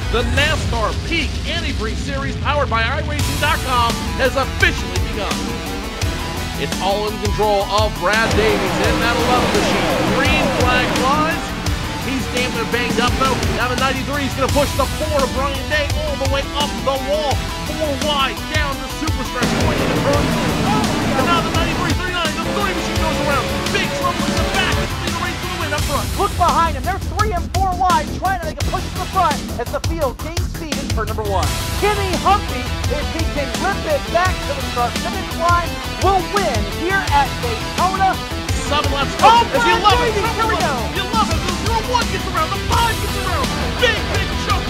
The NASCAR Peak Anti-Prix Series powered by iRacing.com has officially begun. It's all in control of Brad Davies in that 11 machine. Green flag flies. He's damn near banged up though. Now the 93 is going to push the 4 of Brian Day all the way up the wall. 4 wide down the super stretch going into turn 2. And now the 93, 39, the 3 machine goes around. Big trouble in the back. It's the race to the win up front. Look behind him. They're 3 and 4 wide, trying to make a push to the front as the field gains speed in turn number 1. Kenny Humphrey, if he can rip it back to the start finish line, will win here at Daytona. 7 laps go. Oh, As you love it. Here we go. You love it. The 1 gets around. The 5 gets around. Big choke.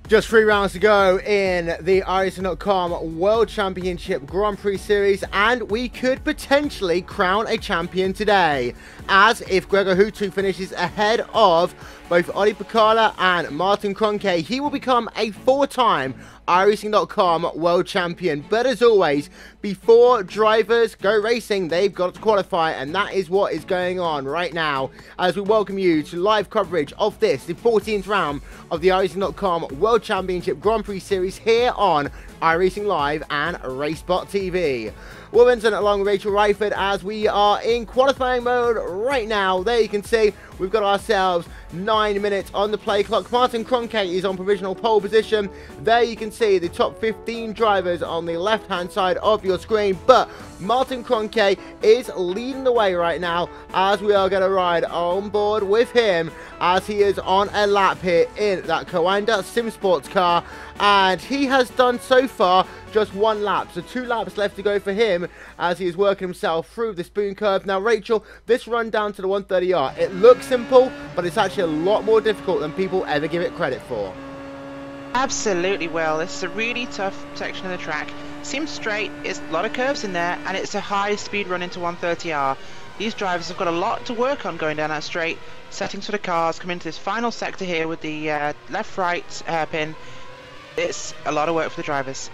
Just 3 rounds to go in the iRacing.com World Championship Grand Prix Series, and we could potentially crown a champion today, as if Gregor Hutu finishes ahead of both Ollie Picala and Martin Kroenke, he will become a 4-time iRacing.com World Champion. But as always, before drivers go racing, they've got to qualify, and that is what is going on right now as we welcome you to live coverage of this, the 14th round of the iRacing.com World Championship Grand Prix Series here on iRacing Live and RaceSpotTV. Will Vincent along with Rachel Ryford as we are in qualifying mode right now. There you can see we've got ourselves 9 minutes on the play clock. Martin Kroenke is on provisional pole position. There you can see the top 15 drivers on the left hand side of your screen, but Martin Kroenke is leading the way right now as we are going to ride on board with him as he is on a lap here in that Coanda Sim Sports car, and he has done so far just 1 lap, so 2 laps left to go for him as he is working himself through the spoon curve. Now Rachel, this run down to the 130R, it looks simple, but it's actually a lot more difficult than people ever give it credit for. Absolutely, Will. This is a really tough section of the track. Seems straight, it's a lot of curves in there, and it's a high speed run into 130R. These drivers have got a lot to work on going down that straight. Settings for the cars, come into this final sector here with the left-right hairpin. It's a lot of work for the drivers.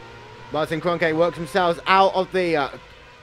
Martin Kroenke works himself out of the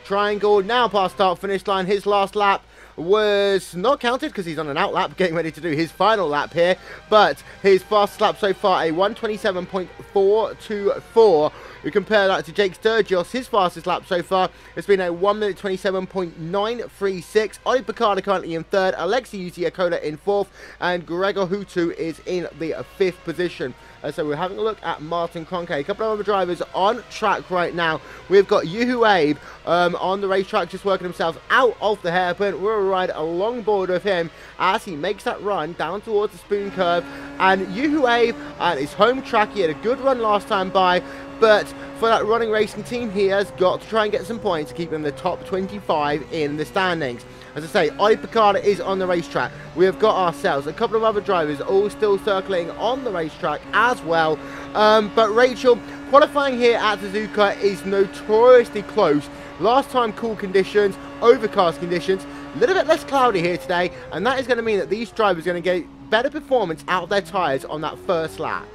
triangle, now past start finish line. His last lap was not counted because he's on an out lap getting ready to do his final lap here, but his fastest lap so far, a 1:27.424. We compare that to Jake Sturgis, his fastest lap so far has been a 1:27.936. Ollie Picala currently in 3rd, Alexei Uziakola in 4th, and Gregor Hutu is in the 5th position. So we're having a look at Martin Kroenke. A couple of other drivers on track right now. We've got Yuhu Abe on the racetrack, just working himself out of the hairpin. We'll ride along board with him as he makes that run down towards the spoon curve. And Yuhu Abe at his home track, he had a good run last time by, but for that running racing team, he has got to try and get some points to keep him in the top 25 in the standings. As I say, Ollie Picala is on the racetrack. We have got ourselves a couple of other drivers all still circling on the racetrack as well. But Rachel, qualifying here at Suzuka is notoriously close. Last time cool conditions, overcast conditions, a little bit less cloudy here today, and that is going to mean that these drivers are going to get better performance out of their tyres on that first lap.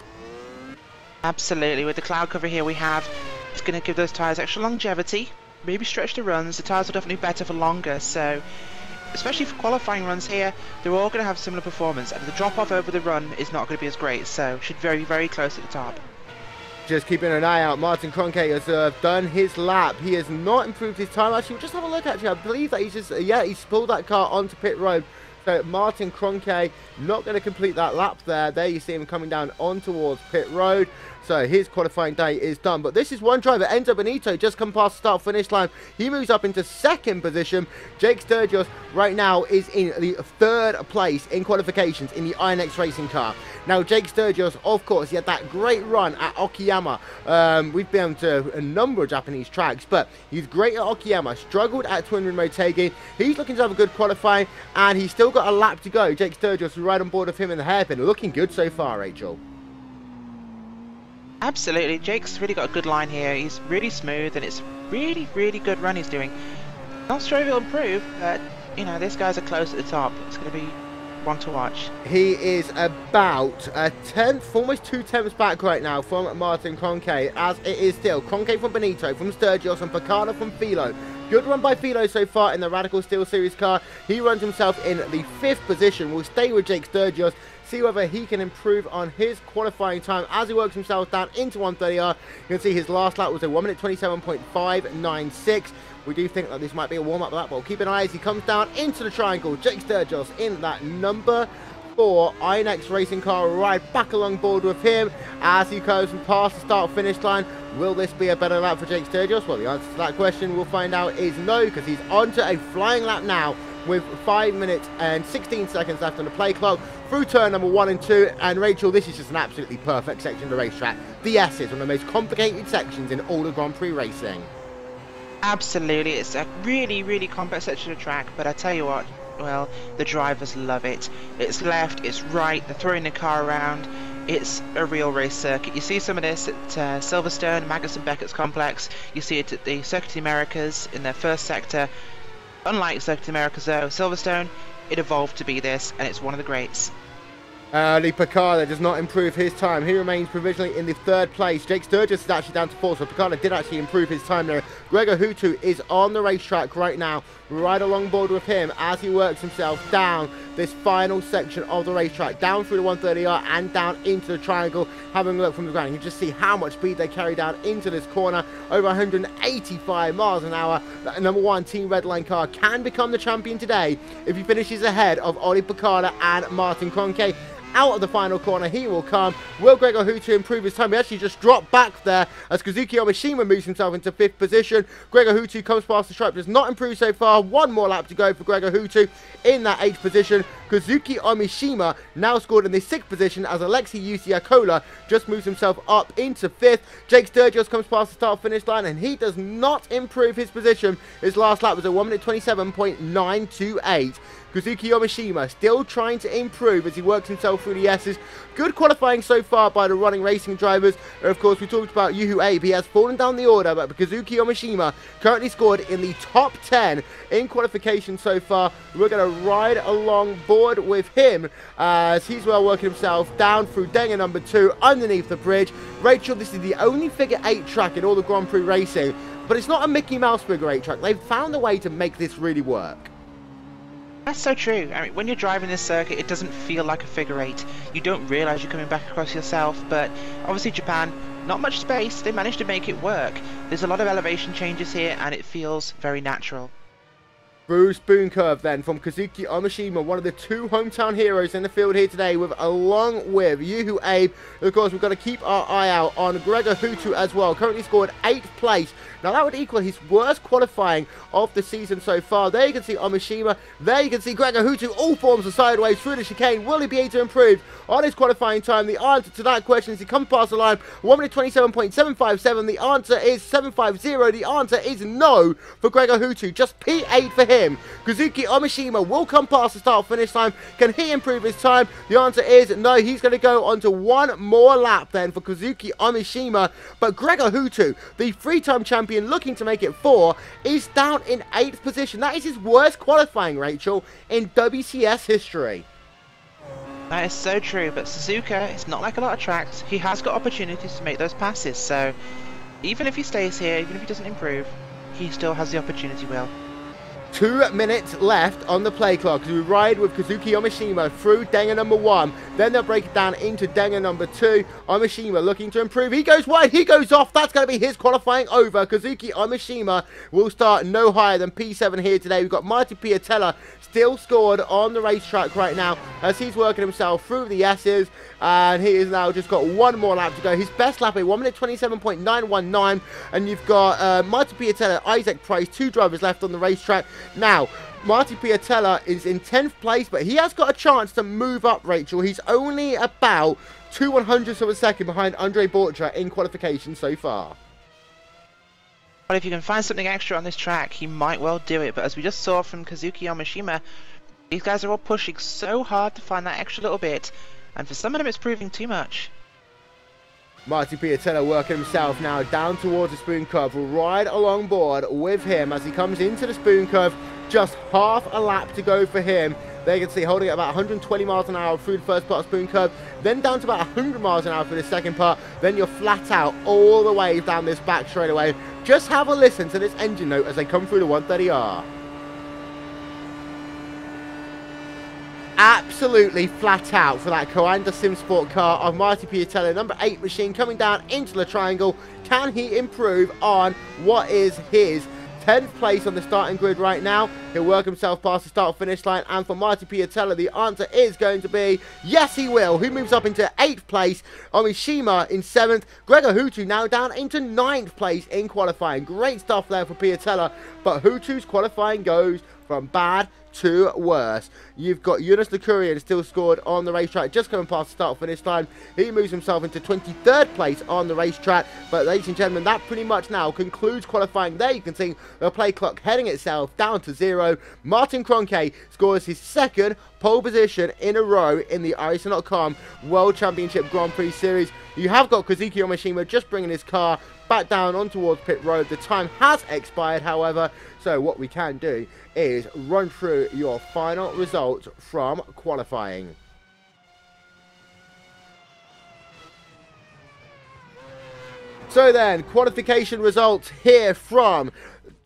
Absolutely, with the cloud cover here we have, it's going to give those tyres extra longevity, maybe stretch the runs. The tyres are definitely better for longer, so especially for qualifying runs here, they're all going to have similar performance, and the drop off over the run is not going to be as great, so should be very, very close at the top. Just keeping an eye out, Martin Kroenke has done his lap. He has not improved his time. Actually, we'll just have a look. Actually, I believe that he's just he's pulled that car onto pit road. So Martin Kroenke not going to complete that lap there. There you see him coming down on towards pit road. So his qualifying day is done. But this is one driver, Enzo Benito, just come past the start finish line. He moves up into 2nd position. Jake Sturgis right now is in the 3rd place in qualifications in the INX racing car. Now Jake Sturgis, of course, he had that great run at Okayama. We've been to a number of Japanese tracks, but he's great at Okayama. Struggled at Twin Ring Motegi. He's looking to have a good qualifying, and he's still got a lap to go. Jake Sturgis right on board with him in the hairpin. Looking good so far, Rachel. Absolutely, Jake's really got a good line here. He's really smooth, and it's really, really good run he's doing. Not sure if he'll improve, but you know, these guys are close at the top. It's going to be one to watch. He is about a tenth, almost 2 tenths back right now from Martin Cronkey, as it is still Cronkey from Benito, from Sturgis, and Picard from Philo. Good run by Philo so far in the Radical Steel Series car. He runs himself in the 5th position. We'll stay with Jake Sturgis, see whether he can improve on his qualifying time as he works himself down into 130R. You can see his last lap was a 1 minute 27.596. We do think that this might be a warm-up lap, but we'll keep an eye as he comes down into the triangle. Jake Sturgis in that number 4 iNext racing car, right back along board with him as he goes past the start-finish line. Will this be a better lap for Jake Sturgis? Well, the answer to that question we'll find out is no, because he's onto a flying lap now with 5 minutes and 16 seconds left on the play clock through turn number 1 and 2. And Rachel, this is just an absolutely perfect section of the racetrack. The S is one of the most complicated sections in all of Grand Prix racing. Absolutely, it's a really, really complex section of track, but I tell you what, well, the drivers love it. It's left, it's right, they're throwing the car around. It's a real race circuit. You see some of this at Silverstone, Magnussen Beckett's complex. You see it at the Circuit of the Americas in their first sector. Unlike Circuit of the Americas though, Silverstone, it evolved to be this, and it's one of the greats. The Picarda does not improve his time. He remains provisionally in the 3rd place. Jake Sturgis is actually down to 4th, so Picarda did actually improve his time there. Gregor Hutu is on the racetrack right now, right along board with him as he works himself down this final section of the racetrack, down through the 130R and down into the triangle. Having a look from the ground, you can just see how much speed they carry down into this corner, over 185 miles an hour. That number 1 Team Redline car can become the champion today if he finishes ahead of Oli Picarda and Martin Cronkey. Out of the final corner he will come. Will Gregor Hutu improve his time? He actually just dropped back there as Kazuki Omishima moves himself into 5th position. Gregor Hutu comes past the stripe, does not improve so far. 1 more lap to go for Gregor Hutu in that 8th position. Kazuki Omishima now scored in the 6th position as Alexei Usiakola just moves himself up into 5th. Jake Sturgis comes past the start-finish line and he does not improve his position. His last lap was a 1 minute 27.928. Kazuki Omishima still trying to improve as he works himself through the S's. Good qualifying so far by the running racing drivers. And of course, we talked about Yuhu Abe. He has fallen down the order, but Kazuki Omishima currently scored in the top 10 in qualification so far. We're going to ride along board with him as he's well working himself down through Denga number 2 underneath the bridge. Rachel, this is the only figure 8 track in all the Grand Prix racing, but it's not a Mickey Mouse figure 8 track. They've found a way to make this really work. That's so true. I mean, when you're driving this circuit, it doesn't feel like a figure 8. You don't realise you're coming back across yourself, but obviously Japan, not much space, they managed to make it work. There's a lot of elevation changes here, and it feels very natural. Through spoon curve then from Kazuki Omishima, one of the 2 hometown heroes in the field here today, along with Yuhu Abe. Of course, we've got to keep our eye out on Gregor Hutu as well. Currently scored 8th place. Now that would equal his worst qualifying of the season so far. There you can see Omishima. There you can see Gregor Hutu. All forms of sideways through the chicane. Will he be able to improve on his qualifying time? The answer to that question is he comes past the line. 1 minute 27.757. The answer is 750. The answer is no for Gregor Hutu. Just P8 for him. Kazuki Omishima will come past the start-finish time. Can he improve his time? The answer is no. He's going to go on to 1 more lap then for Kazuki Omishima. But Gregor Hutu, the 3-time champion, looking to make it 4, is down in 8th position. That is his worst qualifying, Rachel, in WCS history. That is so true, but Suzuka, it's not like a lot of tracks. He has got opportunities to make those passes, so even if he stays here, even if he doesn't improve, he still has the opportunity, Will. 2 minutes left on the play clock as we ride with Kazuki Omishima through Denga number 1. Then they'll break it down into Denga number 2. Omishima looking to improve. He goes wide. He goes off. That's going to be his qualifying over. Kazuki Omishima will start no higher than P7 here today. We've got Marty Piatella still scored on the racetrack right now as he's working himself through the S's, and he has now just got 1 more lap to go. His best lap, a 1 minute 27.919, and you've got Marty Piatella, Isaac Price, 2 drivers left on the racetrack. Now, Marty Piatella is in 10th place, but he has got a chance to move up, Rachel. He's only about 2/100ths of a second behind Andre Borcha in qualification so far. Well, if you can find something extra on this track, he might well do it. But as we just saw from Kazuki Omishima, these guys are all pushing so hard to find that extra little bit. And for some of them, it's proving too much. Martin Piatella working himself now down towards the spoon curve, right along board with him as he comes into the spoon curve. Just half a lap to go for him. There you can see holding at about 120 miles an hour through the first part of spoon curve, then down to about 100 miles an hour for the second part, then you're flat out all the way down this back straightaway. Just have a listen to this engine note as they come through the 130R. Absolutely flat out for that Coanda Sim Sport car of Martin Piatella, number 8 machine coming down into the triangle. Can he improve on what is his 10th place on the starting grid right now? He'll work himself past the start-finish line, and for Martin Piatella, the answer is going to be yes, he will. He moves up into 8th place. Omishima in 7th. Gregor Hutu now down into 9th place in qualifying. Great stuff there for Piatella, but Hutu's qualifying goes from bad to worse. You've got Jonas Lukurian still scored on the racetrack, just coming past the start-finish line. He moves himself into 23rd place on the racetrack. But ladies and gentlemen, that pretty much now concludes qualifying. There you can see the play clock heading itself down to 0. Martin Kroenke scores his 2nd pole position in a row in the iRacing.com World Championship Grand Prix Series. You have got Kazuki Omishima just bringing his car back down on towards pit road. The time has expired, however, so what we can do is run through your final results from qualifying. So then, qualification results here from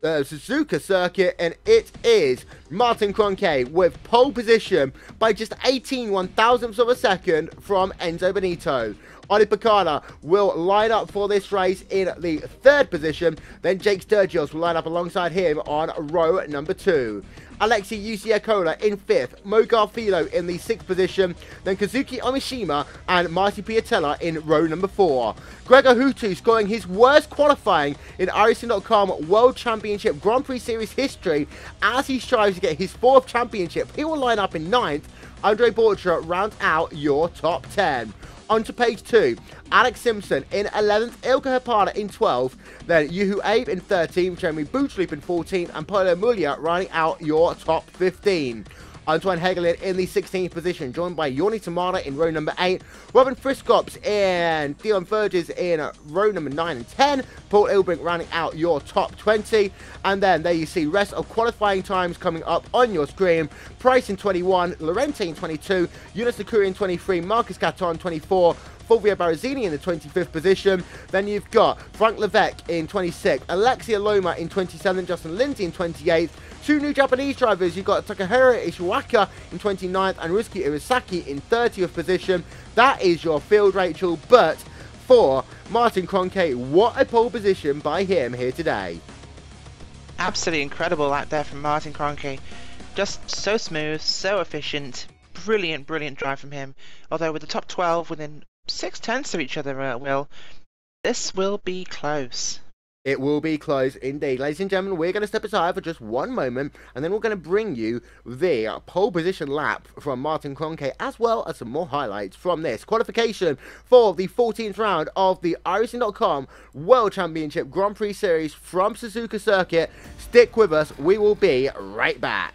Suzuka circuit, and it is Martin Kroenke with pole position by just 18 one-thousandths of a second from Enzo Benito. Oli Picada will line up for this race in the 3rd position. Then Jake Sturgios will line up alongside him on row number 2. Alexei Usiakola in 5th. Mo Garfilo in the 6th position. Then Kazuki Omishima and Martin Piatella in row number 4. Gregor Hutu scoring his worst qualifying in iRacing.com World Championship Grand Prix Series history as he strives to get his 4th championship. He will line up in 9th. Andre Borcha rounds out your top 10. On to page 2, Alex Simpson in 11th, Ilka Hapana in 12th, then Yuhu Abe in 13th, Jeremy Bootleap in 14th, and Paulo Mulia rounding out your top 15. Antoine Hegelin in the 16th position, joined by Yorni Tamada in row number 8, Robin Friskops and Dion Verges in row number 9 and 10, Paul Ilbrink rounding out your top 20, and then there you see rest of qualifying times coming up on your screen. Price in 21, Laurenti in 22, Jonas Lukurian in 23, Marcus Caton 24, Fulvio Barazzini in the 25th position. Then you've got Frank Levesque in 26th, Alexia Loma in 27th, Justin Lindsay in 28th. 2 new Japanese drivers, you've got Takahiro Ishiwaka in 29th and Ruski Iwasaki in 30th position. That is your field, Rachel, but for Martin Kroenke, what a pole position by him here today. Absolutely incredible out there from Martin Kroenke. Just so smooth, so efficient. Brilliant, brilliant drive from him. Although with the top 12 within 6/10 of each other, Will, this will be close. It will be close indeed. Ladies and gentlemen, we're going to step aside for just one moment, and then we're going to bring you the pole position lap from Martin Kroenke, as well as some more highlights from this qualification for the 14th round of the iRacing.com World Championship Grand Prix Series from Suzuka Circuit. Stick with us. We will be right back.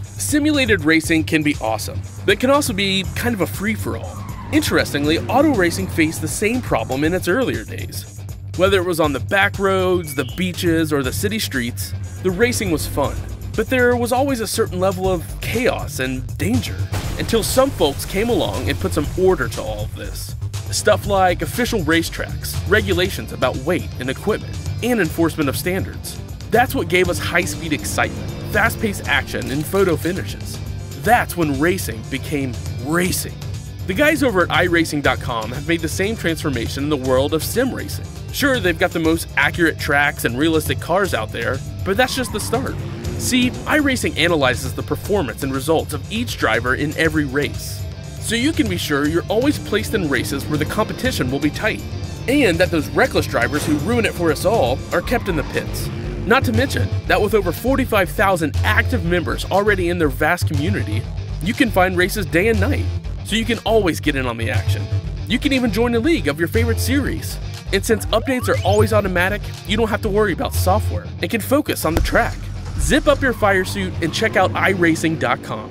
Simulated racing can be awesome, but it can also be kind of a free-for-all. Interestingly, auto racing faced the same problem in its earlier days. Whether it was on the back roads, the beaches, or the city streets, the racing was fun. But there was always a certain level of chaos and danger, until some folks came along and put some order to all of this. Stuff like official racetracks, regulations about weight and equipment, and enforcement of standards. That's what gave us high-speed excitement, fast-paced action, and photo finishes. That's when racing became racing. The guys over at iRacing.com have made the same transformation in the world of sim racing. Sure, they've got the most accurate tracks and realistic cars out there, but that's just the start. See, iRacing analyzes the performance and results of each driver in every race, so you can be sure you're always placed in races where the competition will be tight, and that those reckless drivers who ruin it for us all are kept in the pits. Not to mention that with over 45,000 active members already in their vast community, you can find races day and night, so you can always get in on the action. You can even join a league of your favorite series. And since updates are always automatic, you don't have to worry about software and can focus on the track. Zip up your fire suit and check out iRacing.com.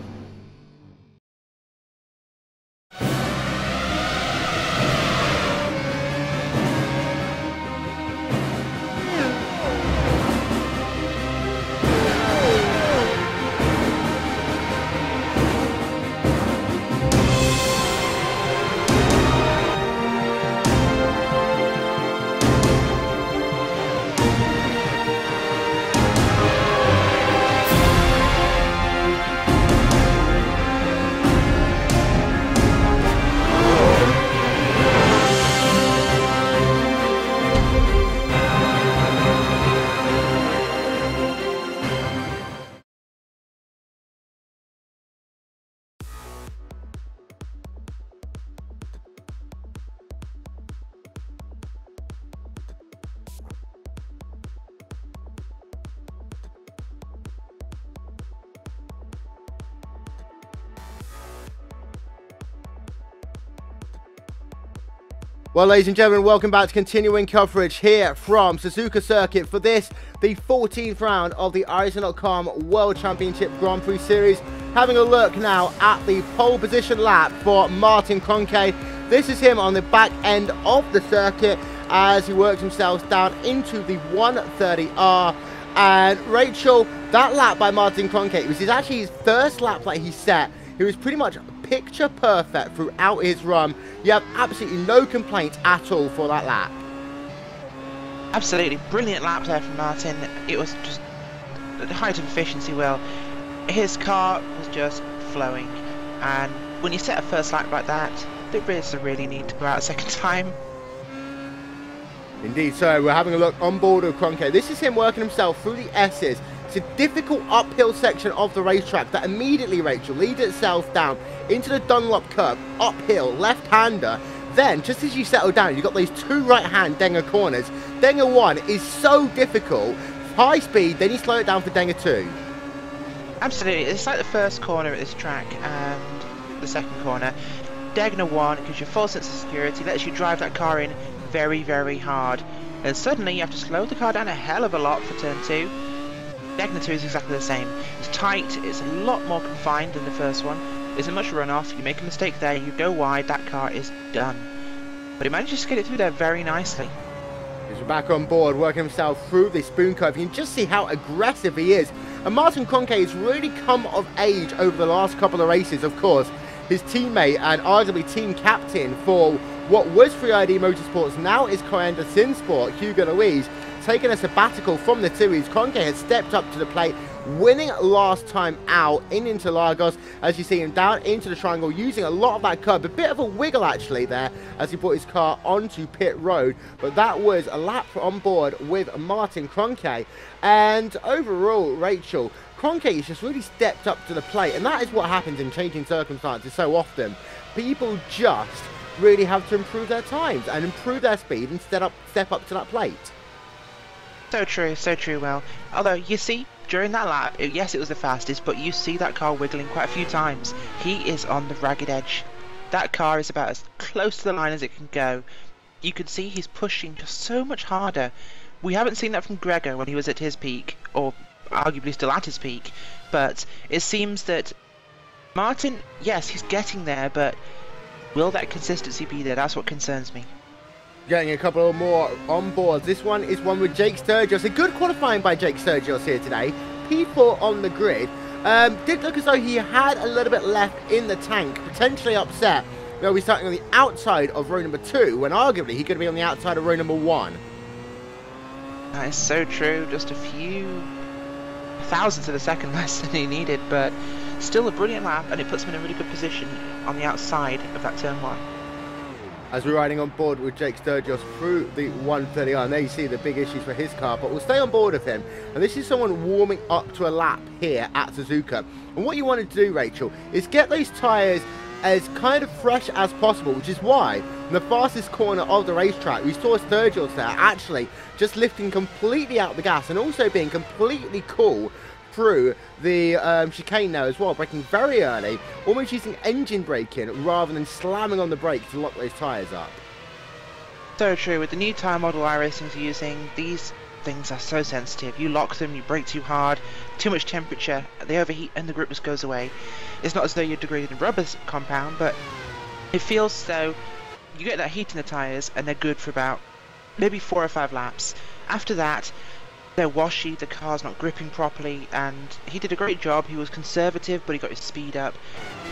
Well, ladies and gentlemen, welcome back to continuing coverage here from Suzuka Circuit for this, the 14th round of the iRacing.com World Championship Grand Prix Series. Having a look now at the pole position lap for Martin Kroenke. This is him on the back end of the circuit as he works himself down into the 130R. And Rachel, that lap by Martin Kroenke, it was actually his first lap that he set. He was pretty much picture perfect throughout his run. You have absolutely no complaints at all for that lap. Absolutely brilliant lap there from Martin. It was just the height of efficiency. Well, his car was just flowing, and when you set a first lap like that, there is a really need to go out a second time. Indeed, so we're having a look on board of Kroenke. This is him working himself through the S's. It's a difficult uphill section of the racetrack that immediately, Rachel, leads itself down into the Dunlop curve, uphill, left-hander. Then, just as you settle down, you've got these two right-hand Denga corners. Denga 1 is so difficult, high speed, then you slow it down for Denga 2. Absolutely, it's like the first corner at this track and the second corner. Denga 1 gives you a full sense of security, lets you drive that car in very, very hard. And suddenly you have to slow the car down a hell of a lot for turn 2. Denga 2 is exactly the same. It's tight, it's a lot more confined than the first one. There isn't much runoff, you make a mistake there, you go wide, that car is done. But he manages to get it through there very nicely. He's back on board, working himself through the spoon curve. You can just see how aggressive he is. And Martin Kroenke has really come of age over the last couple of races, of course. His teammate and arguably team captain for what was Free ID Motorsports, now is Coanda Sinsport, Hugo Louise, taking a sabbatical from the series. Kroenke has stepped up to the plate, winning last time out in Interlagos, as you see him down into the triangle, using a lot of that curb. A bit of a wiggle actually there as he brought his car onto pit road, but that was a lap on board with Martin Kroenke. And overall, Rachel, Kroenke has just really stepped up to the plate, and that is what happens in changing circumstances so often. People just really have to improve their times and improve their speed and step up to that plate. So true, well. Although, you see, during that lap, yes, it was the fastest, but you see that car wiggling quite a few times. He is on the ragged edge. That car is about as close to the line as it can go. You can see he's pushing just so much harder. We haven't seen that from Gregor when he was at his peak, or arguably still at his peak, but it seems that Martin, yes, he's getting there, but will that consistency be there? That's what concerns me. Getting a couple more on board. This one is one with Jake Sturgis. A good qualifying by Jake Sturgis here today. P4 on the grid. Did look as though he had a little bit left in the tank. Potentially upset. They'll be starting on the outside of row number 2, when arguably he could be on the outside of row number 1. That is so true. Just a few thousandths of a second less than he needed, but still a brilliant lap, and it puts him in a really good position on the outside of that turn 1. As we're riding on board with Jake Sturgis through the 130R, and there you see the big issues for his car, but we'll stay on board with him. And this is someone warming up to a lap here at Suzuka. And what you want to do, Rachel, is get those tyres as kind of fresh as possible, which is why in the fastest corner of the racetrack, we saw Sturgis there actually just lifting completely out the gas and also being completely cool through the chicane now as well, braking very early, almost using engine braking rather than slamming on the brake to lock those tyres up. So true. With the new tyre model iRacing is using, these things are so sensitive. You lock them, you brake too hard, too much temperature, they overheat and the grip just goes away. It's not as though you're degrading rubber compound, but it feels as though you get that heat in the tyres and they're good for about maybe 4 or 5 laps. After that, they're washy, the car's not gripping properly, and he did a great job. He was conservative, but he got his speed up,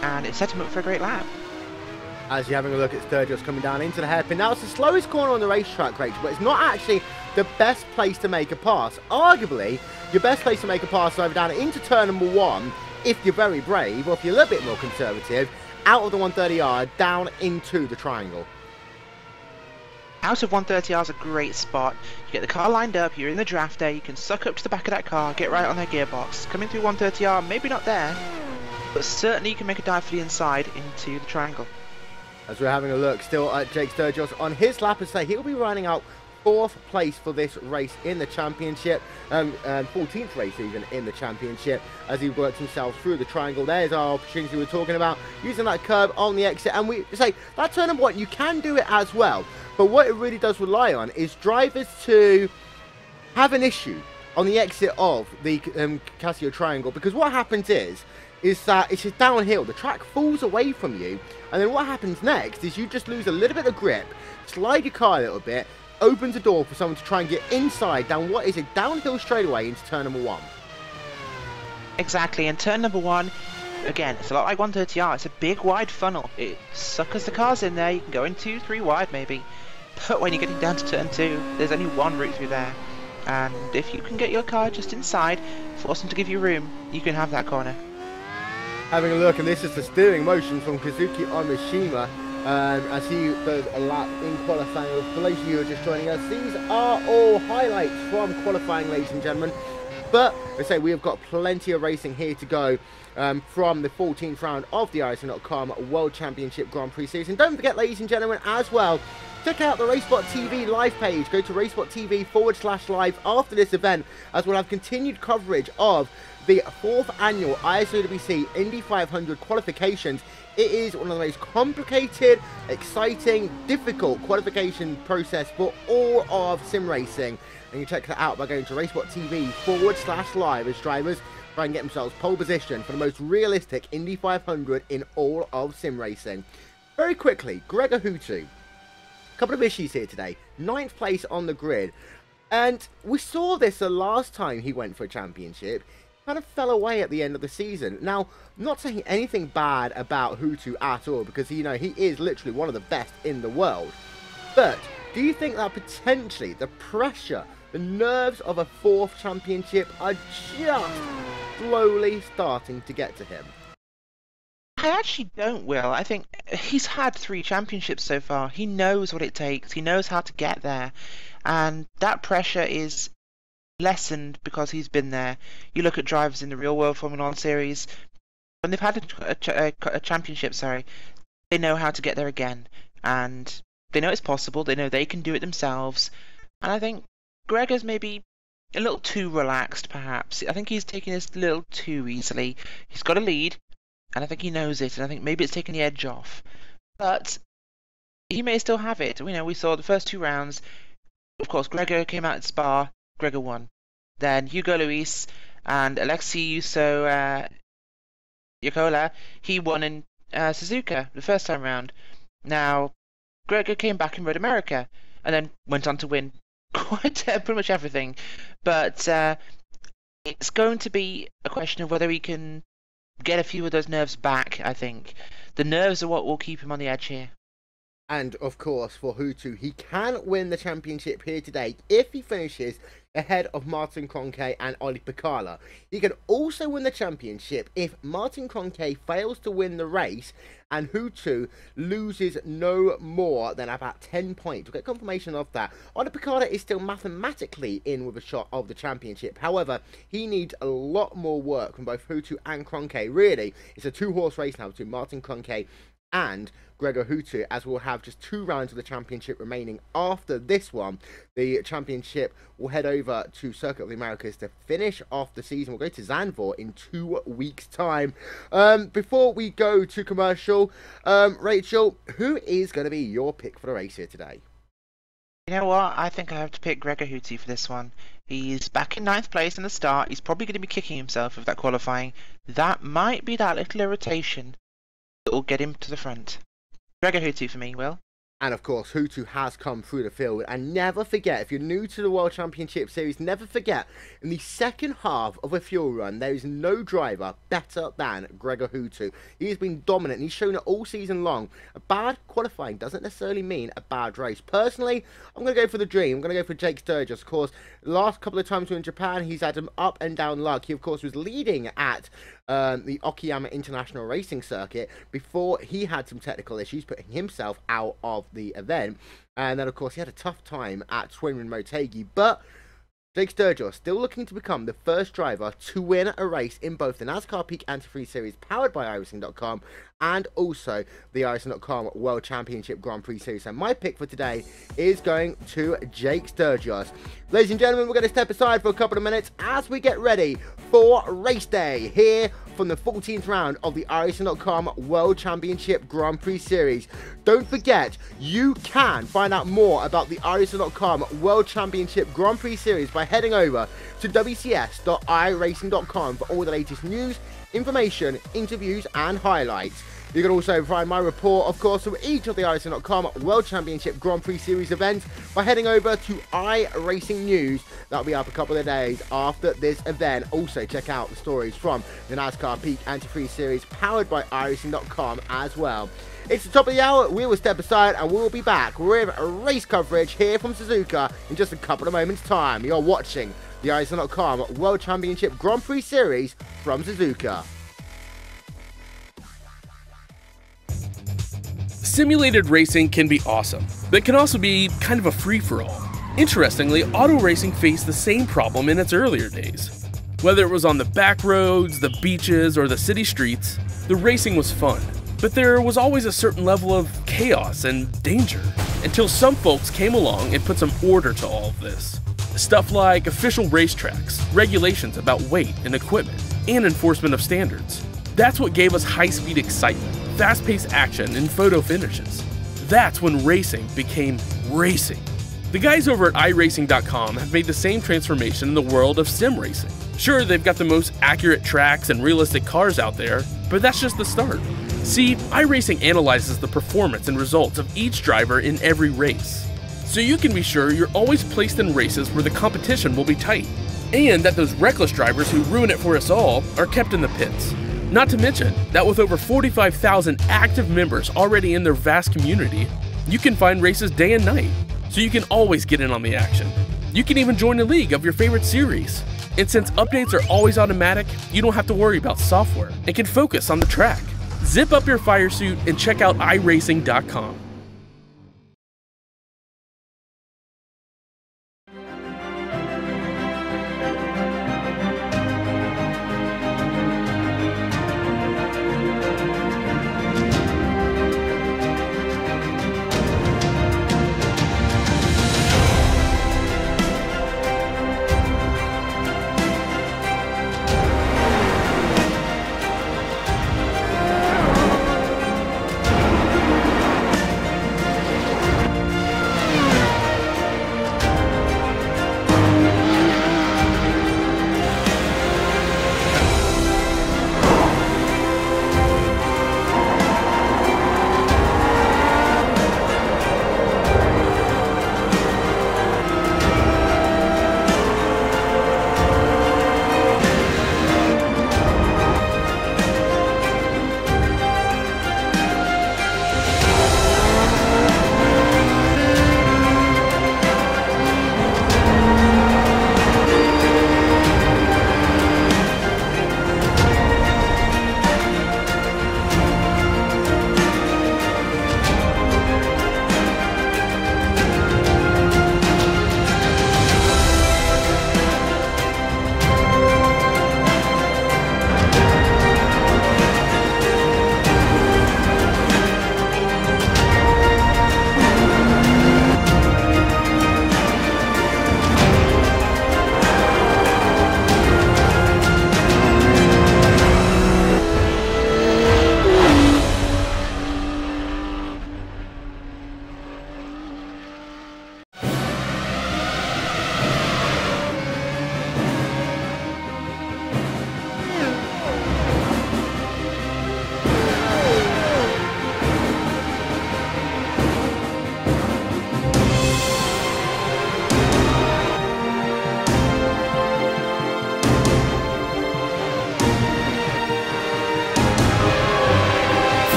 and it set him up for a great lap. As you're having a look at Sturgis coming down into the hairpin. Now, it's the slowest corner on the racetrack, Rachel, but it's not actually the best place to make a pass. Arguably, your best place to make a pass is either down into turn number 1, if you're very brave, or if you're a little bit more conservative, out of the 130R, down into the triangle. Out of 130R is a great spot. You get the car lined up, you're in the draft there, you can suck up to the back of that car, get right on their gearbox. Coming through 130R, maybe not there, but certainly you can make a dive for the inside into the triangle. As we're having a look still at Jake Sturgis on his lap, and say he'll be running out 4th place for this race in the championship, and 14th race even in the championship, as he worked himself through the triangle. There's our opportunity we were talking about, using that curve on the exit, and we say that turn number 1, you can do it as well, but what it really does rely on is drivers to have an issue on the exit of the Casio triangle, because what happens is that it's just downhill, the track falls away from you, and then what happens next is you just lose a little bit of grip, slide your car a little bit, opens a door for someone to try and get inside down what is a downhill straightaway into turn number 1. Exactly, and turn number 1, again, it's a lot like 130R. It's a big wide funnel. It suckers the cars in there. You can go in 2, 3 wide maybe, but when you're getting down to turn 2, there's only one route through there, and if you can get your car just inside, force them to give you room, you can have that corner. Having a look, and this is the steering motion from Kazuki Onishima, as he does a lap in qualifying. For those of you who are just joining us, these are all highlights from qualifying, ladies and gentlemen. But I say we have got plenty of racing here to go from the 14th round of the iRacing.com World Championship Grand Prix Series. And don't forget, ladies and gentlemen, as well, check out the RaceSpotTV live page. Go to RaceSpotTV/live after this event, as we'll have continued coverage of the 4th annual iWCGPS Indy 500 qualifications. It is one of the most complicated, exciting, difficult qualification process for all of sim racing. And you check that out by going to RaceSpotTV/live as drivers try and get themselves pole position for the most realistic Indy 500 in all of sim racing. Very quickly, Gregor Hutu. Couple of issues here today. 9th place on the grid. And we saw this the last time he went for a championship. Kind of fell away at the end of the season. Now, I'm not saying anything bad about Hutu at all, because you know he is literally one of the best in the world. But do you think that potentially the pressure, the nerves of a 4th championship are just slowly starting to get to him? I actually don't, Will. I think he's had 3 championships so far. He knows what it takes. He knows how to get there. And that pressure is lessened because he's been there. You look at drivers in the real world Formula 1 series, when they've had a championship, they know how to get there again. And they know it's possible. They know they can do it themselves. And I think Gregor's maybe a little too relaxed, perhaps. I think he's taking this a little too easily. He's got a lead, and I think he knows it, and I think maybe it's taking the edge off. But he may still have it. You know, we saw the first 2 rounds. Of course, Gregor came out at Spa. Gregor won. Then Hugo Luis and Alexei Yakola, he won in Suzuka the first time round. Now, Gregor came back in Road America, and then went on to win quite pretty much everything. But it's going to be a question of whether he can get a few of those nerves back, I think. The nerves are what will keep him on the edge here. And, of course, for Hutu, he can win the championship here today if he finishes ahead of Martin Kroenke and Oli Pekala. He can also win the championship if Martin Kroenke fails to win the race and Hutu loses no more than about 10 points. We'll get confirmation of that. Oli Pekala is still mathematically in with a shot of the championship. However, he needs a lot more work from both Hutu and Kroenke. Really, it's a 2-horse race now between Martin Kroenke and Gregor Hutu, as we'll have just 2 rounds of the championship remaining after this one. The championship will head over to Circuit of the Americas to finish off the season. We'll go to Zandvoort in 2 weeks' time. Before we go to commercial, Rachel, who is going to be your pick for the race here today? You know what? I think I have to pick Gregor Hutu for this one. He's back in 9th place in the start. He's probably going to be kicking himself with that qualifying. That might be that little irritation that will get him to the front. Gregor Hutu for me, Will. And of course, Hutu has come through the field. And never forget, if you're new to the World Championship Series, never forget, in the second half of a fuel run, there is no driver better than Gregor Hutu. He has been dominant, and he's shown it all season long. A bad qualifying doesn't necessarily mean a bad race. Personally, I'm going to go for the dream. I'm going to go for Jake Sturgis. Of course, the last couple of times we were in Japan, he's had some up and down luck. He, of course, was leading at the Okayama International Racing Circuit before he had some technical issues, putting himself out of the event. And then, of course, he had a tough time at Twinrin Motegi. But Jake Sturgis still looking to become the first driver to win a race in both the NASCAR Peak Anti-Free Series powered by iRacing.com and also the iRacing.com World Championship Grand Prix Series. And my pick for today is going to Jake Sturgis. Ladies and gentlemen, we're going to step aside for a couple of minutes as we get ready for race day here from the 14th round of the iRacing.com World Championship Grand Prix Series. Don't forget, you can find out more about the iRacing.com World Championship Grand Prix Series by heading over to wcs.iracing.com for all the latest news, information, interviews, and highlights. You can also find my report, of course, of each of the iRacing.com World Championship Grand Prix Series events by heading over to iRacing News. That'll be up a couple of days after this event. Also, check out the stories from the NASCAR Peak Antifreeze Series powered by iRacing.com as well. It's the top of the hour. We will step aside and we'll be back with race coverage here from Suzuka in just a couple of moments' time. You're watching the iRacing.com World Championship Grand Prix Series from Suzuka. Simulated racing can be awesome, but it can also be kind of a free-for-all. Interestingly, auto racing faced the same problem in its earlier days. Whether it was on the back roads, the beaches, or the city streets, the racing was fun. But there was always a certain level of chaos and danger, until some folks came along and put some order to all of this. Stuff like official racetracks, regulations about weight and equipment, and enforcement of standards. That's what gave us high-speed excitement, fast-paced action, and photo finishes. That's when racing became racing. The guys over at iRacing.com have made the same transformation in the world of sim racing. Sure, they've got the most accurate tracks and realistic cars out there, but that's just the start. See, iRacing analyzes the performance and results of each driver in every race, so you can be sure you're always placed in races where the competition will be tight, and that those reckless drivers who ruin it for us all are kept in the pits. Not to mention that with over 45,000 active members already in their vast community, you can find races day and night, so you can always get in on the action. You can even join a league of your favorite series. And since updates are always automatic, you don't have to worry about software and can focus on the track. Zip up your fire suit and check out iRacing.com.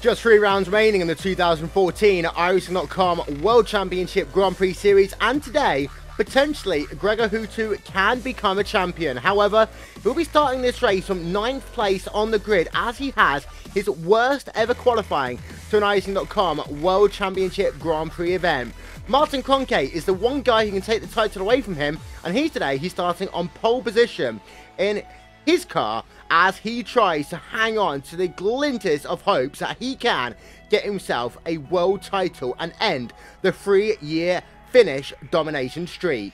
Just 3 rounds remaining in the 2014 iRacing.com World Championship Grand Prix Series, and today, potentially, Gregor Hutu can become a champion. However, he'll be starting this race from 9th place on the grid, as he has his worst ever qualifying to an iRacing.com World Championship Grand Prix event. Martin Kroenke is the one guy who can take the title away from him, and he's starting on pole position in his car as he tries to hang on to the glinters of hopes that he can get himself a world title and end the 3-year Finnish domination streak.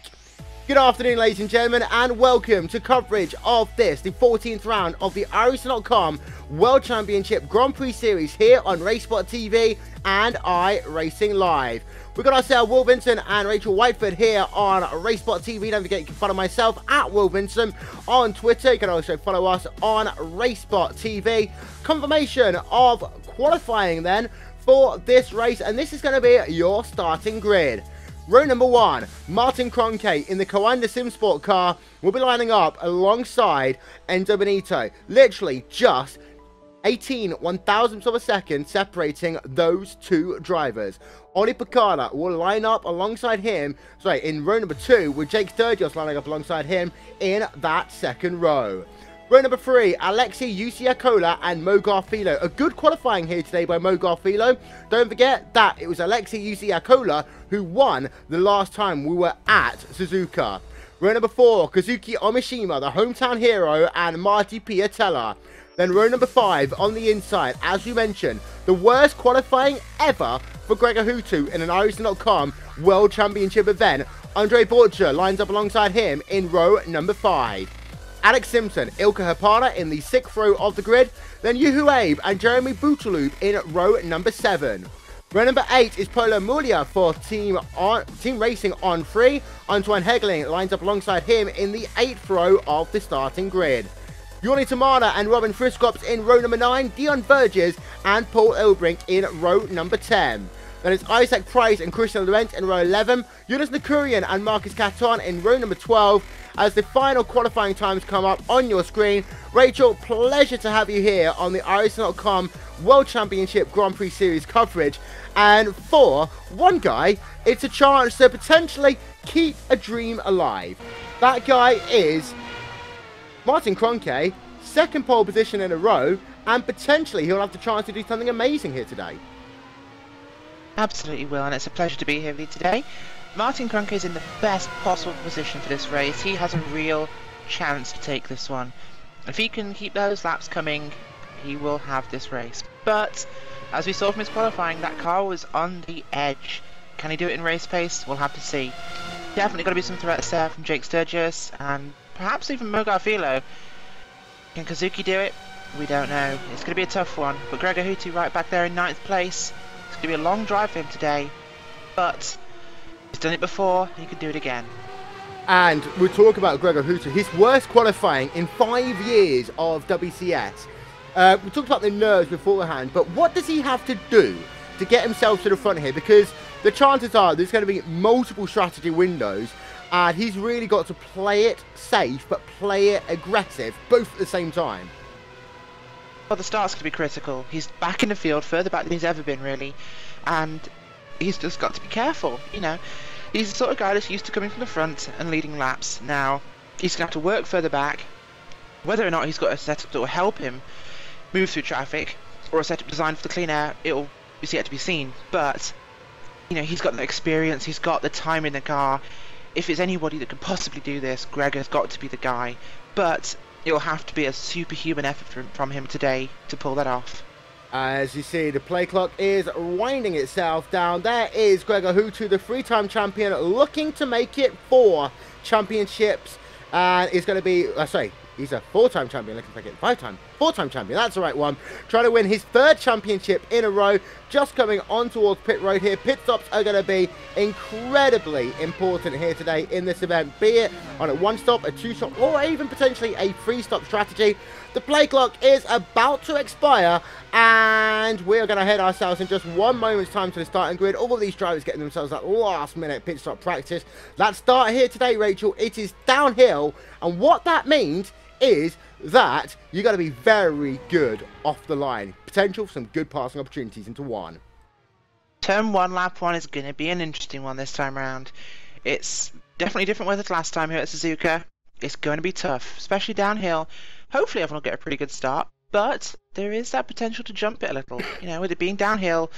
Good afternoon, ladies and gentlemen, and welcome to coverage of this, the 14th round of the iRacing.com World Championship Grand Prix Series here on RaceSpotTV and iRacing Live. We've got ourselves Will Vincent and Rachel Whiteford here on RaceSpotTV. Don't forget you can follow myself at Will Vincent on Twitter. You can also follow us on RaceSpotTV. Confirmation of qualifying then for this race, and this is going to be your starting grid. Row number 1, Martin Kroenke in the Coanda SimSport car will be lining up alongside Enzo Benito. Literally just 18 one-thousandths of a second separating those two drivers. Olli Picard will line up alongside him, in row number 2, with Jake Sturgis lining up alongside him in that second row. Row number 3, Alexei Usiakola and Mo Garfilo. A good qualifying here today by Mo Garfilo. Don't forget that it was Alexei Usiakola who won the last time we were at Suzuka. Row number 4, Kazuki Omishima, the hometown hero, and Marty Piatella. Then row number 5, on the inside, as we mentioned, the worst qualifying ever for Gregor Hutu in an iRacing.com World Championship event. Andre Borcher lines up alongside him in row number 5. Alex Simpson, Ilka Hapara in the 6th row of the grid. Then Yuhu Abe and Jeremy Bouteloup in row number 7. Row number 8 is Polo Mulia for Team Racing on Prix. Antoine Hegling lines up alongside him in the 8th row of the starting grid. Yoni Tamada and Robin Friskops in row number 9, Dion Burgess and Paul Elbrink in row number 10. Then it's Isaac Price and Christian Laurent in row 11, Jonas Nakurian and Marcus Caton in row number 12. As the final qualifying times come up on your screen, Rachel, pleasure to have you here on the iRacing.com World Championship Grand Prix Series coverage. And for one guy, it's a chance to potentially keep a dream alive. That guy is Martin Kroenke, 2nd pole position in a row, and potentially he'll have the chance to do something amazing here today. Absolutely will, and it's a pleasure to be here with you today. Martin Kroenke is in the best possible position for this race. He has a real chance to take this one. If he can keep those laps coming, he will have this race. But, as we saw from his qualifying, that car was on the edge. Can he do it in race pace? We'll have to see. Definitely got to be some threats there from Jake Sturgis, and perhaps even Mo Garfilo. Can Kazuki do it? We don't know. It's going to be a tough one. But Gregor Hutu right back there in 9th place. It's going to be a long drive for him today. But he's done it before, he could do it again. And we'll talk about Gregor Hutu, his worst qualifying in 5 years of WCS. We talked about the nerves beforehand, but what does he have to do to get himself to the front here? Because the chances are there's going to be multiple strategy windows, and he's really got to play it safe, but play it aggressive, both at the same time. Well, the start's going to be critical. He's back in the field, further back than he's ever been, really. And he's just got to be careful, you know. He's the sort of guy that's used to coming from the front and leading laps. Now, he's going to have to work further back. Whether or not he's got a setup that will help him move through traffic, or a setup designed for the clean air, it'll be yet to be seen. But, you know, he's got the experience, he's got the time in the car. If it's anybody that could possibly do this, Gregor's got to be the guy. But it'll have to be a superhuman effort from him today to pull that off. As you see, the play clock is winding itself down. There is Gregor Hutu, the 3-time champion, looking to make it 4 championships. And it's going to be, he's a 4-time champion, looking to make it 5-time. 4-time champion, that's the right one. Trying to win his 3rd championship in a row. Just coming on towards pit road here. Pit stops are going to be incredibly important here today in this event. Be it on a 1-stop, a 2-stop, or even potentially a 3-stop strategy. The play clock is about to expire, and we're going to head ourselves in just 1 moment's time to the starting grid. All of these drivers getting themselves that last-minute pit stop practice. That start here today, Rachel, it is downhill, and what that means is that you got to be very good off the line. Potential for some good passing opportunities into one. Turn 1, lap 1 is going to be an interesting one this time around. It's definitely different weather to last time here at Suzuka. It's going to be tough, especially downhill. Hopefully everyone will get a pretty good start, but there is that potential to jump it a little. You know, with it being downhill,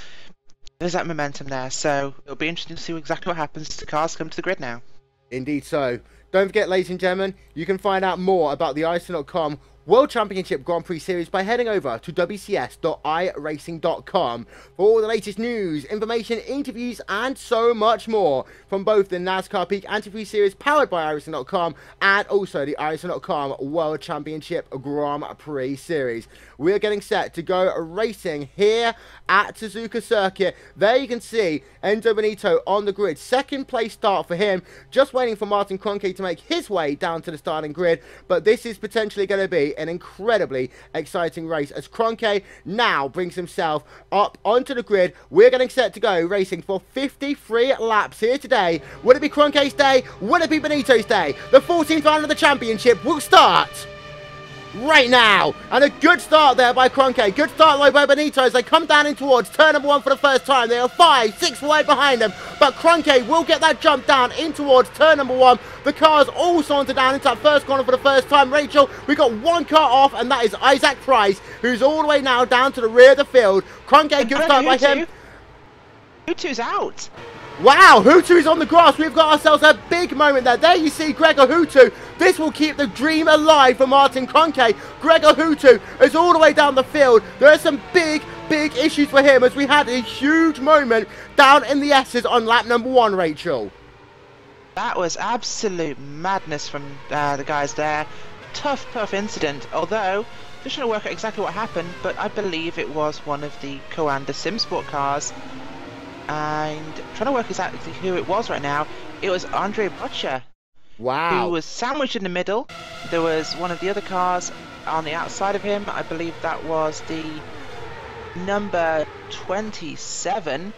there's that momentum there, so it'll be interesting to see exactly what happens as the cars come to the grid now. Indeed so. Don't forget, ladies and gentlemen, you can find out more about the iRacing.com World Championship Grand Prix Series by heading over to wcs.iracing.com for all the latest news, information, interviews, and so much more from both the NASCAR Peak Anti-Prix Series powered by iRacing.com and also the iRacing.com World Championship Grand Prix Series. We're getting set to go racing here at Suzuka Circuit. There you can see Enzo Benito on the grid. Second place start for him. Just waiting for Martin Kroenke to make his way down to the starting grid. But this is potentially going to be an incredibly exciting race as Kroenke now brings himself up onto the grid. We're getting set to go racing for 53 laps here today. Will it be Kroenke's day? Will it be Benito's day? The 14th round of the championship will start right now, and a good start there by Kroenke. Good start by Benito as they come down in towards turn number 1 for the first time. They are 5, 6 wide behind them, but Kroenke will get that jump down in towards turn number 1. The cars all saunter down into that first corner for the first time. Rachel, we got one car off, and that is Isaac Price, who's all the way now down to the rear of the field. Kroenke, good start by him. Hutu's out. Wow, Hutu is on the grass. We've got ourselves a big moment there. There you see Gregor Hutu. This will keep the dream alive for Martin Kroenke. Gregor Hutu is all the way down the field. There are some big issues for him as we had a huge moment down in the S's on lap number 1, Rachel. That was absolute madness from the guys there. Tough incident, although just trying to work out exactly what happened, but I believe it was one of the Coanda SimSport cars. And trying to work exactly who it was right now, it was Andre Butcher. Wow. Who was sandwiched in the middle. There was one of the other cars on the outside of him. I believe that was the number 27.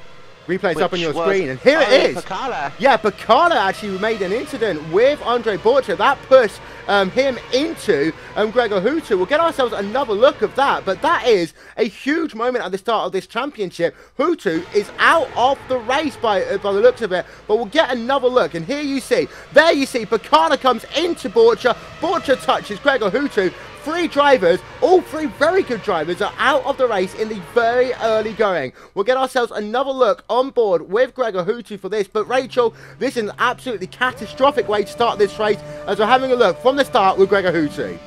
Replay's up on your screen, and here it is. Pacala. Yeah, Pacala actually made an incident with Andre Butcher. That pushed him into Gregor Hutu. We'll get ourselves another look of that, but that is a huge moment at the start of this championship. Hutu is out of the race by the looks of it, but we'll get another look, and here you see, Pacala comes into Butcher. Butcher touches Gregor Hutu. 3 drivers, all 3 very good drivers, are out of the race in the very early going. We'll get ourselves another look on board with Gregor Hutu for this, but Rachel, this is an absolutely catastrophic way to start this race as we're having a look from the start with Gregor Hutu.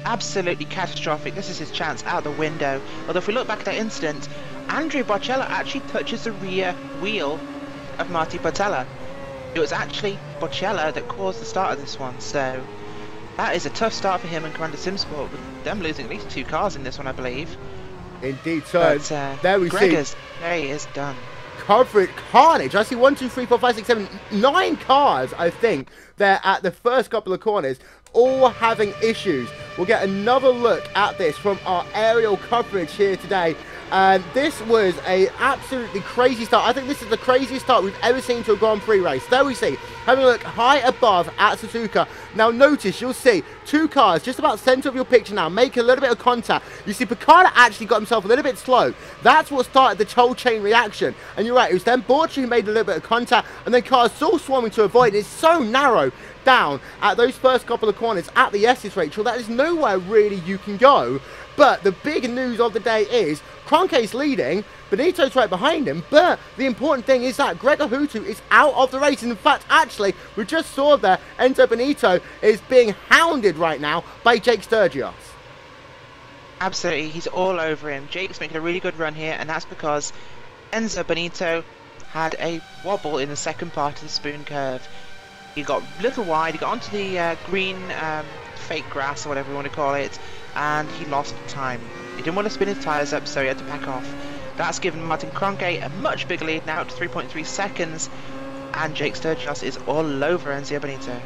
Absolutely catastrophic. This is his chance out the window. Although if we look back at that incident, Andrea Bocelli actually touches the rear wheel of Marti Bottella. It was actually Bocelli that caused the start of this one, so that is a tough start for him and Coanda SimSport, with them losing at least 2 cars in this one, I believe. Indeed, so but, there we Gregor's see. day is done. Carnage. I see 1, 2, 3, 4, 5, 6, 7, 9 cars, I think, there at the first couple of corners, all having issues. We'll get another look at this from our aerial coverage here today. And this was a absolutely crazy start. I think this is the craziest start we've ever seen to a Grand Prix race. There we see, having a look high above at Suzuka. Now notice, you'll see 2 cars just about center of your picture now, make a little bit of contact. You see Picard actually got himself a little bit slow. That's what started the whole chain reaction. And you're right, it was then Borchi who made a little bit of contact, and then cars still swarming to avoid. It's so narrow down at those first couple of corners at the S's, Rachel. That is nowhere really you can go. But the big news of the day is Kroenke's leading, Benito's right behind him, but the important thing is that Gregor Hutu is out of the race. And in fact, actually, we just saw there, Enzo Benito is being hounded right now by Jake Sturgios. Absolutely, he's all over him. Jake's making a really good run here, and that's because Enzo Benito had a wobble in the second part of the spoon curve. He got a little wide, he got onto the green fake grass, or whatever you want to call it, and he lost time. He didn't want to spin his tyres up, so he had to back off. That's given Martin Kroenke a much bigger lead now to 3.3 seconds, and Jake Sturgios is all over Enzo Benito.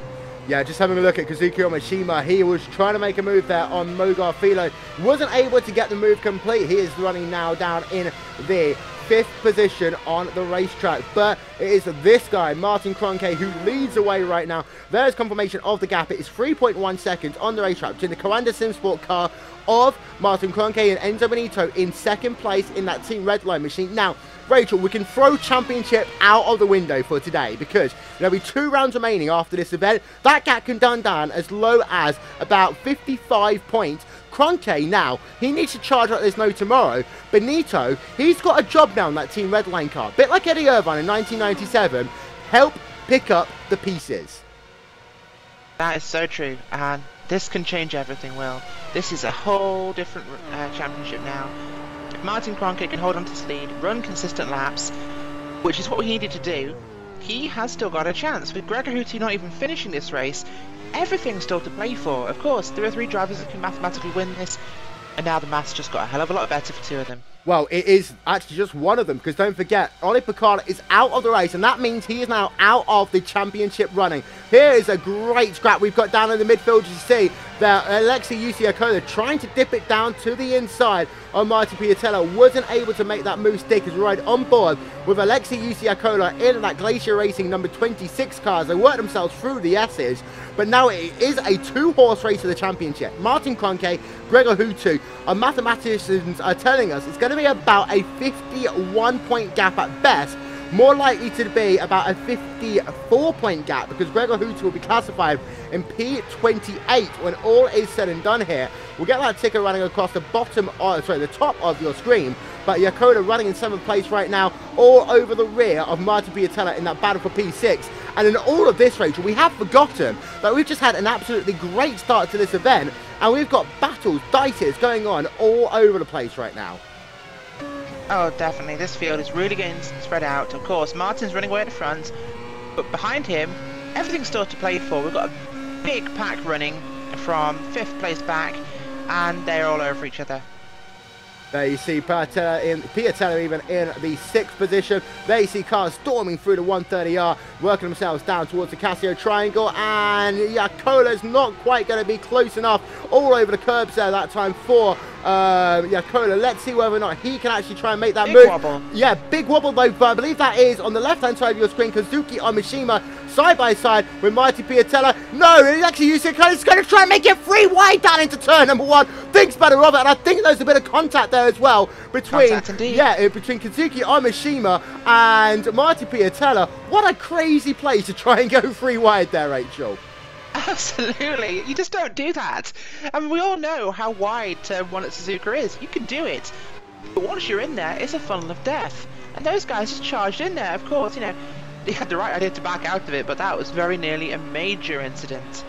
Yeah, just having a look at Kazuki Omashima. He was trying to make a move there on Mogar Filo. Wasn't able to get the move complete. He is running now down in the 5th position on the racetrack. But it is this guy, Martin Kroenke, who leads away right now. There's confirmation of the gap. It is 3.1 seconds on the racetrack between the Coanda Simsport car of Martin Kroenke and Enzo Benito in 2nd place in that Team Redline machine. Now, Rachel, we can throw championship out of the window for today because there'll be 2 rounds remaining after this event. That gap can down as low as about 55 points. Kroenke now, he needs to charge like there's no tomorrow. Benito, he's got a job now in that Team Redline car. Bit like Eddie Irvine in 1997, help pick up the pieces. That is so true, and this can change everything, Will. This is a whole different championship now. If Martin Kroenke can hold on to his lead, run consistent laps, which is what we needed to do, he has still got a chance. With Gregor Houty not even finishing this race, everything's still to play for. Of course, there are 3 drivers that can mathematically win this, and now the maths just got a hell of a lot better for 2 of them. Well, it is actually just one of them, because don't forget, Oli Picard is out of the race, and that means he is now out of the championship running. Here is a great scrap we've got down in the midfield. You see that Alexei Yusiakola trying to dip it down to the inside on Martin Piatella, wasn't able to make that move stick as we ride on board with Alexei Yusiakola in that Glacier Racing number 26 car. They worked themselves through the S's, but now it is a 2-horse race for the championship. Martin Kroenke, Gregor Houty, our mathematicians are telling us it's going to be about a 51-point gap at best, more likely to be about a 54-point gap, because Gregor Houty will be classified in P28 when all is said and done here. We'll get that ticker running across the the top of your screen, but Yakoda running in 7th place right now, all over the rear of Martin Piatella in that battle for P6. And in all of this, Rachel, we have forgotten that we've just had an absolutely great start to this event, and we've got battles, dices going on all over the place right now. Oh, definitely. This field is really getting spread out. Of course, Martin's running away at the front, but behind him, everything's still to play for. We've got a big pack running from 5th place back, and they're all over each other. There you see Piatella even in the 6th position. There you see cars storming through the 130R, working themselves down towards the Casio Triangle, and Yakola's not quite going to be close enough all over the curbs there that time for Yakola. Let's see whether or not he can actually try and make that big move. Wobble. Yeah, big wobble though, but I believe that is on the left-hand side of your screen. Kazuki Amishima side by side with Marty Piatella. No, he's actually using he's going to try and make it 3 wide down into turn number 1. Thinks better of it, and I think there's a bit of contact there as well between between Kazuki Amishima and Marty Piatella. What a crazy play to try and go 3 wide there, Rachel. Absolutely, you just don't do that. I mean, we all know how wide turn 1 at Suzuka is. You can do it, but once you're in there, it's a funnel of death. And those guys just charged in there. Of course, you know, they had the right idea to back out of it, but that was very nearly a major incident.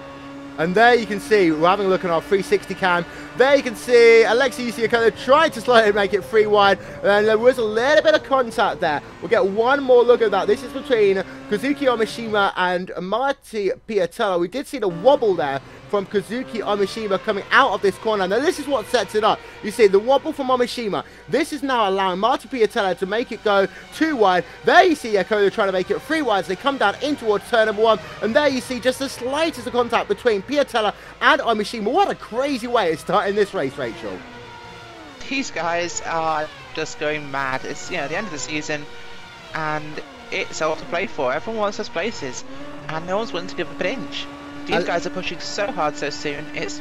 And there you can see, we're having a look at our 360 cam. There you can see Alexei Yusiakola trying to slightly make it 3 wide, and there was a little bit of contact there. We'll get one more look at that. This is between Kazuki Amishima and Marty Piatella. We did see the wobble there from Kazuki Amishima coming out of this corner. Now this is what sets it up. You see the wobble from Amishima. This is now allowing Marty Piatella to make it go 2 wide. There you see Yakoda trying to make it 3 wide as they come down in towards turn number 1. And there you see just the slightest of contact between Piatella and Amishima. What a crazy way of starting this race, Rachel. These guys are just going mad. It's, you know, the end of the season, and it's all to play for. Everyone wants those places, and no one's willing to give up an inch. These guys are pushing so hard so soon. It's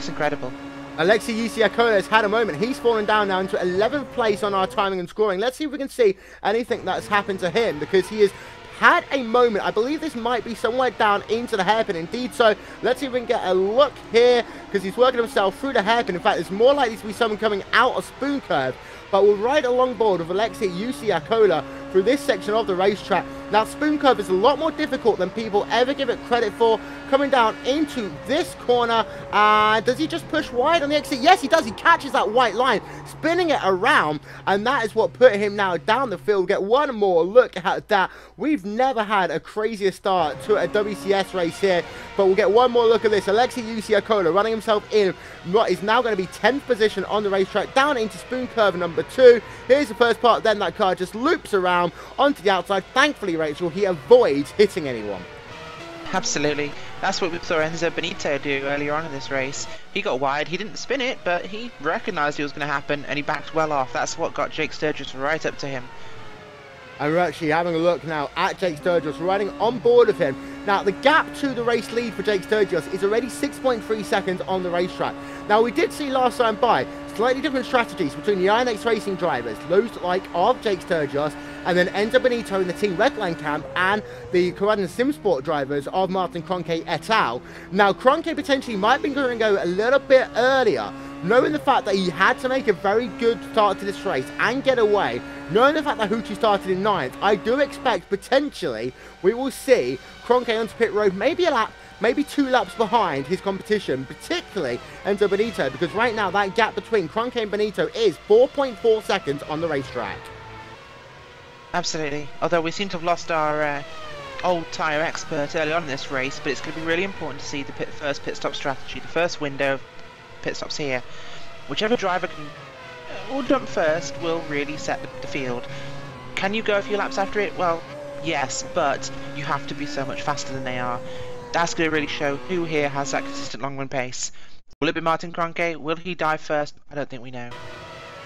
incredible. Alexei Yusiakola has had a moment. He's fallen down now into 11th place on our timing and scoring. Let's see if we can see anything that's happened to him, because he has had a moment. I believe this might be somewhere down into the hairpin. Indeed so. Let's see if we can get a look here, because he's working himself through the hairpin. In fact, there's more likely to be someone coming out of Spoon Curve. But we'll ride along board with Alexei Yusiakola through this section of the racetrack. Now, Spoon Curve is a lot more difficult than people ever give it credit for. Coming down into this corner, does he just push wide on the exit? Yes, he does. He catches that white line, spinning it around, and that is what put him now down the field. Get one more look at that. We've never had a crazier start to a WCS race here, but we'll get one more look at this. Alexei Yusiakola running himself in what is now going to be 10th position on the racetrack, down into Spoon Curve number 2. Here's the first part, then that car just loops around onto the outside. Thankfully, Rachel, he avoids hitting anyone. Absolutely. That's what we saw Enzo Benito do earlier on in this race. He got wide, he didn't spin it, but he recognised it was going to happen and he backed well off. That's what got Jake Sturgis right up to him. And we're actually having a look now at Jake Sturgis, riding on board of him. Now, the gap to the race lead for Jake Sturgis is already 6.3 seconds on the racetrack. Now, we did see last time by slightly different strategies between the iRacing drivers, those like of Jake Sturgis, and then Enzo Benito in the Team Redline camp, and the Corrado Simsport drivers of Martin Kroenke et al. Now, Kroenke potentially might be going to go a little bit earlier, knowing the fact that he had to make a very good start to this race and get away, knowing the fact that Hucci started in 9th, I do expect potentially we will see Kroenke onto pit road maybe a lap, maybe 2 laps behind his competition, particularly Enzo Benito, because right now that gap between Kroenke and Benito is 4.4 seconds on the racetrack. Absolutely. Although we seem to have lost our old tyre expert early on in this race, but it's going to be really important to see the first pit stop strategy, the first window of pit stops here. Whichever driver will jump first will really set the field. Can you go a few laps after it? Well, yes, but you have to be so much faster than they are. That's going to really show who here has that consistent long run pace. Will it be Martin Kroenke? Will he dive first? I don't think we know.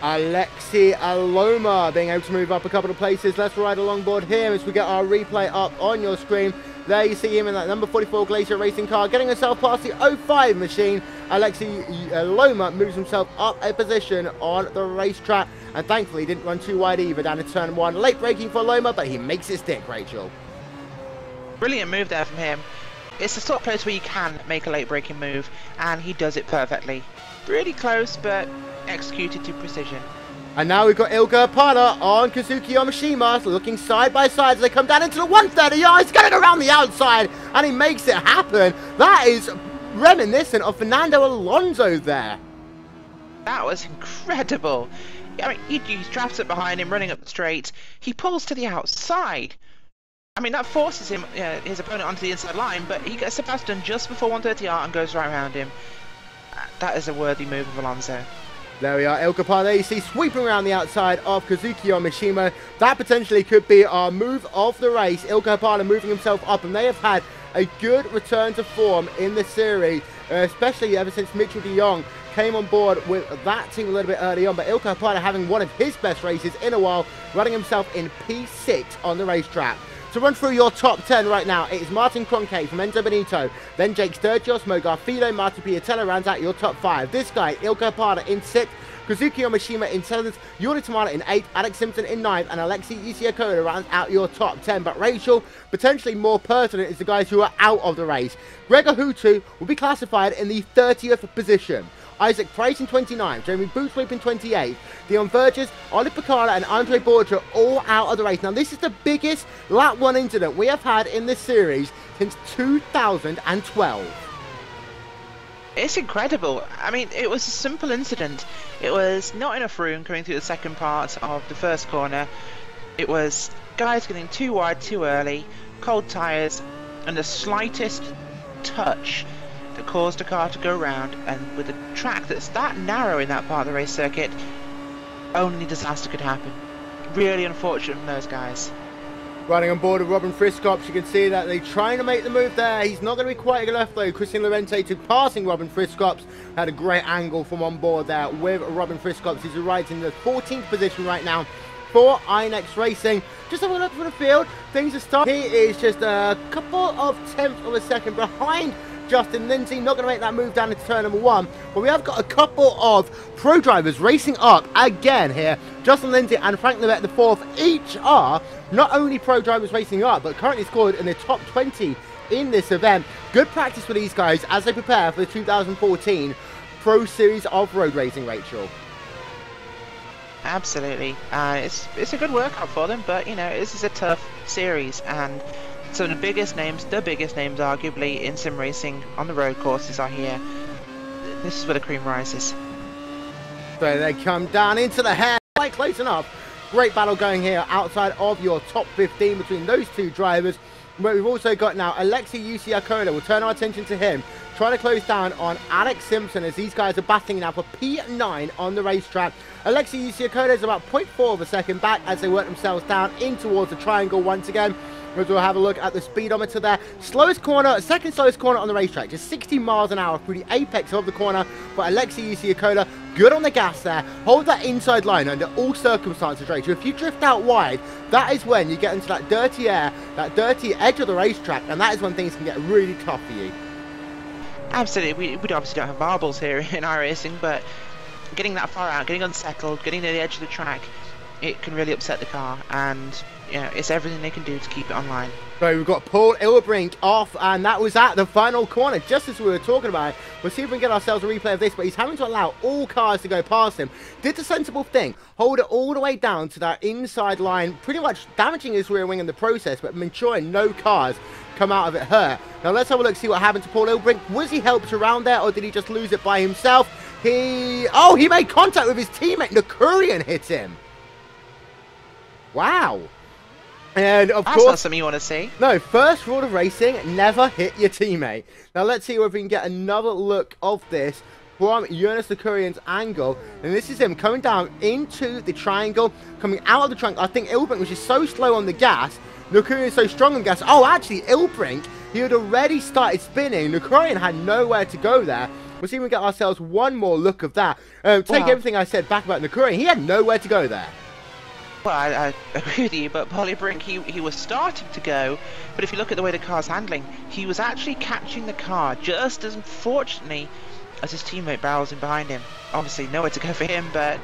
Alexi Aloma being able to move up a couple of places. Let's ride along board here as we get our replay up on your screen. There you see him in that number 44 Glacier Racing car, getting himself past the 05 machine. Alexi Aloma moves himself up a position on the racetrack, and thankfully didn't run too wide either down in turn 1. Late braking for Aloma, but he makes it stick, Rachel. Brilliant move there from him. It's the sort of place where you can make a late braking move, and he does it perfectly. Really close, but executed to precision. And now we've got Ilka Pada on Kazuki Yamashima, looking side by side as they come down into the 130. Oh, he's going around the outside, and he makes it happen. That is reminiscent of Fernando Alonso there. That was incredible. I mean, he drafts it behind him, running up the straight. He pulls to the outside. I mean, that forces him, his opponent onto the inside line, but he gets Sebastian just before 130R and goes right around him. That is a worthy move of Alonso. There we are, Ilka Pada, you see, sweeping around the outside of Kazuki Yamashima. That potentially could be our move of the race. Ilka Pada moving himself up, and they have had a good return to form in the series, especially ever since Mitchell de Jong came on board with that team a little bit early on. But Ilka Pada having one of his best races in a while, running himself in P6 on the racetrack. To run through your top 10 right now, it is Martin Kroenke from Enzo Benito, then Jake Sturgis, Mo Garfido, Martin Piatella rounds out your top 5. This guy, Ilka Pada in 6th, Kazuki Yamashima in 7th, Yuri Tamada in 8th, Alex Simpson in 9th, and Alexei Isiakoda rounds out your top 10. But Rachel, potentially more pertinent is the guys who are out of the race. Gregor Hutu will be classified in the 30th position. Isaac Price in 29th, Jeremy Bootsweep in 28th, Dion Verges, Oli Picard and Andre Borja all out of the race. Now this is the biggest lap 1 incident we have had in this series since 2012. It's incredible. I mean, it was a simple incident. It was not enough room coming through the second part of the first corner. It was guys getting too wide too early, cold tyres, and the slightest touch that caused a car to go round, and with a track that's that narrow in that part of the race circuit, only disaster could happen. Really unfortunate from those guys. Running on board with Robin Friscops, you can see that they're trying to make the move there. He's not going to be quite good enough though. Christian Lorente to passing Robin Friscops. Had a great angle from on board there with Robin Friscops. He's right in the 14th position right now for iNext Racing. Just having a look for the field. Things are starting. He is just a couple of tenths of a second behind Justin Lindsay, not going to make that move down into turn number 1. But we have got a couple of pro drivers racing up again here. Justin Lindsay and Frank Levette, the 4th, each are not only pro drivers racing up, but currently scored in the top 20 in this event. Good practice for these guys as they prepare for the 2014 Pro Series of Road Racing, Rachel. Absolutely. It's a good workout for them, but, you know, this is a tough series, and so the biggest names arguably in sim racing on the road courses are here. This is where the cream rises. So they come down into the hair, quite close enough. Great battle going here outside of your top 15 between those two drivers. But we've also got now Alexei Yusiakoda. We'll turn our attention to him. Trying to close down on Alex Simpson as these guys are battling now for P9 on the racetrack. Alexei Yusiakoda is about 0.4 of a second back as they work themselves down in towards the triangle once again. as we'll have a look at the speedometer there. Slowest corner, second slowest corner on the racetrack, just 60 miles an hour through the apex of the corner for Alexei Yusiakoda. Good on the gas there. Hold that inside line under all circumstances, Rachel. If you drift out wide, that is when you get into that dirty air, that dirty edge of the racetrack, and that is when things can get really tough for you. Absolutely. We obviously don't have marbles here in iRacing, but getting that far out, getting unsettled, getting to the edge of the track, it can really upset the car, and you know, it's everything they can do to keep it online. So we've got Paul Ilbrink off, and that was at the final corner, just as we were talking about it. We'll see if we can get ourselves a replay of this, but he's having to allow all cars to go past him. Did the sensible thing, hold it all the way down to that inside line, pretty much damaging his rear wing in the process, but ensuring no cars come out of it hurt. Now let's have a look, see what happened to Paul Ilbrink. Was he helped around there, or did he just lose it by himself? He made contact with his teammate. Nakurian hit him. Wow. And of course, that's not something you want to see. No, first rule of racing, never hit your teammate. Now let's see if we can get another look of this from Jonas Nakurian's angle. And this is him coming down into the triangle, coming out of the triangle. I think Ilbrink was just so slow on the gas. Nakurian so strong on gas. Oh, actually, Ilbrink, he had already started spinning. Nakurian had nowhere to go there. We'll see if we can get ourselves one more look of that. Take everything I said back about Nakurian. He had nowhere to go there. Well, I agree with you, but Paul Ilbrink, he was starting to go, but if you look at the way the car's handling, he was actually catching the car just as unfortunately as his teammate barrels in behind him. Obviously, nowhere to go for him, but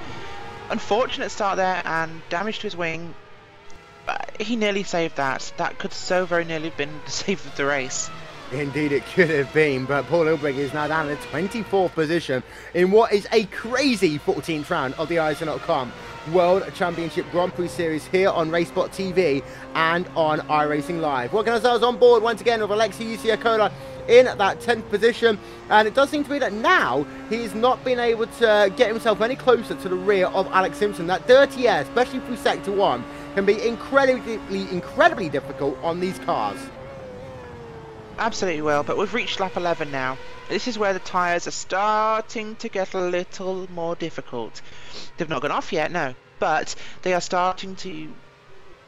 unfortunate start there and damage to his wing. He nearly saved that. That could so very nearly have been the save of the race. Indeed it could have been, but Paul Ilbrink is now down in the 24th position in what is a crazy 14th round of the iRacing.com World Championship Grand Prix Series here on RaceSpotTV and on iRacing Live. Working ourselves on board once again with Alexei Yusiakoda in that 10th position, and it does seem to be that now he's not been able to get himself any closer to the rear of Alex Simpson. That dirty air, especially through Sector 1, can be incredibly difficult on these cars. Absolutely will, but we've reached lap 11 now. This is where the tyres are starting to get a little more difficult. They've not gone off yet, no, but they are starting to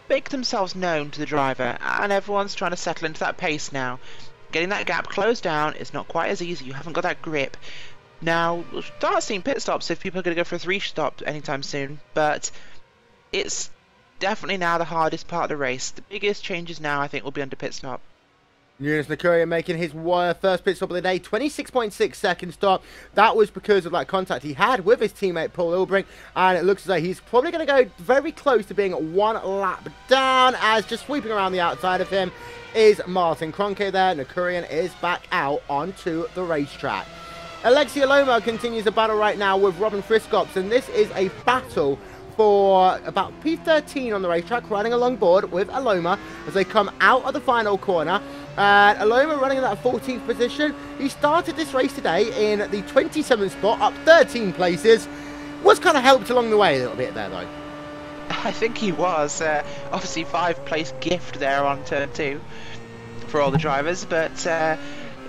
make themselves known to the driver, and everyone's trying to settle into that pace now. Getting that gap closed down is not quite as easy. You haven't got that grip. Now, we'll start seeing pit stops if people are going to go for a 3-stop anytime soon, but it's definitely now the hardest part of the race. The biggest changes now, I think, will be under pit stop. Jonas Nakurian making his first pit stop of the day, 26.6 second stop. That was because of that contact he had with his teammate Paul Ilbrink, and it looks as though he's probably going to go very close to being one lap down, as just sweeping around the outside of him is Martin Kroenke there. Nakurian is back out onto the racetrack. Alexei Aloma continues the battle right now with Robin Friscops, and this is a battle for about P13 on the racetrack, riding along board with Aloma as they come out of the final corner. And Aloma running in that 14th position. He started this race today in the 27th spot, up 13 places. Was kind of helped along the way a little bit there, though. I think he was. Obviously, 5th-place gift there on turn 2 for all the drivers, but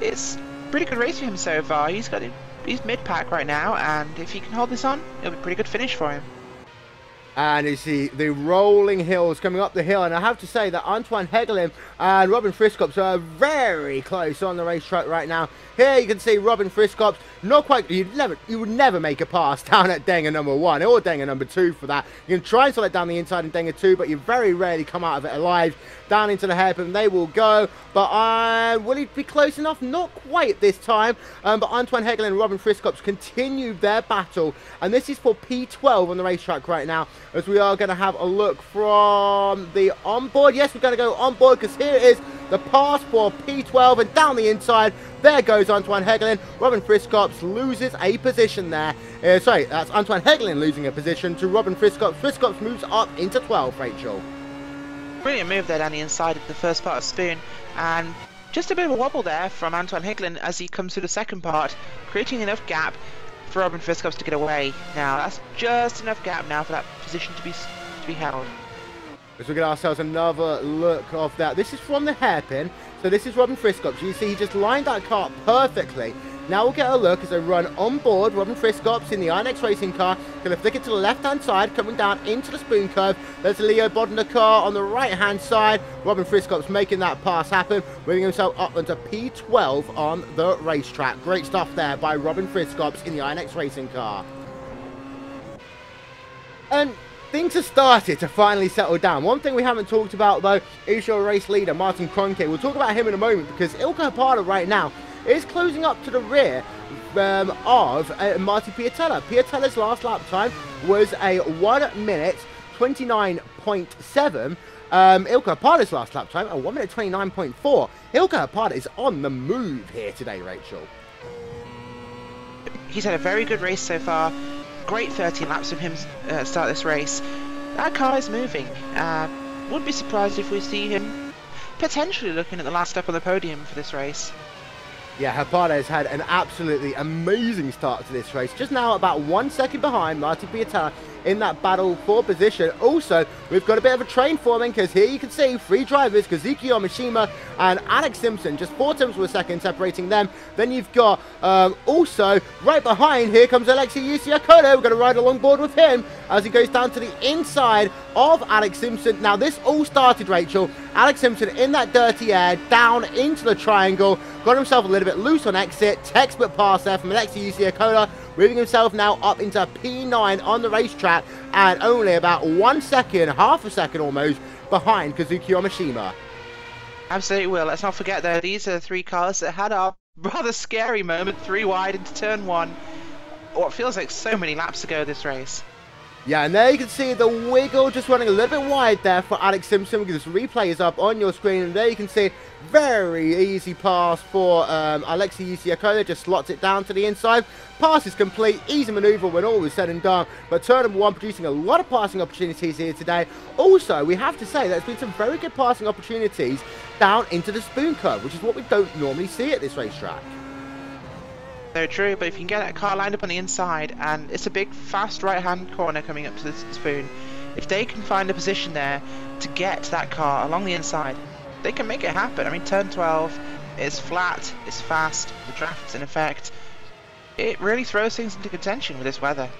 it's a pretty good race for him so far. He's mid-pack right now, and if he can hold this on, it'll be a pretty good finish for him. And you see the rolling hills coming up the hill, and I have to say that Antoine Hegelin and Robin Friscops are very close on the racetrack right now. Here you can see Robin Friscops, not quite, you would never make a pass down at Denga number 1 or Denga number 2 for that. You can try and select down the inside in Denga 2, but you very rarely come out of it alive. Down into the hairpin they will go, but will he be close enough? Not quite this time, but Antoine Hegelin and Robin Friscops continue their battle, and this is for P12 on the racetrack right now, as we are going to have a look from the onboard. Yes, we're going to go onboard, because here is the pass for P12, and down the inside there goes Antoine Hegelin. Robin Friscops loses a position there. Sorry, that's Antoine Hegelin losing a position to Robin Friscops. Friscops moves up into 12th, Rachel. Brilliant move there down the inside of the first part of Spoon, and just a bit of a wobble there from Antoine Hegelin as he comes through the second part, creating enough gap for Robin Friscops to get away. Now that's just enough gap now for that position to be held. As we get ourselves another look of that. This is from the hairpin, so this is Robin Friscops. You see he just lined that car perfectly Now we'll get a look as they run on board. Robin Friscops in the iRacing car. Going to flick it to the left-hand side, coming down into the spoon curve. There's a Leo Bodner car on the right-hand side. Robin Friscops making that pass happen, moving himself up onto P12 on the racetrack. Great stuff there by Robin Friscops in the iRacing car. And things have started to finally settle down. One thing we haven't talked about, though, is your race leader, Martin Kroenke. We'll talk about him in a moment because Ilkka Harpada right now is closing up to the rear of Martin Piatella. Piatella's last lap time was a 1 minute 29.7. Ilkka Harpada's last lap time, a 1 minute 29.4. Ilkka Harpada is on the move here today, Rachel. He's had a very good race so far. Great 13 laps of him start this race. That car is moving. Wouldn't be surprised if we see him potentially looking at the last step on the podium for this race. Yeah, Harpada has had an absolutely amazing start to this race. Just now about 1 second behind Martin Piatella in that battle for position. Also, we've got a bit of a train forming because here you can see three drivers, Kazuki Yamashima and Alex Simpson, just 4 tenths of a second separating them. Then you've got also right behind, here comes Alexei Yusiakoda. We're going to ride along board with him as he goes down to the inside of Alex Simpson. Now this all started, Rachel, Alex Simpson in that dirty air down into the triangle, got himself a little bit loose on exit, textbook pass there from Alexei Yusiakoda, moving himself now up into P9 on the racetrack and only about 1 second, half a second almost, behind Kazuki Yamashima. Absolutely will. Let's not forget though, these are the three cars that had our rather scary moment, 3 wide into turn 1, what feels like so many laps ago this race. Yeah, and there you can see the wiggle just running a little bit wide there for Alex Simpson. This replay is up on your screen, and there you can see very easy pass for Alexei Yusiakoda. Just slots it down to the inside. Pass is complete, easy maneuver when all is said and done. But turn number 1 producing a lot of passing opportunities here today. Also, we have to say there's been some very good passing opportunities down into the spoon curve, which is what we don't normally see at this racetrack. So true, but if you can get that car lined up on the inside, and it's a big fast right hand corner coming up to the spoon, if they can find a position there to get that car along the inside, they can make it happen. I mean, turn 12 is flat, it's fast, the draft's in effect. It really throws things into contention with this weather.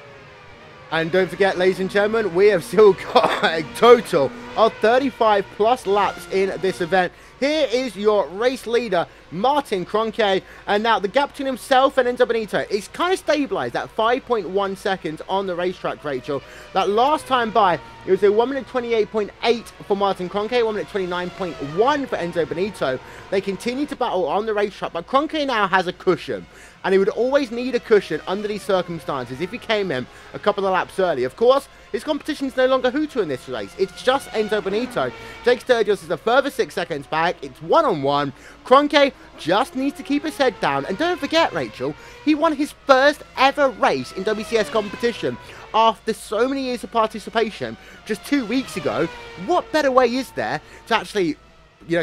And don't forget, ladies and gentlemen, we have still got a total of 35 plus laps in this event. Here is your race leader, Martin Kroenke, and now the gap between himself and Enzo Benito is kind of stabilised at 5.1 seconds on the racetrack, Rachel. That last time by, it was a 1 minute 28.8 for Martin Kroenke, 1 minute 29.1 for Enzo Benito. They continue to battle on the racetrack, but Kroenke now has a cushion, and he would always need a cushion under these circumstances if he came in a couple of laps early. Of course, his competition is no longer Hutu in this race. It's just Enzo Benito. Jake Sturgis is a further 6 seconds back. It's one-on-one. Kroenke just needs to keep his head down. And don't forget, Rachel, he won his first ever race in WCS competition after so many years of participation just 2 weeks ago. What better way is there to actually,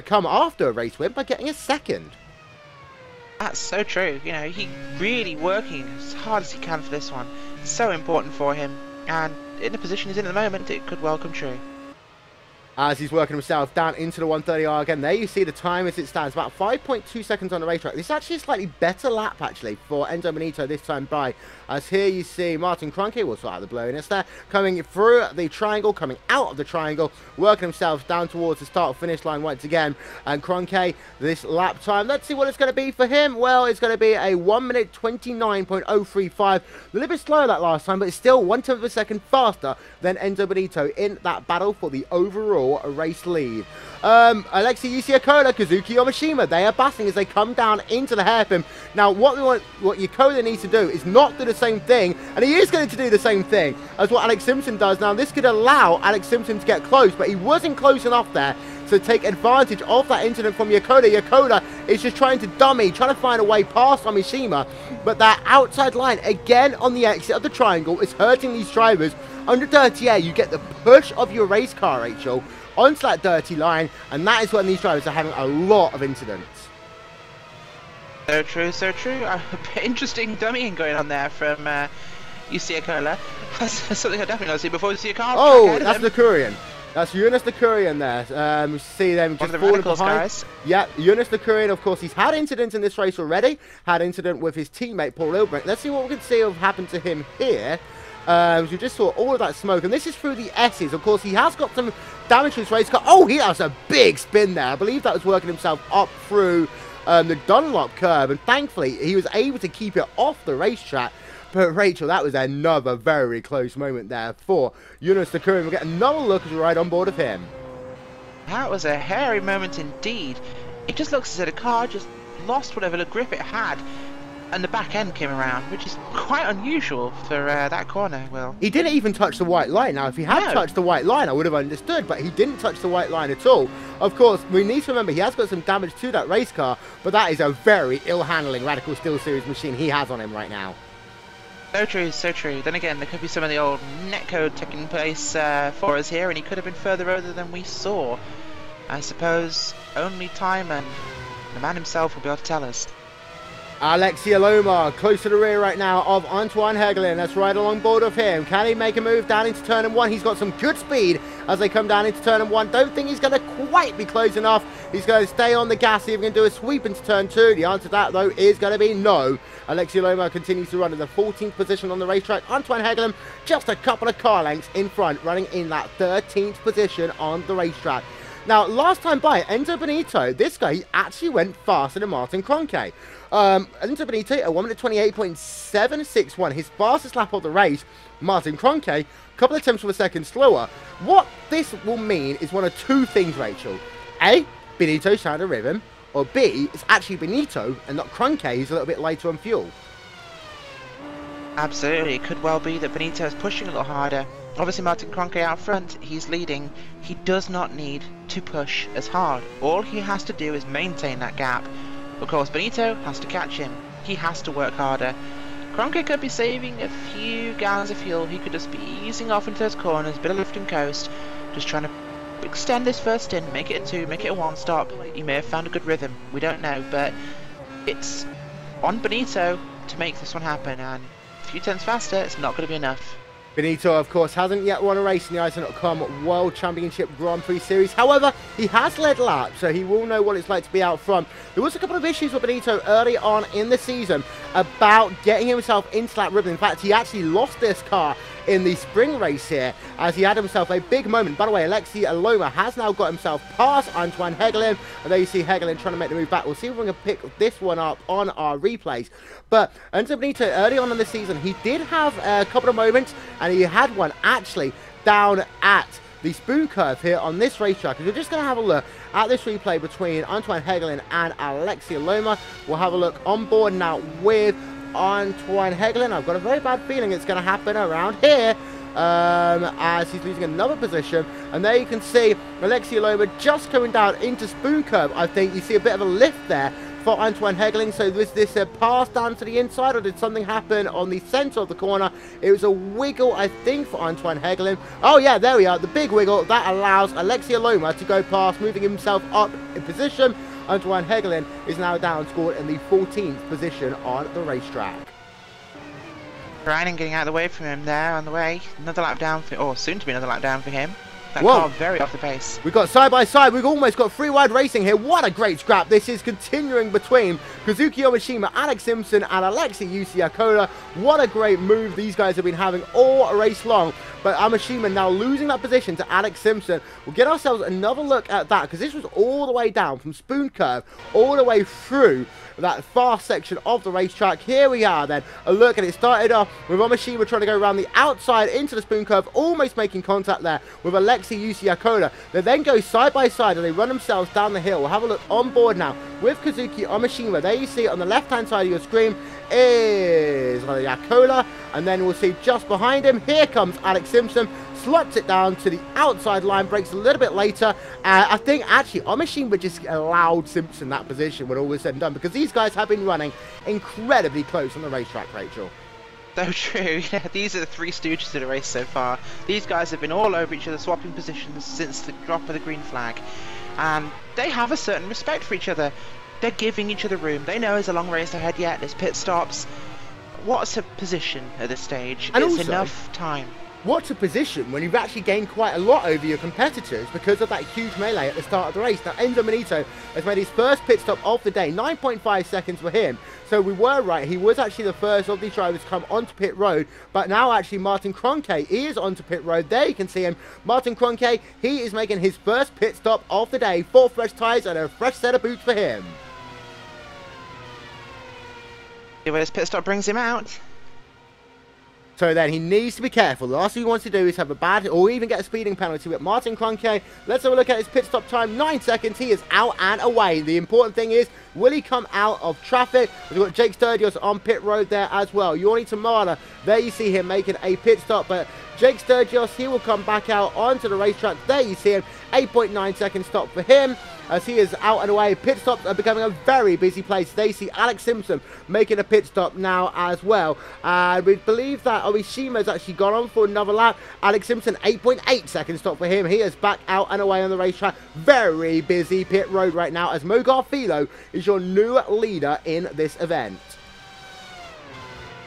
come after a race win by getting a second? That's so true. He really working as hard as he can for this one. It's so important for him, and in the position he's in at the moment, it could well come true. As he's working himself down into the 130R again. There you see the time as it stands, about 5.2 seconds on the racetrack. This is actually a slightly better lap, actually, for Enzo Benito this time by. As here you see Martin Kroenke, will sort out the blowiness there, coming through the triangle, coming out of the triangle, working himself down towards the start-finish line once again. And Kroenke, this lap time, let's see what it's going to be for him. Well, it's going to be a 1 minute 29.035. A little bit slower that last time, but it's still 1/10 of a second faster than Enzo Benito in that battle for the overall race lead. Alexei Yusiakoda, Kazuki Yamashima, they are battling as they come down into the hairpin. Now, what Yakoda needs to do is not do the same thing, and he is going to do the same thing as what Alex Simpson does. Now, this could allow Alex Simpson to get close, but he wasn't close enough there to take advantage of that incident from Yakoda. Yakoda is just trying to dummy, trying to find a way past Yamashima, but that outside line, again on the exit of the triangle, is hurting these drivers. Under dirty air, you get the push of your race car, Rachel, onto that dirty line, and that is when these drivers are having a lot of incidents. So true, so true. Interesting dummying going on there from Yusiakoda. That's something I definitely not seen before. See a car. Oh, that's the Korean. That's Jonas Decurion there. We see them just falling behind. Guys. Yeah, Jonas Decurion, of course, he's had incidents in this race already. Had incident with his teammate, Paul Ilbrink. Let's see what we can see of happen to him here. We just saw all of that smoke, and this is through the S's. Of course, he has got some damage to his race car. Oh, he has a big spin there. I believe that was working himself up through the Dunlop curve, and thankfully, he was able to keep it off the racetrack. But Rachel, that was another very close moment there for Jonas Decurion. We'll get another look as we ride on board of him. That was a hairy moment indeed. It just looks as if the car just lost whatever the grip it had, and the back end came around, which is quite unusual for that corner, Will. He didn't even touch the white line. Now, if he had touched the white line, I would have understood, but he didn't touch the white line at all. Of course, we need to remember he has got some damage to that race car, but that is a very ill-handling Radical Steel Series machine he has on him right now. So true, so true. Then again, there could be some of the old netcode taking place for us here, and he could have been further over than we saw. I suppose only time and the man himself will be able to tell us. Alexia Loma close to the rear right now of Antoine Hegelin. Let's ride along board of him. Can he make a move down into turn 1? He's got some good speed as they come down into turn 1. Don't think he's going to quite be close enough. He's going to stay on the gas, see if he can do a sweep into turn 2. The answer to that, though, is going to be no. Alexia Loma continues to run in the 14th position on the racetrack. Antoine Hegelin just a couple of car lengths in front, running in that 13th position on the racetrack. Now, last time by, Enzo Benito, this guy, he actually went faster than Martin Kroenke. Enzo Benito, a 1:28.761, his fastest lap of the race. Martin Kroenke, a couple of tenths of a second slower. What this will mean is one of two things, Rachel. A, Benito's trying to rhythm, or B, it's actually Benito and not Kroenke who's a little bit lighter on fuel. Absolutely, it could well be that Benito is pushing a little harder. Obviously Martin Kroenke out front, he's leading. He does not need to push as hard. All he has to do is maintain that gap. Of course, Benito has to catch him. He has to work harder. Kroenke could be saving a few gallons of fuel. He could just be easing off into those corners, bit of lift and coast, just trying to extend this first stint, make it a 2, make it a 1 stop. He may have found a good rhythm, we don't know, but it's on Benito to make this one happen, and a few tenths faster, it's not going to be enough. Benito, of course, hasn't yet won a race in the iRacing.com World Championship Grand Prix Series. However, he has led laps, so he will know what it's like to be out front. There was a couple of issues with Benito early on in the season about getting himself into that rhythm. In fact, he actually lost this car in the spring race here as he had himself a big moment. By the way, Alexia Loma has now got himself past Antoine Hegelin, and there you see Hegelin trying to make the move back. We'll see if we can pick this one up on our replays. But Enzo Benito, early on in the season, he did have a couple of moments, and he had one actually down at the spoon curve here on this racetrack. And we're just going to have a look at this replay between Antoine Hegelin and Alexia Loma. We'll have a look on board now with Antoine Hegelin. I've got a very bad feeling it's going to happen around here as he's losing another position. And there you can see Alexia Loma just coming down into spoon curve. I think you see a bit of a lift there for Antoine Hegelin. So was this a pass down to the inside, or did something happen on the centre of the corner? It was a wiggle, I think, for Antoine Hegelin. Oh yeah, there we are, the big wiggle that allows Alexia Loma to go past, moving himself up in position. Antoine Hegelin is now down, scored in the 14th position on the racetrack. Ryan getting out of the way from him there on the way. Another lap down for, or soon to be another lap down for him. That car very off the pace. We've got side by side. We've almost got three wide racing here. What a great scrap. This is continuing between Kazuki Yamashima, Alex Simpson, and Alexei Yusiakola. What a great move these guys have been having all race long. But Yamashima now losing that position to Alex Simpson. We'll get ourselves another look at that, because this was all the way down from Spoon Curve all the way through that fast section of the racetrack. Here we are then, a look, and it started off with Yamashima trying to go around the outside into the Spoon Curve, almost making contact there with Alexei Yusiakola. They then go side by side and they run themselves down the hill. We'll have a look on board now with Kazuki Yamashima. There you see on the left hand side of your screen is Yakola, and then we'll see just behind him, here comes Alex Simpson, slots it down to the outside line, breaks a little bit later. I think actually Yamashima just allowed Simpson that position when all was said and done, because these guys have been running incredibly close on the racetrack, Rachel. So true. Yeah, these are the three stooges of the race so far. These guys have been all over each other, swapping positions since the drop of the green flag, and they have a certain respect for each other. They're giving each other room. They know there's a long race ahead yet, there's pit stops. What's a position at this stage? And it's also, enough time. What's a position when you've actually gained quite a lot over your competitors because of that huge melee at the start of the race? Now, Enzo Benito has made his first pit stop of the day, 9.5 seconds for him. So we were right, he was actually the first of these drivers to come onto pit road, but now actually Martin Kroenke is onto pit road. There you can see him. Martin Kroenke, he is making his first pit stop of the day, 4 fresh tyres and a fresh set of boots for him. See where this pit stop brings him out. So then he needs to be careful. The last thing he wants to do is have a bad or even get a speeding penalty with Martin Kroenke. Let's have a look at his pit stop time. 9 seconds. He is out and away. The important thing is, will he come out of traffic? We've got Jake Sturgis on pit road there as well. Yorni Tamara, there you see him making a pit stop, but Jake Sturgis, he will come back out onto the racetrack. There you see him. 8.9 second stop for him. As he is out and away. Pit stops are becoming a very busy place. They see Alex Simpson making a pit stop now as well. And we believe that Omishima's actually gone on for another lap. Alex Simpson, 8.8 second stop for him. He is back out and away on the racetrack. Very busy pit road right now as Mo Garfilo is your new leader in this event.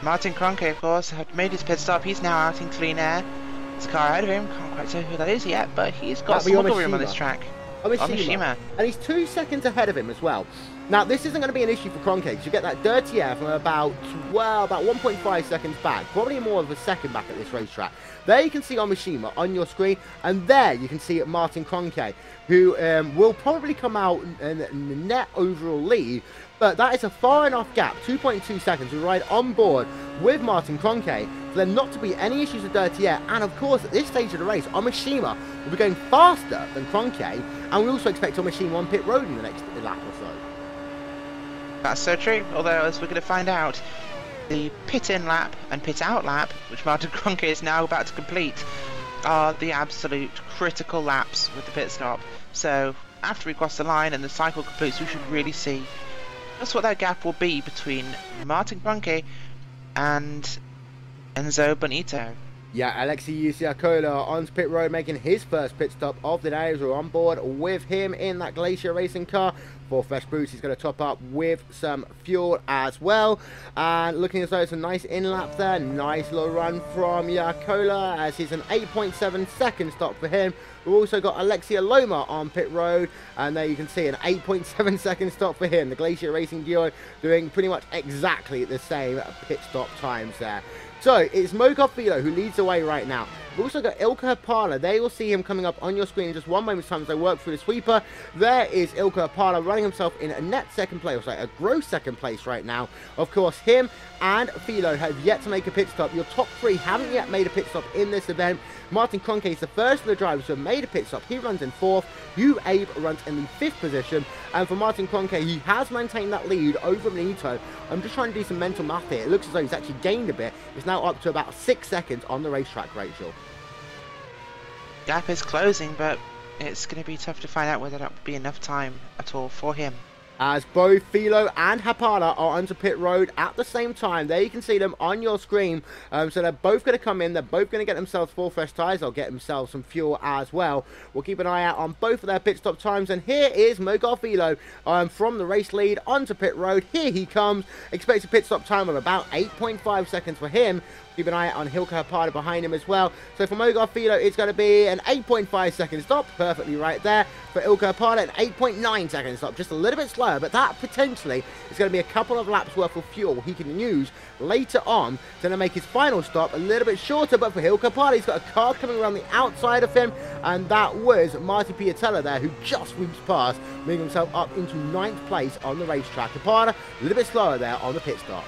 Martin Kroenke, of course, had made his pit stop. He's now out in clean air. There's a car ahead of him. Can't quite say who that is yet, but he's got some wiggle room on this track. Omoshima. And he's 2 seconds ahead of him as well. Now, this isn't going to be an issue for Kroenke because you get that dirty air from about 1.5 seconds back. Probably more of a second back at this racetrack. There you can see Omoshima on your screen. And there you can see Martin Kroenke, who will probably come out in the net overall lead. But that is a far enough gap, 2.2 seconds, to ride on board with Martin Kroenke for there not to be any issues with dirty air. And of course, at this stage of the race, Omoshima will be going faster than Kroenke, and we also expect Omoshima on pit road in the next lap or so. That's so true, although as we're going to find out, the pit-in lap and pit-out lap, which Martin Kroenke is now about to complete, are the absolute critical laps with the pit stop. So after we cross the line and the cycle completes, we should really see just what that gap will be between Martin Kroenke and Enzo Benito. Yeah, Alexei Yusiakola on pit road making his first pit stop of the day as we're on board with him in that Glacier Racing car. 4 fresh boots, he's going to top up with some fuel as well. And looking as though it's a nice in-lap there. Nice little run from Yakola as he's an 8.7 second stop for him. We've also got Alexia Loma on pit road, and there you can see an 8.7 second stop for him. The Glacier Racing duo doing pretty much exactly the same pit stop times there. So, it's Mo Garfilo who leads the way right now. We've also got Ilka Parla. There you'll see him coming up on your screen in just one moment's time as I work through the sweeper. There is Ilka Parla running himself in a net second place, or sorry, a gross second place right now. Of course, him and Philo have yet to make a pit stop. Your top 3 haven't yet made a pit stop in this event. Martin Kroenke is the first of the drivers who have made a pit stop. He runs in 4th. Hugh Abe runs in the 5th position. And for Martin Kroenke, he has maintained that lead over Benito. I'm just trying to do some mental math here. It looks as though he's actually gained a bit. It's now up to about 6 seconds on the racetrack, Rachel. Gap is closing, but it's going to be tough to find out whether that would be enough time at all for him. As both Philo and Hapala are onto pit road at the same time. There you can see them on your screen. So they're both going to come in. They're both going to get themselves 4 fresh tyres. They'll get themselves some fuel as well. We'll keep an eye out on both of their pit stop times. And here is Mo Garfilo from the race lead onto pit road. Here he comes. Expects a pit stop time of about 8.5 seconds for him. Keep an eye out on Hilka Parda behind him as well. So for Mo Garfilo, it's going to be an 8.5 second stop. Perfectly right there. For Ilka Parda, an 8.9 second stop. Just a little bit slower, but that potentially is going to be a couple of laps worth of fuel he can use later on to make his final stop a little bit shorter. But for Hilka Parda, he's got a car coming around the outside of him, and that was Marty Piatella there, who just sweeps past, moving himself up into 9th place on the racetrack. Parda, a little bit slower there on the pit stop.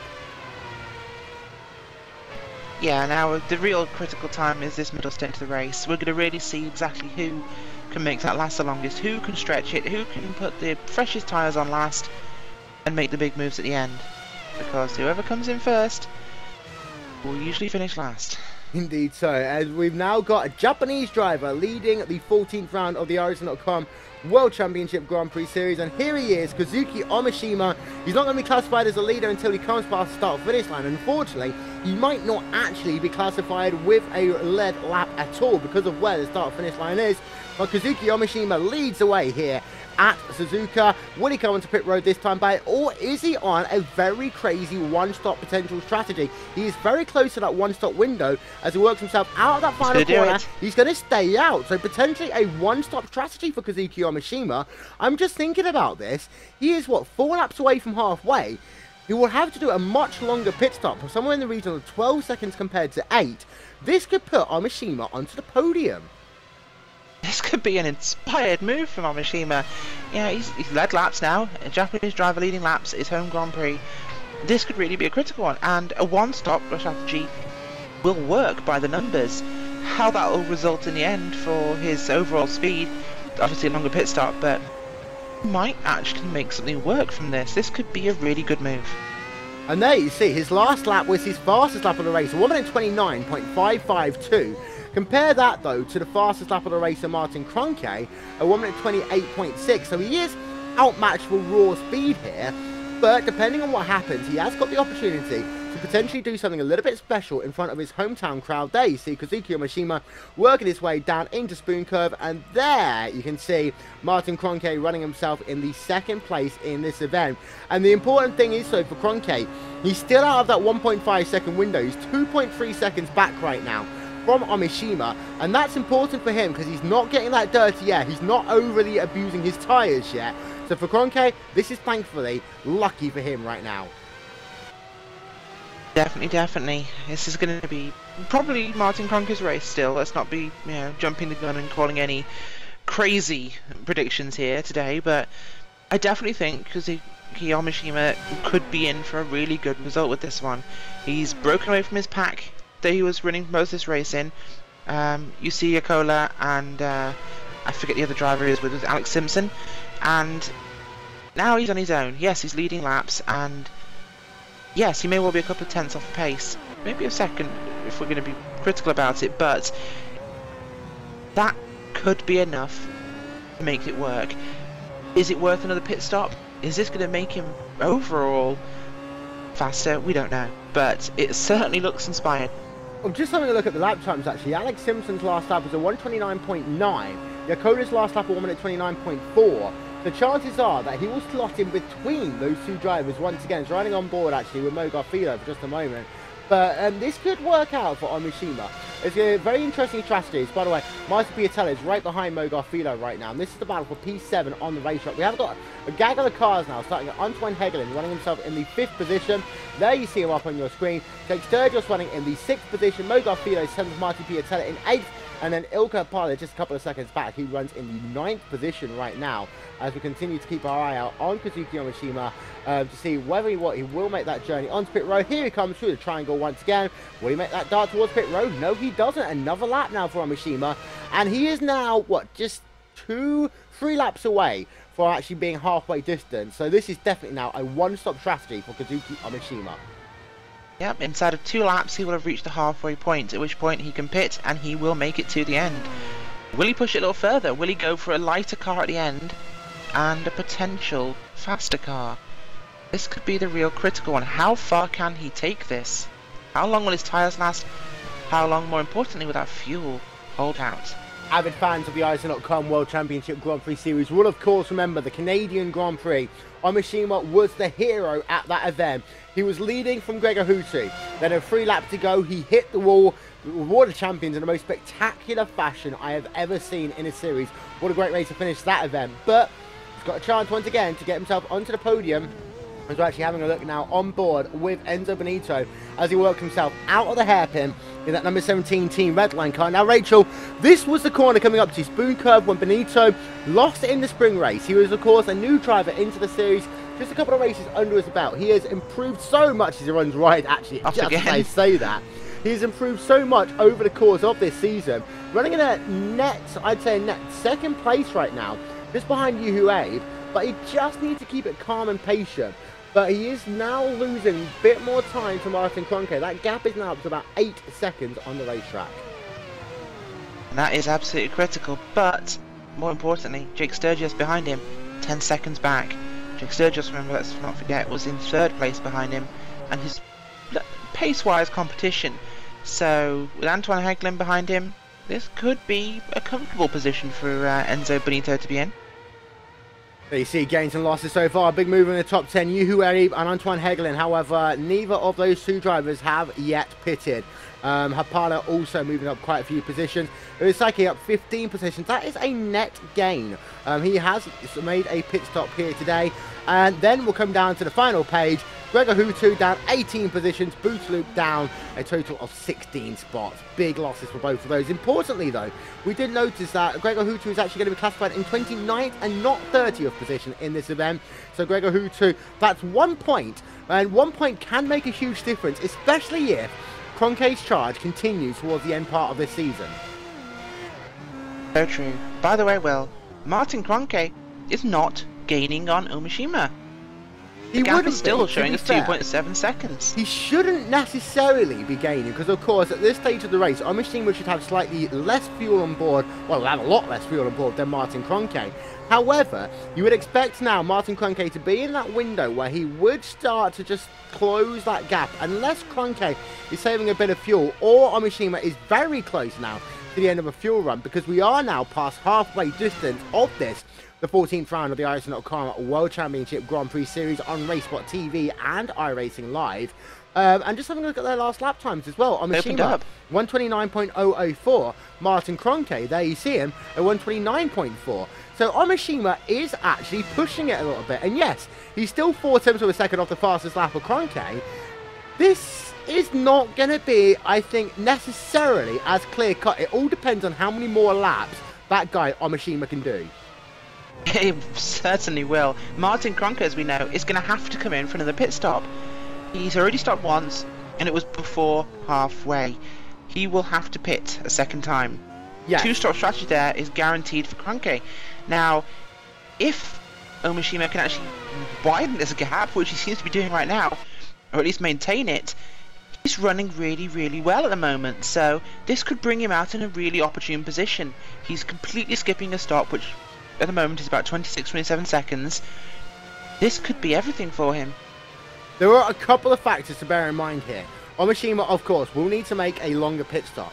Yeah, now the real critical time is this middle stint of the race. We're going to really see exactly who can make that last the longest, who can stretch it, who can put the freshest tyres on last and make the big moves at the end. Because whoever comes in first will usually finish last. Indeed so, as we've now got a Japanese driver leading the 14th round of the iRacing.com World Championship Grand Prix Series, and here he is, Kazuki Omoshima. He's not going to be classified as a leader until he comes past the start-finish line. Unfortunately, he might not actually be classified with a led lap at all because of where the start-finish line is. But Kazuki Omoshima leads the way here at Suzuka. Will he come onto pit road this time by, or is he on a very crazy one-stop potential strategy? He is very close to that one-stop window as he works himself out of that final corner. He's going to stay out, so potentially a one-stop strategy for Kazuki Yamashima. I'm just thinking about this. He is, what, 4 laps away from halfway. He will have to do a much longer pit stop, somewhere in the region of 12 seconds compared to 8. This could put Yamashima onto the podium. This could be an inspired move from Yamashima. Yeah, he's led laps now. A Japanese driver leading laps, his home Grand Prix. This could really be a critical one, and a one-stop strategy will work by the numbers. How that will result in the end for his overall speed, obviously a longer pit stop, but might actually make something work from this. This could be a really good move. And there you see, his last lap was his fastest lap of the race, 1:29.552. Compare that, though, to the fastest lap of the race of Martin Kroenke, a 1:28.6. So he is outmatched for raw speed here, but depending on what happens, he has got the opportunity to potentially do something a little bit special in front of his hometown crowd. There you see Kazuki Yamashima working his way down into Spoon Curve, and there you can see Martin Kroenke running himself in the 2nd place in this event. And the important thing is, so for Kroenke, he's still out of that 1.5 second window. He's 2.3 seconds back right now from Yamashima, and that's important for him because he's not getting that dirty air. He's not overly abusing his tyres yet. So for Kroenke, this is thankfully lucky for him right now. Definitely. This is going to be probably Martin Kroenke's race still. Let's not be, jumping the gun and calling any crazy predictions here today, but I definitely think Kazuki Yamashima could be in for a really good result with this one. He's broken away from his pack that he was running most of this race in. You see Yakola and I forget the other driver he is with, Alex Simpson, and now he's on his own. Yes, he's leading laps, and yes, he may well be a couple of tenths off pace, maybe a second if we're going to be critical about it, but that could be enough to make it work. Is it worth another pit stop? Is this going to make him overall faster? We don't know, but it certainly looks inspired. Well, just having a look at the lap times actually, Alex Simpson's last lap was a 1:29.9, Yakola's last lap a 1:29.4. The chances are that he will slot in between those two drivers once again. He's riding on board actually with Mo Garfido for just a moment. But this could work out for Yamashima. It's a very interesting strategy. By the way, Martin Piatella is right behind Mo Garfido right now. And this is the battle for P7 on the racetrack. We have got a gaggle of cars now, starting at Antoine Hegelin running himself in the 5th position. There you see him up on your screen. Jake Sturgis running in the 6th position. Mo Garfido sends Martin Piatella in 8th. And then Ilka Parla just a couple of seconds back. He runs in the 9th position right now as we continue to keep our eye out on Kazuki Yamashima to see whether he will make that journey onto pit road. Here he comes through the triangle once again. Will he make that dart towards pit road? No, he doesn't. Another lap now for Yamashima. And he is now, what, just 2-3 laps away from actually being halfway distance. So this is definitely now a one-stop strategy for Kazuki Yamashima. Yep, inside of 2 laps he will have reached the halfway point, at which point he can pit and he will make it to the end. Will he push it a little further? Will he go for a lighter car at the end and a potential faster car? This could be the real critical one. How far can he take this? How long will his tyres last? How long, more importantly, will that fuel hold out? Avid fans of the iRacing.com World Championship Grand Prix Series will of course remember the Canadian Grand Prix. Yamashima was the hero at that event. He was leading from Gregor Houty. Then a 3 lap to go, he hit the wall. Reward of Champions in the most spectacular fashion I have ever seen in a series. What a great way to finish that event. But he's got a chance once again to get himself onto the podium. As we're actually having a look now on board with Enzo Benito as he works himself out of the hairpin in that number 17 Team Redline car. Now, Rachel, this was the corner coming up to Spoon Curve when Benito lost in the spring race. He was, of course, a new driver into the series, just a couple of races under his belt. He has improved so much as he runs right, actually, just as I say that. He's improved so much over the course of this season, running in a net, I'd say a net 2nd place right now, just behind Yuhu Abe, but he just needs to keep it calm and patient. But he is now losing a bit more time to Martin Kroenke. That gap is now up to about 8 seconds on the racetrack. And that is absolutely critical, but more importantly, Jake Sturgis behind him, 10 seconds back. Jake Sturgis, remember, let's not forget, was in 3rd place behind him, and his pace-wise competition. So with Antoine Hegelin behind him, this could be a comfortable position for Enzo Benito to be in. So you see gains and losses so far. Big move in the top 10. Juho Erib and Antoine Hegelin. However, neither of those two drivers have yet pitted. Hapala also moving up quite a few positions. Iwasaki up 15 positions. That is a net gain. He has made a pit stop here today. And then we'll come down to the final page. Gregor Hutu down 18 positions. Bootloop down a total of 16 spots. Big losses for both of those. Importantly, though, we did notice that Gregor Hutu is actually going to be classified in 29th and not 30th position in this event. So Gregor Hutu, that's 1 point. And 1 point can make a huge difference, especially if Kroenke's charge continues towards the end part of this season. So true. By the way, Will, Martin Kroenke is not gaining on Omishima. The gap is still showing us 2.7 seconds. He shouldn't necessarily be gaining, because of course at this stage of the race, Omishima should have slightly less fuel on board, well, he'll have a lot less fuel on board than Martin Kroenke. However, you would expect now Martin Kroenke to be in that window where he would start to just close that gap, unless Kroenke is saving a bit of fuel, or Omishima is very close now to the end of a fuel run, because we are now past halfway distance of this, the 14th round of the iRacing.com World Championship Grand Prix Series on RaceSpotTV and iRacing Live. And just having a look at their last lap times as well. Omishima, 129.004. Martin Kroenke, there you see him, at 129.4. So Omishima is actually pushing it a little bit. And yes, he's still 4/10 of a second off the fastest lap of Kroenke. This is not going to be, I think, necessarily as clear-cut. It all depends on how many more laps that guy Omishima can do. It certainly will. Martin Kroenke, as we know, is going to have to come in for another pit stop. He's already stopped once, and it was before halfway. He will have to pit a second time. Yes. Two-stop strategy there is guaranteed for Kroenke. Now, if Omishima can actually widen this gap, which he seems to be doing right now, or at least maintain it, he's running really, really well at the moment. So this could bring him out in a really opportune position. He's completely skipping a stop, which at the moment is about 26-27 seconds. This could be everything for him. There are a couple of factors to bear in mind here. Omishima, of course, will need to make a longer pit stop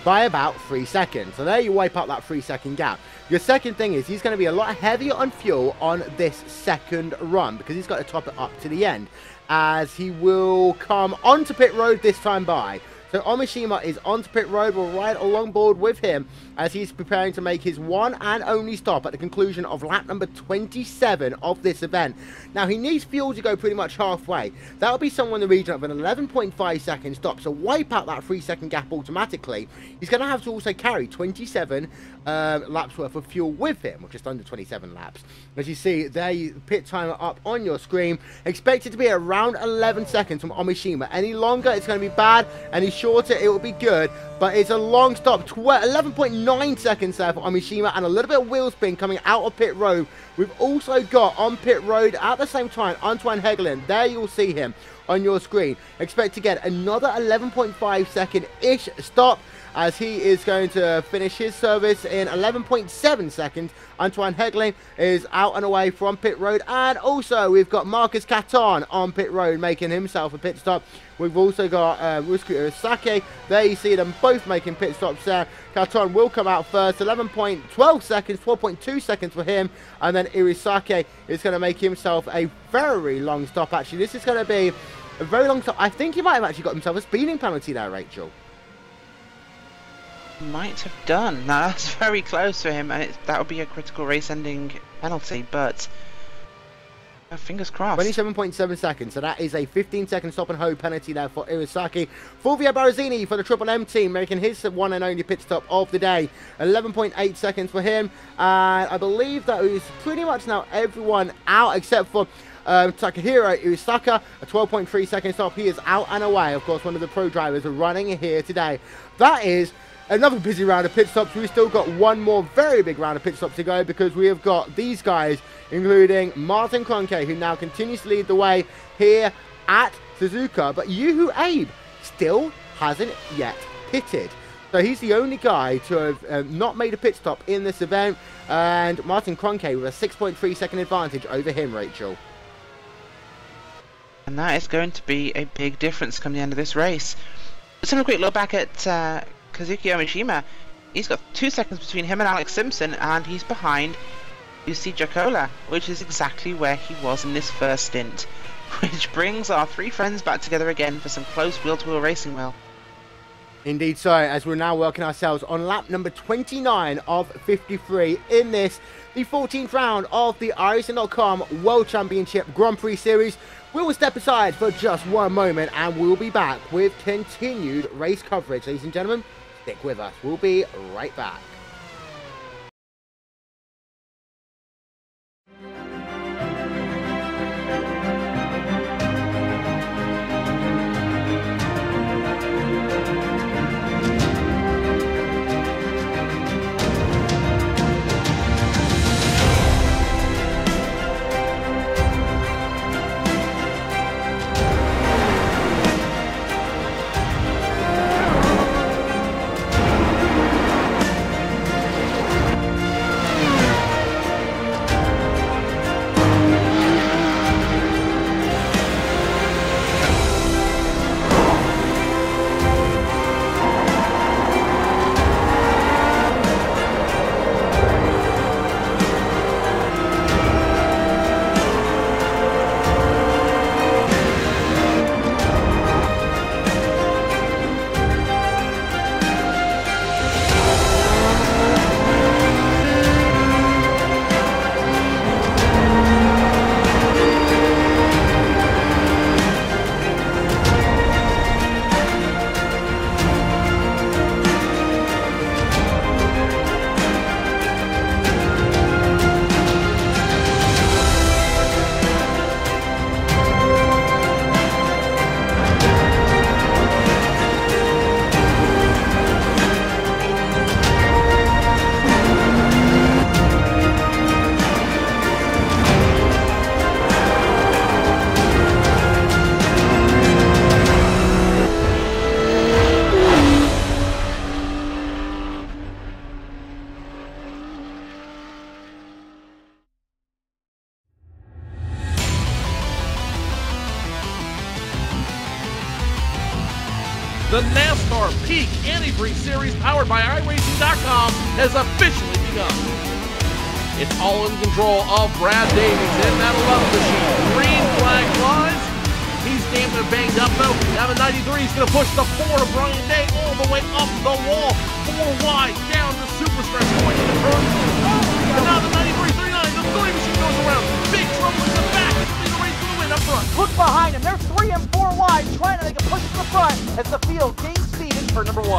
by about 3 seconds. So there you wipe out that 3-second gap. Your second thing is he's going to be a lot heavier on fuel on this second run, because he's got to top it up to the end, as he will come onto pit road this time by. So Omishima is onto pit road. We'll ride along board with him as he's preparing to make his one and only stop at the conclusion of lap number 27 of this event. Now, he needs fuel to go pretty much halfway. That'll be somewhere in the region of an 11.5 second stop. So wipe out that 3-second gap automatically. He's going to have to also carry 27 laps worth of fuel with him, or just under 27 laps. As you see, there, pit timer up on your screen. Expected to be around 11 seconds from Omishima. Any longer, it's going to be bad. Any shorter, it will be good. But it's a long stop. 11.9 seconds there for Omishima, and a little bit of wheel spin coming out of pit road. We've also got on pit road at the same time Antoine Hegelin. There you'll see him on your screen. Expect to get another 11.5 second-ish stop, as he is going to finish his service in 11.7 seconds. Antoine Hegelin is out and away from pit road. And also, we've got Marcus Caton on pit road making himself a pit stop. We've also got Ryusuke Iwasaki. There you see them both making pit stops there. Caton will come out first. 11.12 seconds, 4.2 seconds for him. And then Iwasaki is going to make himself a very long stop, actually. This is going to be a very long stop. I think he might have actually got himself a speeding penalty there, Rachel. Might have done. Now that's very close for him, and that would be a critical race-ending penalty, but fingers crossed. 27.7 seconds, so that is a 15-second stop and hold penalty there for Iwasaki. Fulvio Barazini for the Triple M team, making his one and only pit stop of the day. 11.8 seconds for him, and I believe that is pretty much now everyone out except for Takahiro Iwasaki, a 12.3 second stop. He is out and away. Of course, one of the pro drivers are running here today. That is another busy round of pit stops. We've still got one more very big round of pit stops to go, because we have got these guys, including Martin Kroenke, who now continues to lead the way here at Suzuka. But Juho Erib still hasn't yet pitted. So he's the only guy to have not made a pit stop in this event. And Martin Kroenke with a 6.3 second advantage over him, Rachel. And that is going to be a big difference come the end of this race. Let's have a quick look back at Kazuki Omishima. He's got 2 seconds between him and Alex Simpson, and he's behind iWCGPS, which is exactly where he was in this first stint. Which brings our three friends back together again for some close wheel-to-wheel racing, Will. Indeed so, as we're now working ourselves on lap number 29 of 53 in this, the 14th round of the iRacing.com World Championship Grand Prix Series. We will step aside for just one moment and we'll be back with continued race coverage. Ladies and gentlemen, stick with us. We'll be right back. The NASCAR Peak Antifreeze Series powered by iRacing.com has officially begun. It's all in control of Brad Davies in that 11 machine. Green flag flies. He's damn near banged up though. Now the 93 is going to push the 4 of Brian Day all the way up the wall. 4 wide down the super stretch going to the curve. And now the 93, 39, the 3 machine goes around. Big trouble in the back. It's the race to the win up front. Look behind him. They're 3 and 4 wide, trying to make a push to the front as the field gains speed in turn number 1.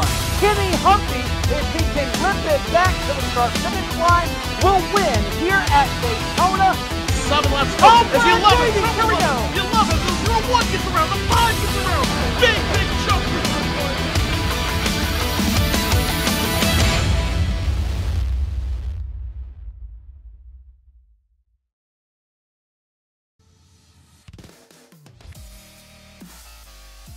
Kenny Humphrey, if he can rip it back to the start finish line, will win here at Daytona. 7 laps to go. Oh, As you Brad love it. Davies, here we go. You love it. The 1 gets around. The 5 gets around. Big jump.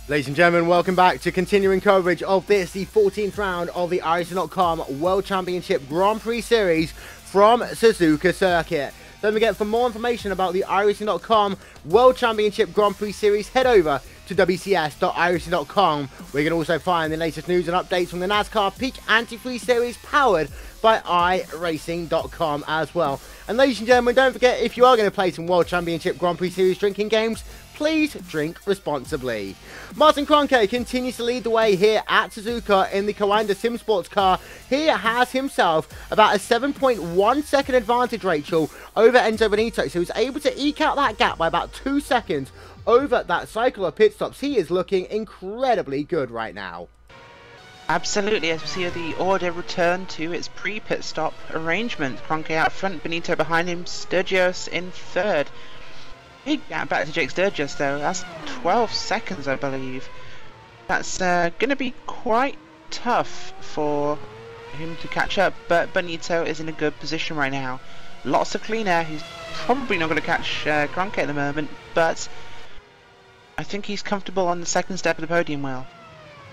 Ladies and gentlemen, welcome back to continuing coverage of this, the 14th round of the iRacing.com World Championship Grand Prix Series from Suzuka Circuit. Don't forget, for more information about the iRacing.com World Championship Grand Prix Series, head over to wcs.iracing.com, where you can also find the latest news and updates from the NASCAR Peak Antifreeze Series powered by iRacing.com as well. And ladies and gentlemen, don't forget, if you are going to play some World Championship Grand Prix Series drinking games, please drink responsibly. Martin Kroenke continues to lead the way here at Suzuka in the Coanda Sim Sports car. He has himself about a 7.1 second advantage, Rachel, over Enzo Benito. So he's able to eke out that gap by about 2 seconds over that cycle of pit stops. He is looking incredibly good right now. Absolutely, as we see the order return to its pre-pit stop arrangement. Kroenke out front, Benito behind him, Sturgis in third. Big gap back to Jake Sturgis though, that's 12 seconds I believe. That's going to be quite tough for him to catch up, but Benito is in a good position right now. Lots of clean air, he's probably not going to catch Kroenke at the moment, but I think he's comfortable on the second step of the podium wheel.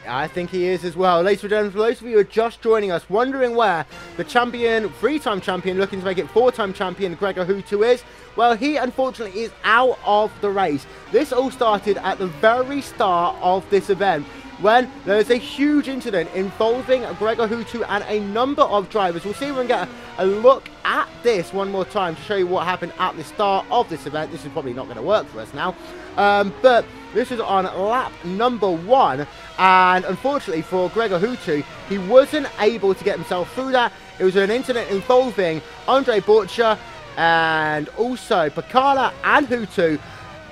I think he is as well. Ladies and gentlemen, for those of you who are just joining us, wondering where the champion, 3-time champion, looking to make it 4-time champion, Gregor Houtu is, well, he unfortunately is out of the race. This all started at the very start of this event when there's a huge incident involving Gregor Hutu and a number of drivers. We'll see if we can get a look at this one more time to show you what happened at the start of this event. This is probably not going to work for us now, but this was on lap number 1, and unfortunately for Gregor Hutu, he wasn't able to get himself through that. It was an incident involving Andre Borcha and also Bakala and Hutu.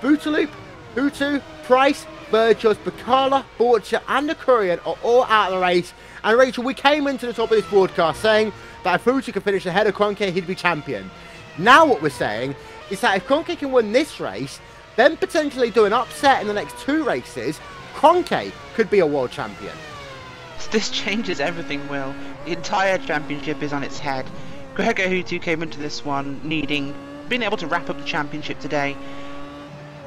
Boutaloop, Hutu, Price, Burgos, Bakala, Borcha and the Korean are all out of the race. And Rachel, we came into the top of this broadcast saying that if Hutu could finish ahead of Kroenke, he'd be champion. Now what we're saying is that if Kroenke can win this race, then potentially do an upset in the next 2 races, Kroenke could be a world champion. This changes everything, Will. The entire championship is on its head. Gregor Hutu came into this one being able to wrap up the championship today,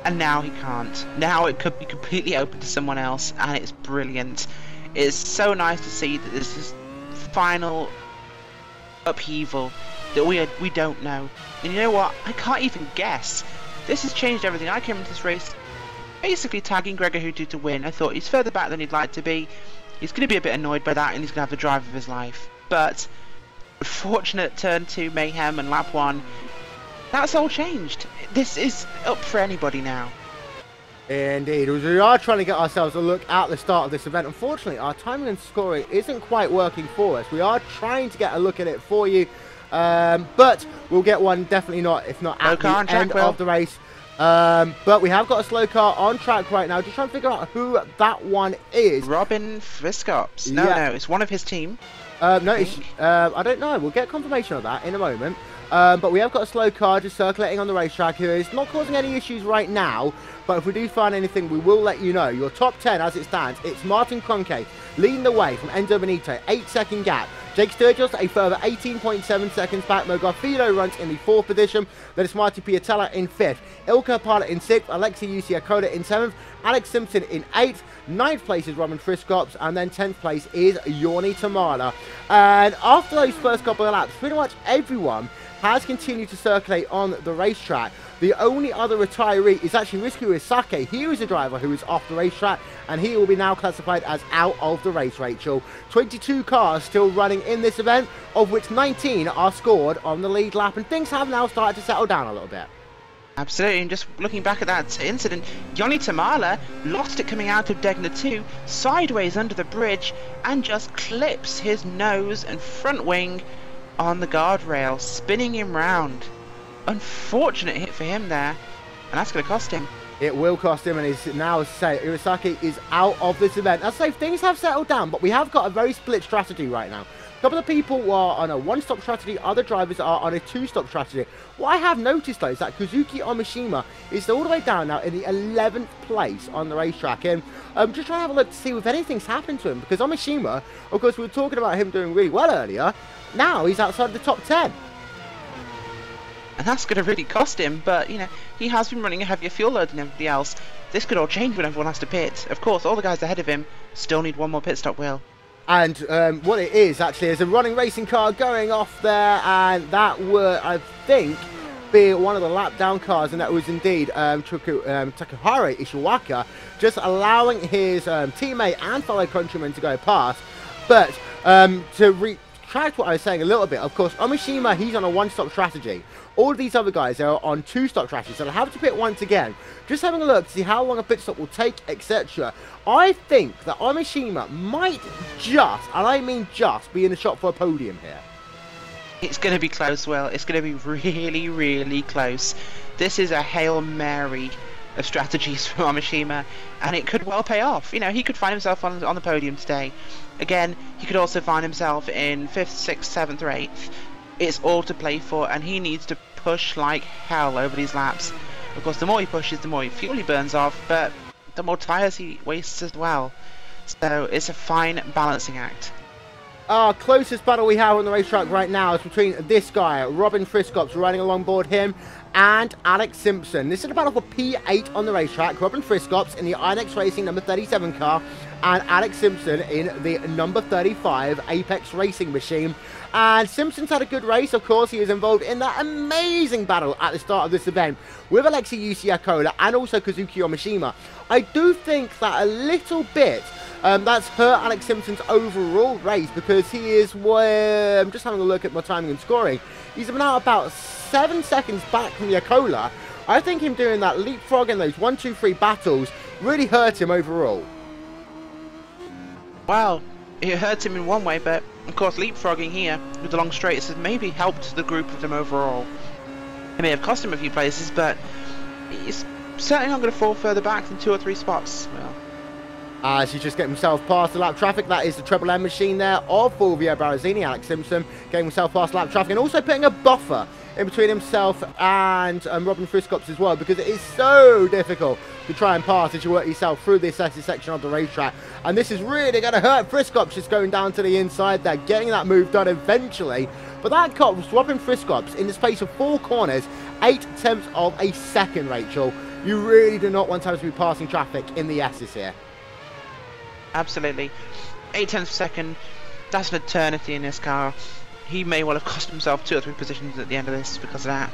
and now he can't. Now it could be completely open to someone else, and it's brilliant. It's so nice to see that there's this final upheaval that we don't know. And you know what? I can't even guess. This has changed everything. I came into this race basically tagging Gregor Hutu to win. I thought he's further back than he'd like to be. He's going to be a bit annoyed by that, and he's going to have the drive of his life. But fortunate turn 2 mayhem and lap 1, that's all changed. This is up for anybody now. Indeed, we are trying to get ourselves a look at the start of this event. Unfortunately, our timing and scoring isn't quite working for us. We are trying to get a look at it for you, but we'll get one definitely not, if not at the end of the race. But we have got a slow car on track right now. Just trying to figure out who that one is. Robin Friscops. No, it's one of his team. No, I don't know. We'll get confirmation of that in a moment. But we have got a slow car just circulating on the racetrack who is not causing any issues right now. But if we do find anything, we will let you know. Your top 10 as it stands, it's Martin Kroenke leading the way from Enzo Benito, 8-second gap. Jake Sturgis a further 18.7 seconds back. Mo Garfido runs in the 4th position. Then it's Marty Piatella in 5th. Ilka Pilot in 6th. Alexei Usiakoda in 7th. Alex Simpson in 8th. 9th place is Robin Friscops. And then 10th place is Yorni Tamala. And after those first couple of laps, pretty much everyone has continued to circulate on the racetrack. The only other retiree is actually Rizky Uesake. He was a driver who was off the racetrack, and he will be now classified as out of the race, Rachel. 22 cars still running in this event, of which 19 are scored on the lead lap, and things have now started to settle down a little bit. Absolutely, and just looking back at that incident, Yorni Tamala lost it coming out of Degner 2, sideways under the bridge, and just clips his nose and front wing on the guardrail, spinning him round. Unfortunate hit for him there, and that's going to cost him. It will cost him, and he's now say Iwasaki is out of this event. As I say, things have settled down, but we have got a very split strategy right now. A couple of people are on a 1-stop strategy, other drivers are on a 2-stop strategy. What I have noticed though is that Kazuki Omishima is all the way down now in the 11th place on the racetrack, and I'm just trying to have a look to see if anything's happened to him, because Omishima, of course, we were talking about him doing really well earlier. Now he's outside the top 10. And that's going to really cost him, but, you know, he has been running a heavier fuel load than everybody else. This could all change when everyone has to pit. Of course, all the guys ahead of him still need one more pit stop, Will. And what it is, actually, is a running racing car going off there, and that would, I think, be one of the lap down cars, and that was indeed Takahara Ishiwaka, just allowing his teammate and fellow countryman to go past. But to retract what I was saying a little bit, of course, Omishima, he's on a 1-stop strategy. All of these other guys are on 2-stop strategies, so they'll have to pit once again. Just having a look to see how long a pit stop will take, etc. I think that Omishima might just, and I mean just, be in the shot for a podium here. It's going to be close, Will. It's going to be really, really close. This is a Hail Mary of strategies from Omishima, and it could well pay off. You know, he could find himself on the podium today. Again, he could also find himself in 5th, 6th, 7th, or 8th. It's all to play for, and he needs to push like hell over these laps. Of course, the more he pushes, the more fuel he burns off, but the more tyres he wastes as well. So it's a fine balancing act. Our closest battle we have on the racetrack right now is between this guy, Robin Friscops, riding along board him, and Alex Simpson. This is a battle for P8 on the racetrack. Robin Friscops in the Inex Racing number 37 car, and Alex Simpson in the number 35 Apex Racing machine. And Simpson's had a good race, of course. He was involved in that amazing battle at the start of this event with Alexei Usiakola and also Kazuki Omishima. I do think that a little bit That's hurt Alex Simpson's overall race because he is, I'm just having a look at my timing and scoring. He's now about 7 seconds back from Yakola. I think him doing that leapfrog in those 1, 2, 3 battles really hurt him overall. Well, it hurt him in one way, but of course leapfrogging here with the long straights has maybe helped the group of them overall. It may have cost him a few places, but he's certainly not going to fall further back than 2 or 3 spots. Well, as he's just getting himself past the lap traffic, that is the Triple M machine there of Fulvio Barazzini, Alex Simpson, getting himself past the lap traffic and also putting a buffer in between himself and Robin Friscops as well, because it is so difficult to try and pass as you work yourself through this section of the racetrack. And this is really going to hurt Friscops just going down to the inside there, getting that move done eventually. But that cop was Robin Friscops in the space of 4 corners, 8/10 of a second, Rachel. You really do not want to be passing traffic in the S's here. absolutely. 8/10 of a second, that's an eternity in this car. He may well have cost himself 2 or 3 positions at the end of this because of that.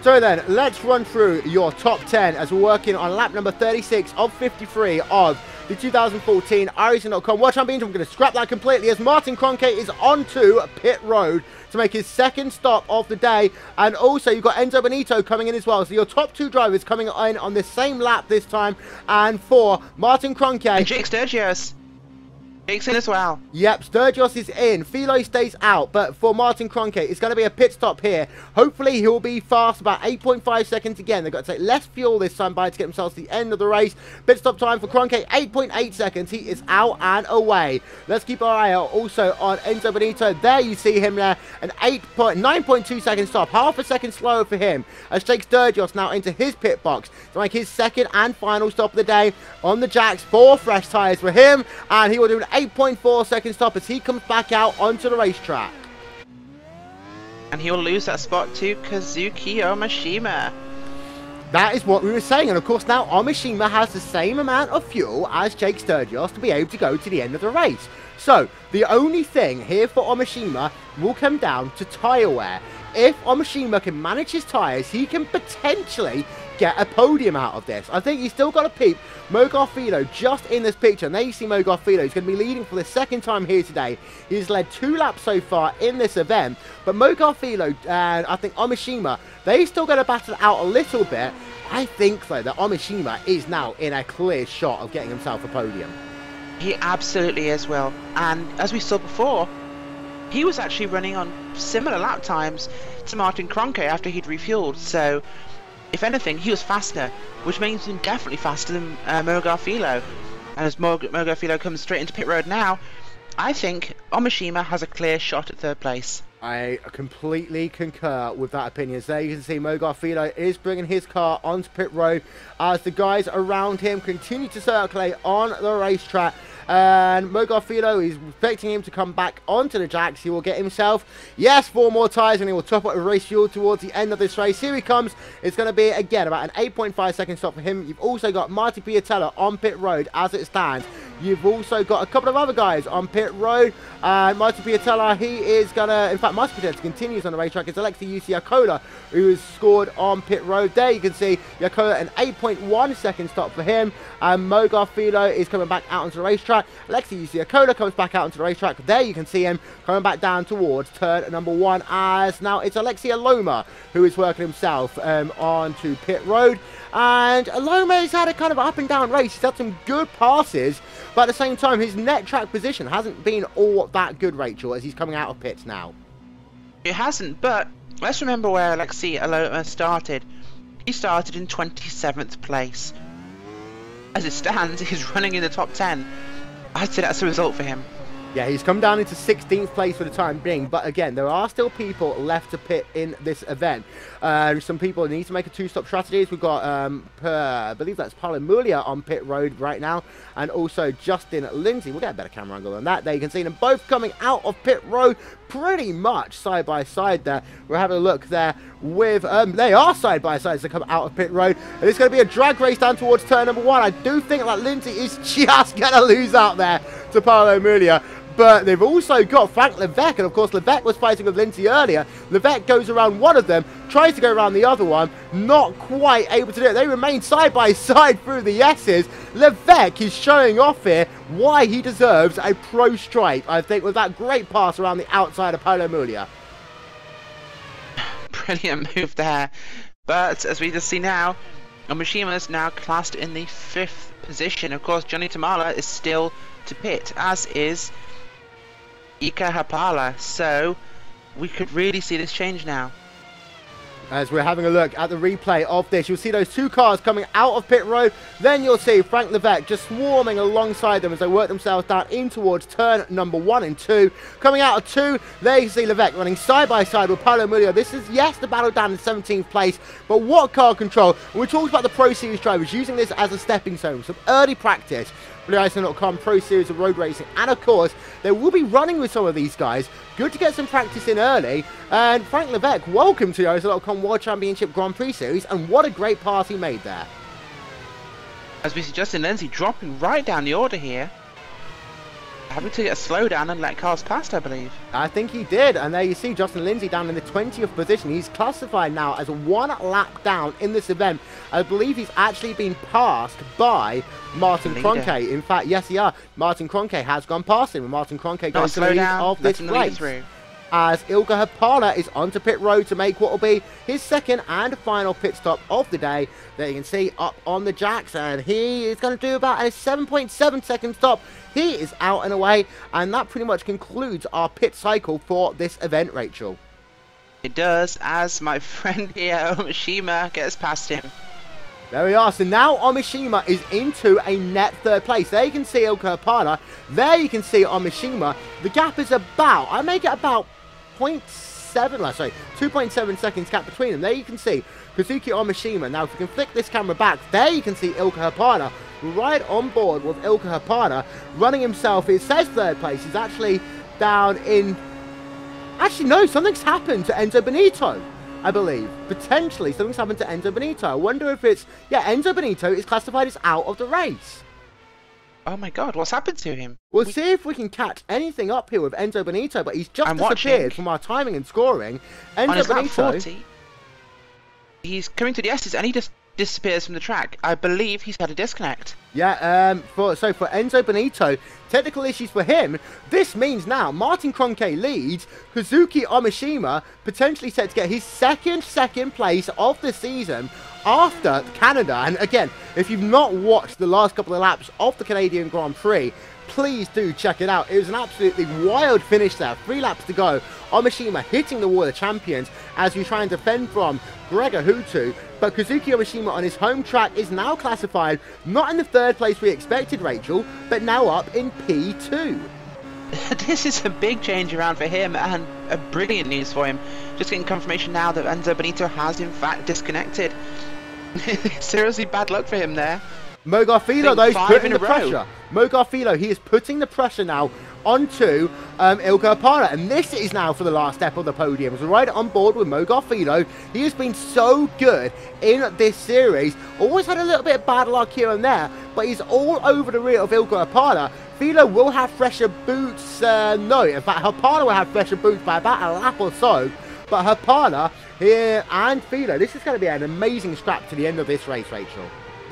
So then, let's run through your top 10 as we're working on lap number 36 of 53 of the 2014 iRacing.com World Championship. I'm going to scrap that completely as Martin Cronkite is onto pit road to make his second stop of the day. And also, you've got Enzo Benito coming in as well. So your top 2 drivers coming in on the same lap this time. And for Martin Cronkite... And Jake Sturgis. Jake's in as well. Yep, Sturgis is in. Philo stays out, but for Martin Cronkite, it's going to be a pit stop here. Hopefully, he'll be fast, about 8.5 seconds again. They've got to take less fuel this time by to get themselves to the end of the race. Pit stop time for Cronkite, 8.8 seconds. He is out and away. Let's keep our eye out also on Enzo Benito. There you see him there, an 9.2 second stop. Half a second slower for him as Jake Sturgis now into his pit box to make his second and final stop of the day on the Jacks. 4 fresh tyres for him, and he will do an 8.4 second stop as he comes back out onto the racetrack. And he'll lose that spot to Kazuki Omashima. That is what we were saying, and of course now Omashima has the same amount of fuel as Jake Sturgis to be able to go to the end of the race. So, the only thing here for Omashima will come down to tyre wear. If Omashima can manage his tyres, he can potentially get a podium out of this. I think he's still got to peep Mo Garfido just in this picture. And there you see Mo Garfido. He's going to be leading for the second time here today. He's led 2 laps so far in this event. But Mo Garfido and I think Omashima, they still got to battle out a little bit. I think, though, that Omashima is now in a clear shot of getting himself a podium. He absolutely is, Will. And as we saw before, he was actually running on similar lap times to Martin Cronkite after he'd refueled. So, if anything, he was faster, which makes him definitely faster than Mo Garfido. And as Mo Garfido comes straight into pit road now, I think Omashima has a clear shot at 3rd place. I completely concur with that opinion. So there you can see Mo Garfido is bringing his car onto pit road as the guys around him continue to circulate on the racetrack. And Mo Garfido is expecting him to come back onto the jacks. He will get himself, yes, 4 more tyres, and he will top up with race fuel towards the end of this race. Here he comes. It's going to be, again, about an 8.5 second stop for him. You've also got Marty Piatella on pit road as it stands. You've also got a couple of other guys on pit road. Marty Piatella, he is going to, in fact, Marty Piatella continues on the racetrack. It's Alexei Yakola who has scored on pit road. There you can see Yakola, an 8.1 second stop for him. And Mo Garfido is coming back out onto the racetrack. Alexei Yakola comes back out onto the racetrack. There you can see him coming back down towards turn number 1 as now it's Alexei Aloma who is working himself onto pit road. And Aloma has had a kind of up and down race. He's had some good passes, but at the same time his net track position hasn't been all that good, Rachel, as he's coming out of pits now. It hasn't, but let's remember where Alexei Aloma started. He started in 27th place. As it stands, he's running in the top 10. I'd say that's a result for him. Yeah, he's come down into 16th place for the time being, but again, there are still people left to pit in this event. Some people need to make a 2-stop strategy. We've got, I believe that's Paolo Mulia on pit road right now, and also Justin Lindsay. We'll get a better camera angle on that. There you can see them both coming out of pit road pretty much side by side there. We're having a look there with, they are side by side as they come out of pit road. And it's going to be a drag race down towards turn number 1. I do think that Lindsay is just going to lose out there to Paolo Mulia. But they've also got Frank Levesque, and of course Levesque was fighting with Lindsay earlier. Levesque goes around one of them, tries to go around the other one, not quite able to do it. They remain side by side through the S's. Levesque is showing off here why he deserves a pro stripe, I think, with that great pass around the outside of Paulo Mulia. Brilliant move there. But as we just see now, Omishima is now classed in the 5th position. Of course, Johnny Tamala is still to pit, as is Ika Hapala. So we could really see this change now. As we're having a look at the replay of this, you'll see those two cars coming out of pit road. Then you'll see Frank Levesque just swarming alongside them as they work themselves down in towards turn number 1 and 2. Coming out of 2, there you see Levesque running side by side with Paulo Mulia. This is, yes, the battle down in 17th place, but what car control. And we talked about the Pro Series drivers using this as a stepping stone, some early practice. iRacing.com Pro Series of Road Racing, and of course they will be running with some of these guys. Good to get some practice in early. And Frank Levesque, welcome to the iRacing.com World Championship Grand Prix Series, and what a great pass he made there. As we see Justin Lindsay dropping right down the order here, having to get a slowdown and let cars past, I believe. I think he did, and there you see Justin Lindsay down in the 20th position. He's classified now as 1 lap down in this event. I believe he's actually been passed by Martin Kroenke. In fact, yes, he are. Martin Kroenke has gone past him, and Martin Kroenke goes to the lead of this race. As Ilka Hapala is onto pit road to make what will be his second and final pit stop of the day. There you can see up on the jacks, and he is going to do about a 7.7 second stop. He is out and away, and that pretty much concludes our pit cycle for this event, Rachel. It does, as my friend here, Omishima, gets past him. There we are. So now Omishima is into a net 3rd place. There you can see Ilka Hapala. There you can see Omishima. The gap is about, I make it about 2.7 seconds gap between them. There you can see Kazuki Omishima. Now if we can flick this camera back, there you can see Ilka Hapala right on board with Ilka Hapala running himself. It says 3rd place. He's actually down in, actually no, something's happened to Enzo Benito, I believe. Potentially something's happened to Enzo Benito. I wonder if it's, yeah, Enzo Benito is classified as out of the race. Oh my god, what's happened to him? We'll see if we can catch anything up here with Enzo Benito, but he's just disappeared from our timing and scoring. Enzo Benito, 40, he's coming to the S's and he just disappears from the track. I believe he's had a disconnect. Yeah, for Enzo Benito, technical issues for him. This means now Martin Kroenke leads. Kazuki Omishima potentially set to get his second place of the season after Canada. And again, if you've not watched the last couple of laps of the Canadian Grand Prix, please do check it out. It was an absolutely wild finish there. 3 laps to go. Omishima hitting the wall of champions as we try and defend from Gregor Hutu. But Kazuki Omishima on his home track is now classified not in the 3rd place we expected, Rachel, but now up in P2. This is a big change around for him and a brilliant news for him. Just getting confirmation now that Enzo Benito has in fact disconnected. Seriously bad luck for him there. Mo Garfilo, though, is putting the pressure. Mo Garfilo, he is putting the pressure now onto Ilka Hapala, and this is now for the last step of the podium. So right on board with Mo Garfilo. He has been so good in this series. Always had a little bit of bad luck here and there, but he's all over the rear of Ilka Hapala. Filo will have fresher boots. No, in fact, Hapala will have fresher boots by about a lap or so. But Hapala here and Filo, this is going to be an amazing scrap to the end of this race, Rachel.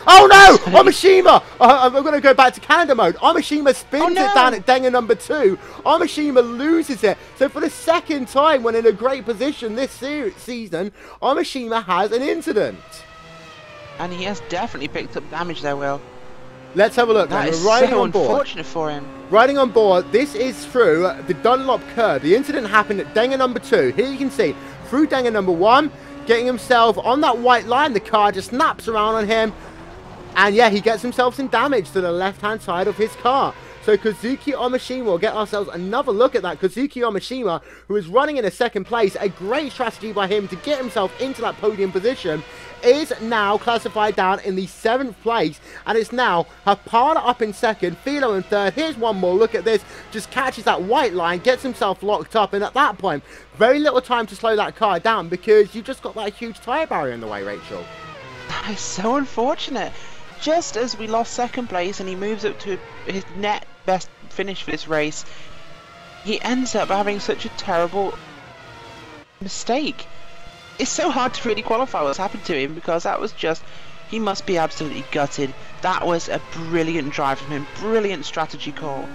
Oh no! Omishima! I'm going to go back to Canada mode. Omishima spins it down at Denga number 2. Omishima loses it. So for the 2nd time when in a great position this season, Omishima has an incident. And he has definitely picked up damage there, Will. Let's have a look. That is riding so on board. Unfortunate for him. Riding on board, this is through the Dunlop curve. The incident happened at Denga number 2. Here you can see, through Denga number 1, getting himself on that white line. The car just snaps around on him. And yeah, he gets himself some damage to the left-hand side of his car. So Kazuki Omishima will get ourselves another look at that. Kazuki Omishima, who is running in a 2nd place, a great strategy by him to get himself into that podium position, is now classified down in the 7th place. And it's now Hapala up in 2nd, Filo in 3rd. Here's one more look at this. Just catches that white line, gets himself locked up. And at that point, very little time to slow that car down because you've just got that huge tyre barrier in the way, Rachel. That is so unfortunate. Just as we lost 2nd place and he moves up to his net best finish for this race, he ends up having such a terrible mistake. It's so hard to really qualify what's happened to him, because that was just, he must be absolutely gutted. That was a brilliant drive from him, brilliant strategy call.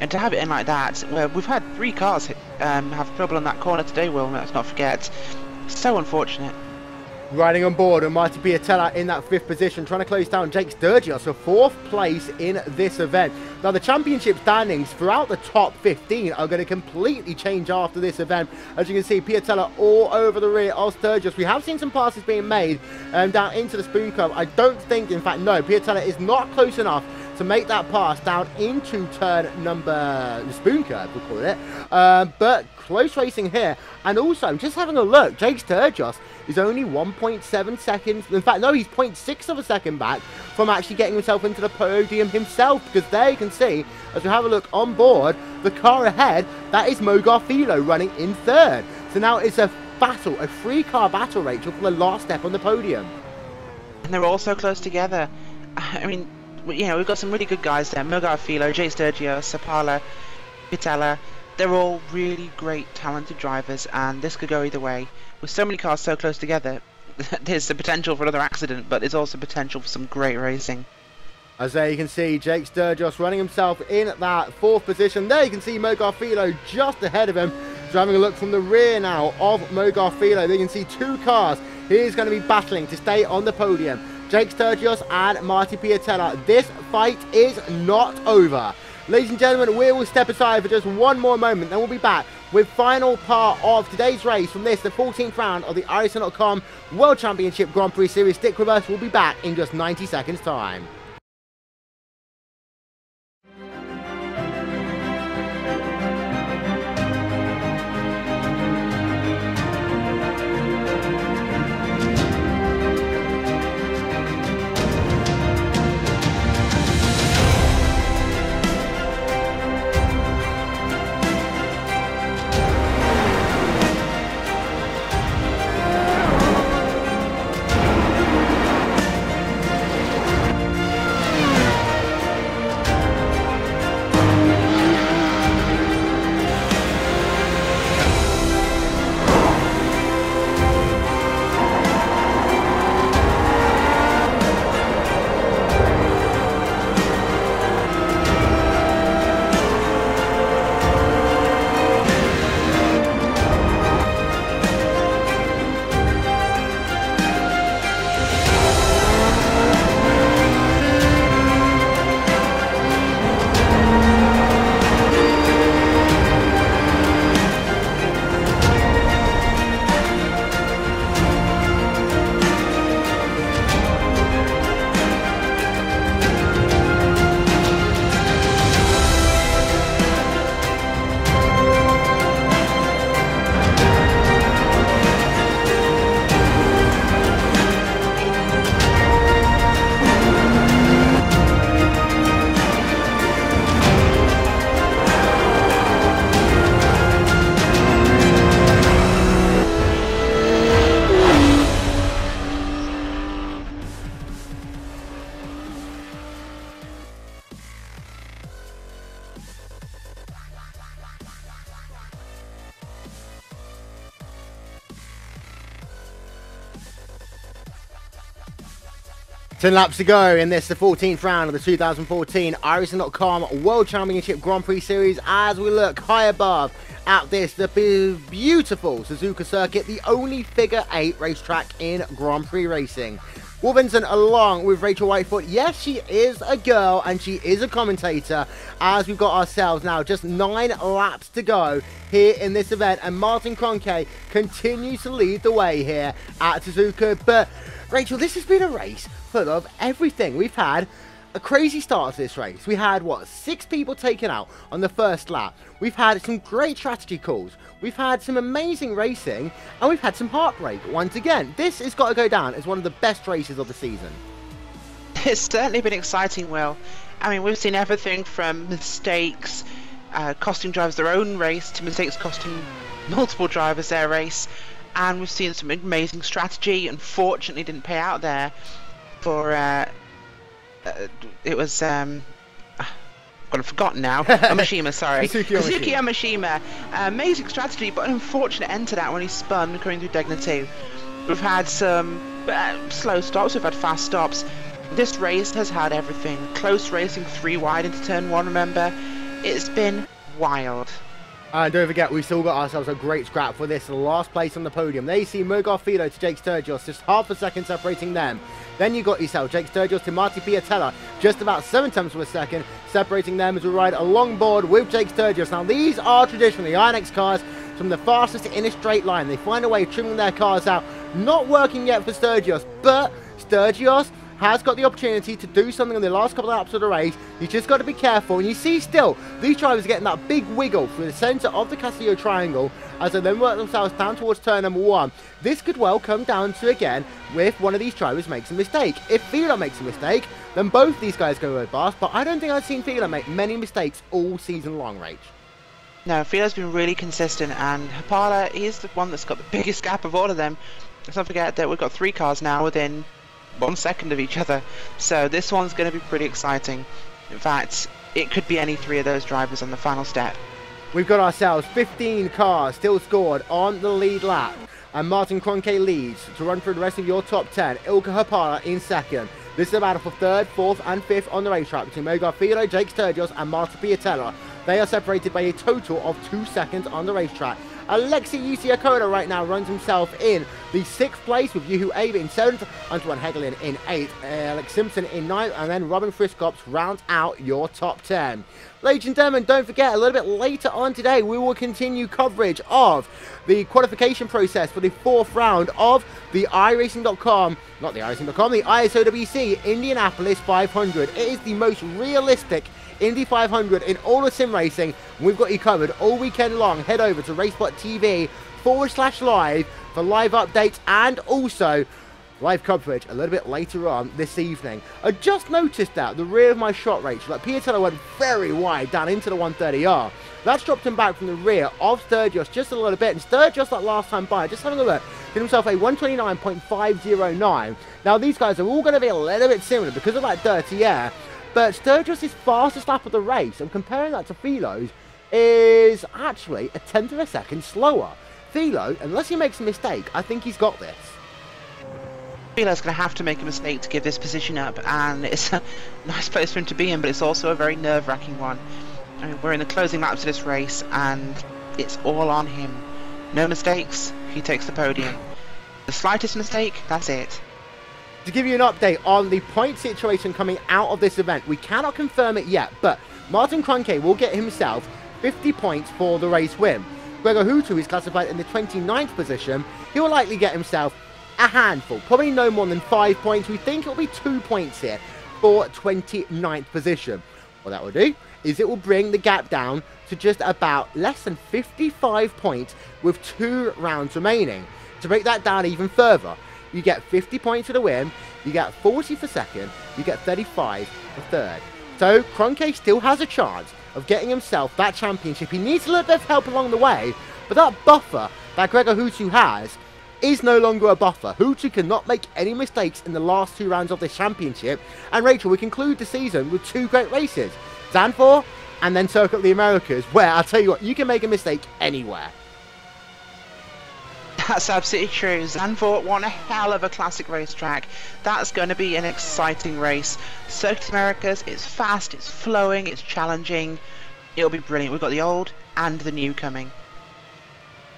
And to have it in like that, where we've had 3 cars have trouble on that corner today, Will, let's not forget. So unfortunate. Riding on board, and Marty Piatella in that 5th position, trying to close down Jake Sturgis for 4th place in this event. Now, the championship standings throughout the top 15 are going to completely change after this event. As you can see, Piatella all over the rear of Sturgis. We have seen some passes being made down into the spoon curve. I don't think, in fact, no, Piatella is not close enough to make that pass down into turn number, the spoon curve, we'll call it. But close racing here. And also, just having a look, Jake Sturgis is only 1.7 seconds. In fact, no, he's 0.6 of a second back from actually getting himself into the podium himself. Because there you can see, as we have a look on board, the car ahead, that is Mo Garfilo running in 3rd. So now it's a battle, a 3-car battle, Rachel, for the last step on the podium. And they're all so close together. I mean, you know, we've got some really good guys there. Mo Garfilo, Jake Sturgis, Sapala, Piatella. They're all really great, talented drivers, and this could go either way. With so many cars so close together, there's the potential for another accident, but there's also potential for some great racing. As there you can see, Jake Sturgis running himself in that 4th position. There you can see Mo Garfilo just ahead of him. So having a look from the rear now of Mo Garfilo, there you can see 2 cars. He's going to be battling to stay on the podium. Jake Sturgis and Marty Piatella. This fight is not over. Ladies and gentlemen, we will step aside for just one more moment, then we'll be back with final part of today's race from this, the 14th round of the iRacing.com World Championship Grand Prix Series. Stick with us, we'll be back in just 90 seconds time. Ten laps to go in this, the 14th round of the 2014 iRacing.com World Championship Grand Prix Series, as we look high above at this, the beautiful Suzuka circuit, the only figure 8 racetrack in Grand Prix racing. Will Vincent along with Rachel Whitefoot. Yes, she is a girl and she is a commentator, as we've got ourselves now just 9 laps to go here in this event, and Martin Kroenke continues to lead the way here at Suzuka. But Rachel, this has been a race full of everything. We've had a crazy start to this race. We had, what, 6 people taken out on the first lap. We've had some great strategy calls. We've had some amazing racing, and we've had some heartbreak once again. This has got to go down as one of the best races of the season. It's certainly been exciting, Will. I mean, we've seen everything from mistakes costing drivers their own race to mistakes costing multiple drivers their race. And we've seen some amazing strategy. Unfortunately, didn't pay out there for... it was I've forgotten now. Amashima, sorry. Kazuki Amashima. Amazing strategy, but an unfortunate end to that when he spun coming through Degna 2. We've had some slow stops, we've had fast stops. This race has had everything. Close racing 3 wide into turn 1, remember? It's been wild. And don't forget, we've still got ourselves a great scrap for this last place on the podium. There you see Mogarfido to Jake Sturgis, just half a second separating them. Then you got yourself Jake Sturgis to Marty Piatella, just about 7 tenths of a second, separating them as we ride along board with Jake Sturgis. Now, these are traditionally INX cars from the fastest in a straight line. They find a way of trimming their cars out. Not working yet for Sturgis, but Sturgis has got the opportunity to do something in the last couple of laps of the race. He's just got to be careful, and you see still these drivers are getting that big wiggle through the centre of the Castillo triangle as they then work themselves down towards turn number 1. This could well come down to, again, if one of these drivers makes a mistake. If Fila makes a mistake, then both these guys go road past, but I don't think I've seen Fila make many mistakes all season long, Rach. No, Fila's been really consistent, and Hapala, he's the one that's got the biggest gap of all of them. Let's not forget that we've got 3 cars now within 1 second of each other, so this one's going to be pretty exciting. In fact, it could be any 3 of those drivers on the final step. We've got ourselves 15 cars still scored on the lead lap, and Martin Kroenke leads to run through the rest of your top 10. Ilka Hapala in second. This is a battle for 3rd, 4th and 5th on the racetrack between Mogarfido, Jake Sturgis and Marta Piatella. They are separated by a total of 2 seconds on the racetrack. Alexei Yusiakoda right now runs himself in the 6th place, with Yuhu Abe in 7th, Antoine Hegelin in 8th, Alex Simpson in 9th, and then Robin Friskops rounds out your top 10. Ladies and gentlemen, don't forget, a little bit later on today, we will continue coverage of the qualification process for the 4th round of the iRacing.com, not the iRacing.com, the ISOWC Indianapolis 500. It is the most realistic Indy 500 in all of sim racing. We've got you covered all weekend long. Head over to RaceSpotTV/live for live updates and also live coverage a little bit later on this evening. I just noticed that the rear of my shot range, like Piatella went very wide down into the 130R. That's dropped him back from the rear of Sturgis just a little bit, and Sturgis, like last time by, just having a look, did himself a 129.509. Now these guys are all going to be a little bit similar because of that dirty air, but Sturgis' fastest lap of the race, and comparing that to Philo's, is actually a 1/10 of a second slower. Philo, unless he makes a mistake, I think he's got this. Philo's going to have to make a mistake to give this position up, and it's a nice place for him to be in, but it's also a very nerve-wracking one. I mean, we're in the closing laps of this race, and it's all on him. No mistakes, he takes the podium. The slightest mistake, that's it. To give you an update on the point situation coming out of this event, we cannot confirm it yet, but Martin Kroenke will get himself 50 points for the race win. Gregor Hutu is classified in the 29th position. He will likely get himself a handful, probably no more than 5 points. We think it will be 2 points here for 29th position. What that will do is it will bring the gap down to just about less than 55 points with 2 rounds remaining. To break that down even further, you get 50 points for the win, you get 40 for second, you get 35 for third. So Kroenke still has a chance of getting himself that championship. He needs a little bit of help along the way, but that buffer that Gregor Hutu has is no longer a buffer. Hutu cannot make any mistakes in the last 2 rounds of this championship. And Rachel, we conclude the season with 2 great races, Zandvoort and then Circuit of the Americas, where I'll tell you what, you can make a mistake anywhere. That's absolutely true. Zandvoort won a hell of a classic racetrack. That's going to be an exciting race. Circuit Americas, it's fast, it's flowing, it's challenging. It'll be brilliant. We've got the old and the new coming.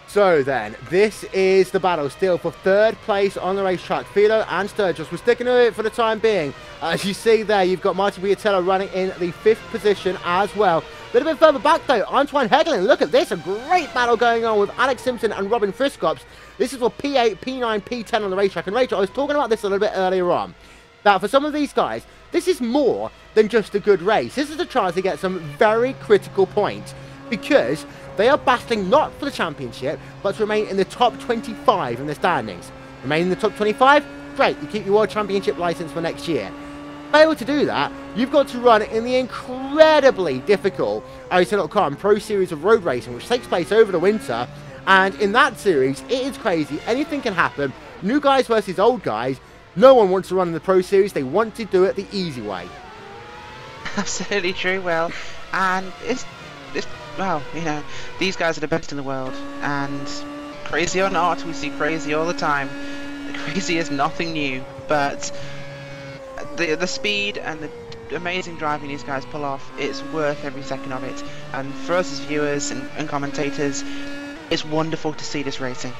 So then, this is the battle still for 3rd place on the racetrack. Philo and Sturgis. We're sticking to it for the time being. As you see there, you've got Martin Piatella running in the 5th position as well. A little bit further back though, Antoine Hegelin. Look at this, a great battle going on with Alex Simpson and Robin Friskops. This is for P8, P9, P10 on the racetrack. And Rachel, I was talking about this a little bit earlier on. That for some of these guys, this is more than just a good race. This is a chance to get some very critical points, because they are battling not for the championship, but to remain in the top 25 in the standings. Remain in the top 25? Great, you keep your World Championship license for next year. Fail to do that, you've got to run in the incredibly difficult iRacing.com Pro Series of Road Racing, which takes place over the winter. And in that series, it is crazy. Anything can happen. New guys versus old guys. No one wants to run in the Pro Series. They want to do it the easy way. Absolutely true. Well, And it's well, you know, these guys are the best in the world, and crazy or not, we see crazy all the time. Crazy is nothing new, but the speed and the amazing driving these guys pull off, it's worth every second of it. And for us as viewers and commentators, it's wonderful to see this racing.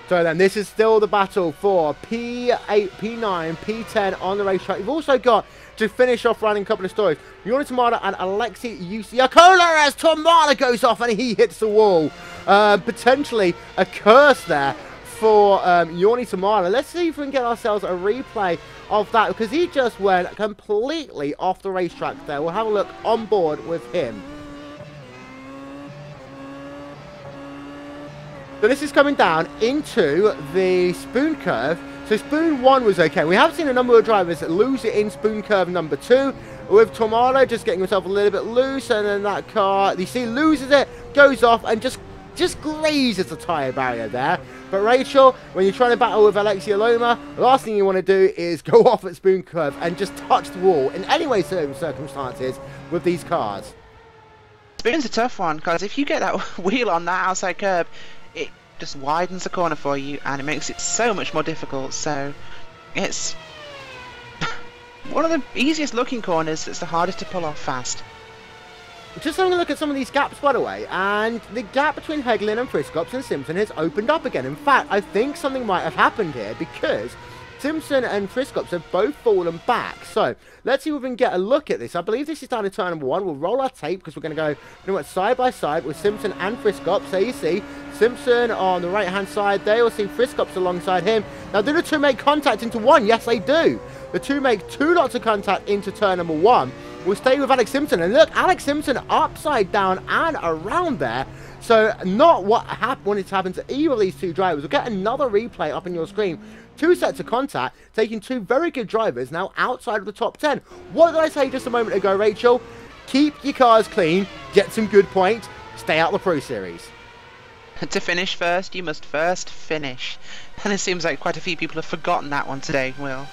So then, this is still the battle for P8, P9, P10 on the racetrack. You've also got, to finish off running a couple of stories, Yoni Tamada and Alexei Yakola as Tamada goes off and he hits the wall. Potentially a curse there for Yoni Tamada. Let's see if we can get ourselves a replay of that, because he just went completely off the racetrack there. We'll have a look on board with him. So this is coming down into the spoon curve. So spoon 1 was okay. We have seen a number of drivers lose it in spoon curve number 2, with Tamada just getting himself a little bit loose, and then that car, you see, loses it, goes off, and just grazes the tyre barrier there. But Rachel, when you're trying to battle with Alexia Loma, the last thing you want to do is go off at spoon curve and just touch the wall in any way, circumstances with these cars. Spoon's a tough one, because if you get that wheel on that outside curb, it just widens the corner for you, and it makes it so much more difficult. So it's one of the easiest looking corners. It's the hardest to pull off fast. Just having a look at some of these gaps, by the way, and the gap between Heglin and Friscops and Simpson has opened up again. In fact, I think something might have happened here, because Simpson and Friscops have both fallen back. So let's see if we can get a look at this. I believe this is down in turn number 1. We'll roll our tape, because we're going to go pretty much side by side with Simpson and Friscops. There you see Simpson on the right hand side there. You'll see Friscops alongside him. Now, do the two make contact into one? Yes, they do. The two make 2 lots of contact into turn number 1. We'll stay with Alex Simpson, and look, Alex Simpson upside down and around there. So not what wanted to happen to either of these two drivers. We'll get another replay up on your screen. 2 sets of contact, taking 2 very good drivers now outside of the top 10. What did I say just a moment ago, Rachel? Keep your cars clean, get some good points, stay out of the Pro Series. To finish first, you must first finish. And it seems like quite a few people have forgotten that one today, Will.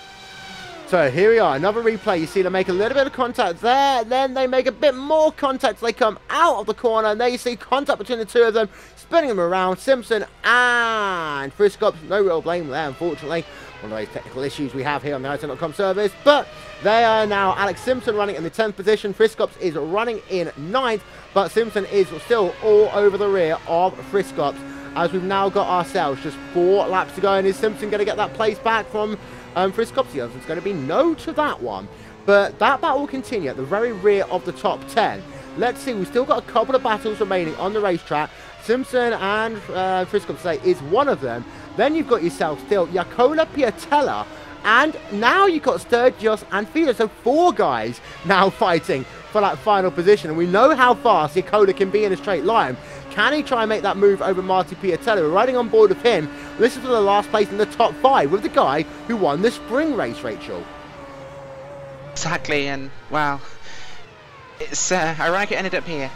So here we are, another replay. You see they make a little bit of contact there, then they make a bit more contact. They come out of the corner, and there you see contact between the two of them, spinning them around. Simpson and Friscops, no real blame there, unfortunately. One of those technical issues we have here on the iRacing.com service. But they are now Alex Simpson running in the 10th position. Friscops is running in 9th, but Simpson is still all over the rear of Friscops, as we've now got ourselves just 4 laps to go. And is Simpson going to get that place back from Friscops? The answer is going to be no to that one. But that battle will continue at the very rear of the top 10. Let's see, we've still got a couple of battles remaining on the racetrack. Simpson and Friscops say is one of them. Then you've got yourself still Yakola, Piatella, and now you've got Sturgis and Fido. So 4 guys now fighting for that final position. And we know how fast Yakola can be in a straight line. Can he try and make that move over Marty Piatella? We're riding on board with him. This is for the last place in the top 5 with the guy who won the spring race, Rachel. Exactly, and wow, it's ironic it ended up here.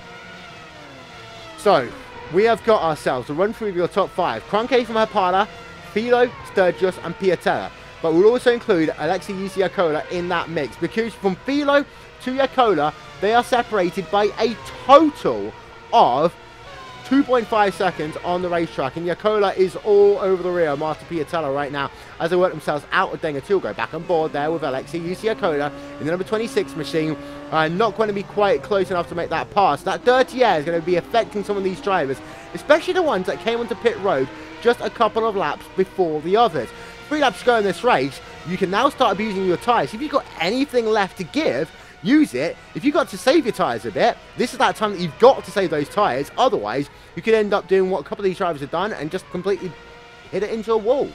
So we have got ourselves a run through of your top 5. Cronke from Hapala, Philo, Sturgis and Piatella. But we'll also include Alexei Yakola in that mix, because from Philo to Yakola, they are separated by a total of 2.5 seconds on the racetrack, and Yakola is all over the rear of Marty Piatella right now as they work themselves out of Denga 2. We'll go back on board there with Alexei Yakola in the number 26 machine. Not going to be quite close enough to make that pass. That dirty air is going to be affecting some of these drivers, especially the ones that came onto pit road just a couple of laps before the others. 3 laps to go in this race, you can now start abusing your tyres. If you've got anything left to give, use it. If you've got to save your tyres a bit, this is that time that you've got to save those tyres. Otherwise, you could end up doing what a couple of these drivers have done and just completely hit it into a wall.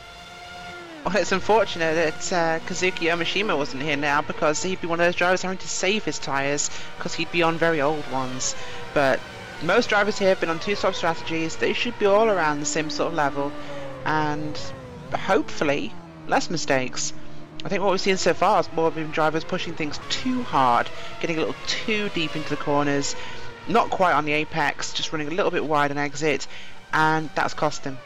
Well, it's unfortunate that Kazuki Omishima wasn't here now, because he'd be one of those drivers having to save his tyres, because he'd be on very old ones. But most drivers here have been on 2-stop strategies. They should be all around the same sort of level, and hopefully less mistakes. I think what we've seen so far is more of drivers pushing things too hard, getting a little too deep into the corners, not quite on the apex, just running a little bit wide on exit, and that's cost him.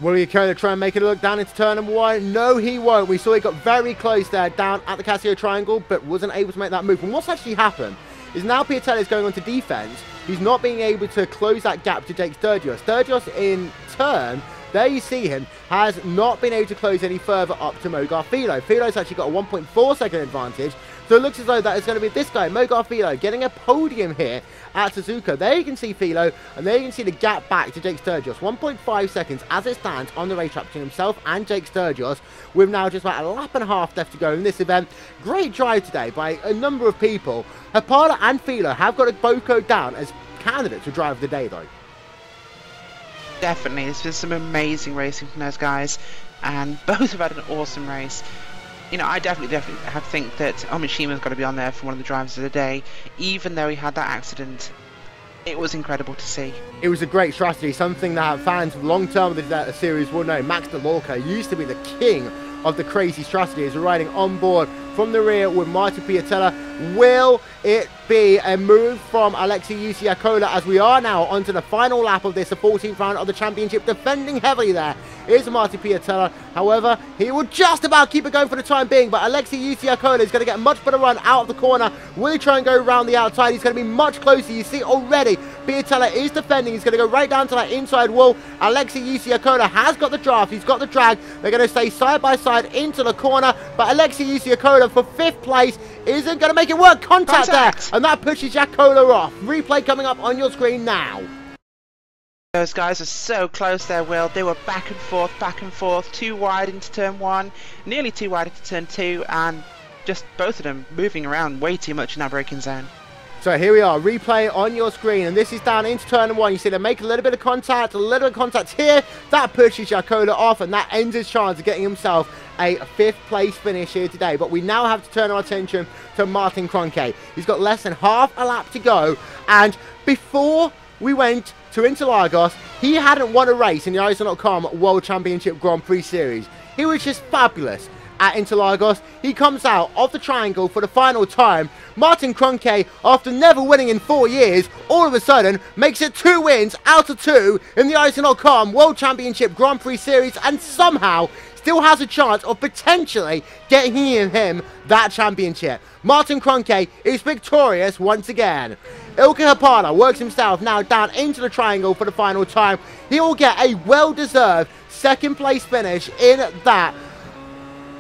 Will Yakola try and make it look down into turn number 1? No, he won't. We saw he got very close there down at the Casio Triangle, but wasn't able to make that move. And what's actually happened is now Piatella is going on to defense. He's not being able to close that gap to Jake Sturgis. Sturgis, in turn, there you see him, has not been able to close any further up to Mogar Philo. Philo's actually got a 1.4 second advantage. So it looks as though that is going to be this guy, Mogar Philo, getting a podium here at Suzuka. There you can see Philo, and there you can see the gap back to Jake Sturgis. 1.5 seconds as it stands on the racetrack between himself and Jake Sturgis, with now just about a lap and a half left to go in this event. Great drive today by a number of people. Hapala and Philo have got to both go down as candidates for drive of the day, though. Definitely, there's been some amazing racing from those guys, and both have had an awesome race. You know, I definitely have think that Omishima's got to be on there for one of the drivers of the day, even though he had that accident. It was incredible to see. It was a great strategy, something that fans long term of the series will know. Max DeLorca used to be the king of the crazy strategy as we're riding on board from the rear with Martin Piatella. Will it be a move from Alexei Yusiakola as we are now onto the final lap of this, the 14th round of the championship? Defending heavily there is Martin Piatella. However, he will just about keep it going for the time being, but Alexei Yusiakola is going to get a much better run out of the corner. Will he try and go around the outside? He's going to be much closer. You see already Piatella is defending. He's going to go right down to that inside wall. Alexei Yusiakola has got the draft. He's got the drag. They're going to stay side by side into the corner, but Alexei Yusiakola for 5th place isn't going to make it work. Contact there, and that pushes Yakola off. Replay coming up on your screen now. Those guys are so close there, Will. They were back and forth, too wide into turn 1, nearly too wide into turn 2, and just both of them moving around way too much in that braking zone. So here we are, replay on your screen, and this is down into turn 1. You see them make a little bit of contact, here. That pushes Yakola off, and that ends his chance of getting himself a 5th place finish here today. But we now have to turn our attention to Martin Kroenke. He's got less than half a lap to go, and before we went to Interlagos, he hadn't won a race in the iRacing.com World Championship Grand Prix Series. He was just fabulous at Interlagos. He comes out of the triangle for the final time. Martin Kroenke, after never winning in 4 years, all of a sudden makes it 2 wins out of 2 in the iRacing.com World Championship Grand Prix Series, and somehow still has a chance of potentially getting him that championship. Martin Kroenke is victorious once again. Ilka Hapala works himself now down into the triangle for the final time. He will get a well-deserved 2nd place finish in that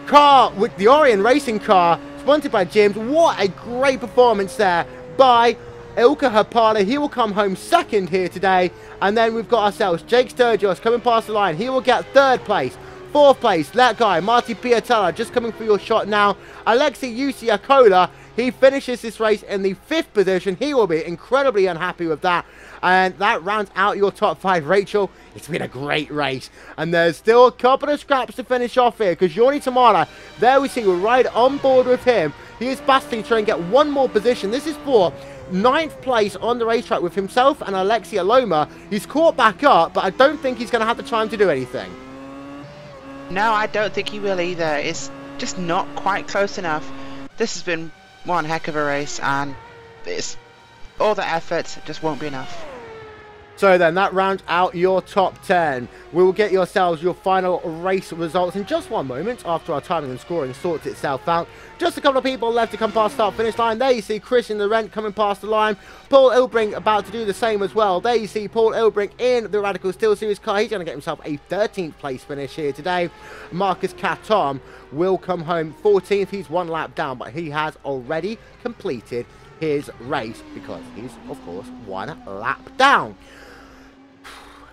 car with the Orion racing car sponsored by Jim's. What a great performance there by Ilka Hapala. He will come home 2nd here today, and then we've got ourselves Jake Sturgis coming past the line. He will get 3rd place. 4th place, that guy, Martin Piatella, just coming for your shot now. Alexei Yusiakola, he finishes this race in the 5th position. He will be incredibly unhappy with that. And that rounds out your top 5. Rachel, it's been a great race. And there's still a couple of scraps to finish off here, because Jordi Tamara, there we see, we're right on board with him. He is battling to try and get one more position. This is for 9th place on the racetrack with himself and Alexei Aloma. He's caught back up, but I don't think he's going to have the time to do anything. No, I don't think he will either. It's just not quite close enough. This has been one heck of a race, and it's all the effort just won't be enough. So then that rounds out your top 10. We will get yourselves your final race results in just one moment after our timing and scoring sorts itself out. Just a couple of people left to come past start finish line. There you see Christian Laurent coming past the line. Paul Ilbrink about to do the same as well. There you see Paul Ilbrink in the Radical Steel Series car. He's going to get himself a 13th place finish here today. Marcus Caton will come home 14th. He's 1 lap down, but he has already completed his race because he's, of course, 1 lap down.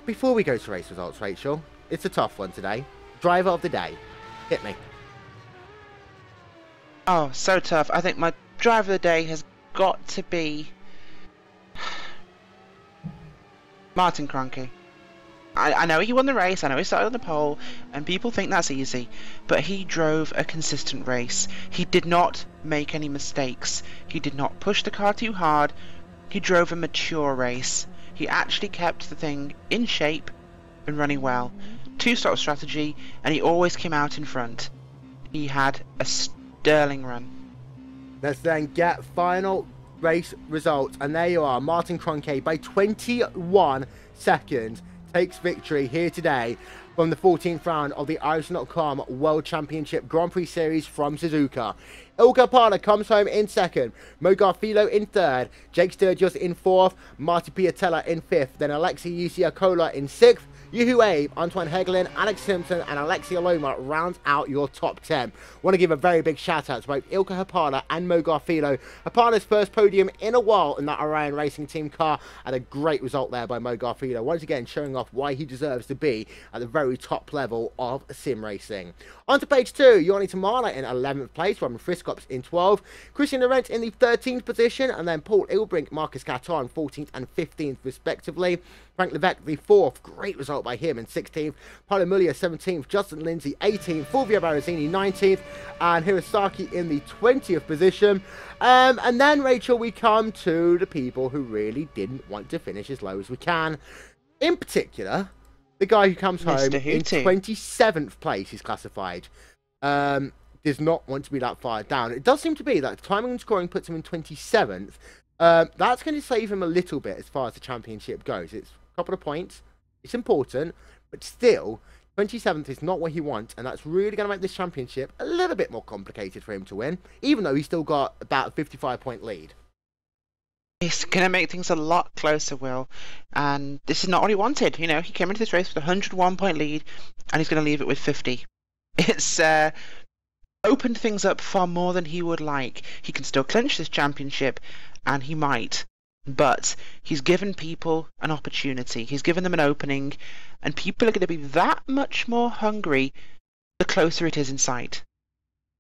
Before we go to race results, Rachel, it's a tough one today. Driver of the day. Hit me. Oh, so tough. I think my driver of the day has got to be Martin Kroenke. I know he won the race, I know he started on the pole, and people think that's easy, but he drove a consistent race. He did not make any mistakes. He did not push the car too hard. He drove a mature race. He actually kept the thing in shape and running well. 2-stop strategy, and he always came out in front. He had a sterling run. Let's then get final race results, and there you are. Martin Kroenke by 21 seconds takes victory here today. from the 14th round of the iRacing.com World Championship Grand Prix Series from Suzuka. Ilka Parda comes home in second, Mo Garfilo in third, Jake Sturgis in fourth, Marty Piatella in fifth, then Alexei Yusiakola in sixth, Yuhu Abe, Antoine Hegelin, Alex Simpson and Alexia Loma round out your top 10. Want to give a very big shout out to both Ilka Hapada and Mo Garfilo. Hapada's first podium in a while in that Orion Racing Team car, and a great result there by Mo Garfilo, once again showing off why he deserves to be at the very top level of sim racing. On to page 2, Yoni Tamala in 11th place, Robin Friscops in 12th, Christian Laurent in the 13th position, and then Paul Ilbrink, Marcus Caton 14th and 15th respectively. Frank Levesque the 4th, great result by him in 16th, Paulo Mulia 17th, Justin Lindsay 18th, Fulvio Barazini 19th, and Hirosaki in the 20th position. And then, Rachel, we come to the people who really didn't want to finish as low as we can. In particular, the guy who comes home in 27th place is classified. Does not want to be that far down. It does seem to be that timing and scoring puts him in 27th. That's going to save him a little bit as far as the championship goes. It's a couple of points. It's important, but still, 27th is not what he wants, and that's really going to make this championship a little bit more complicated for him to win, even though he's still got about a 55-point lead. It's going to make things a lot closer, Will. And this is not what he wanted. You know, he came into this race with a 101-point lead, and he's going to leave it with 50. It's opened things up far more than he would like. He can still clinch this championship, and he might. But he's given people an opportunity. He's given them an opening, and people are going to be that much more hungry the closer it is in sight.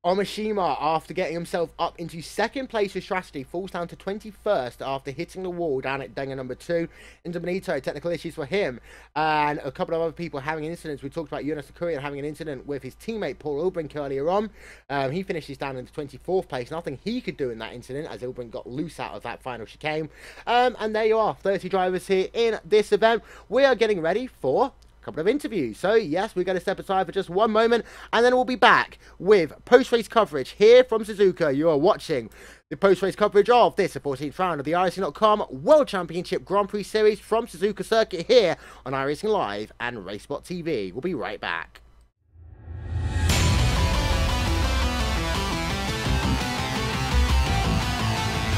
Omashima, after getting himself up into second place with strategy, falls down to 21st after hitting the wall down at Denga number 2. Into Benito, technical issues for him, and a couple of other people having incidents. We talked about Jonas Sakurian having an incident with his teammate Paul Ilbrink earlier on. He finishes down into 24th place. Nothing he could do in that incident as Ilbrink got loose out of that final chicane. And there you are, 30 drivers here in this event. We are getting ready for couple of interviews. So yes, we're going to step aside for just one moment, and then we'll be back with post-race coverage here from Suzuka. You are watching the post-race coverage of this, the 14th round of the iRacing.com World Championship Grand Prix Series from Suzuka Circuit here on iRacing Live and RaceSpotTV. We'll be right back.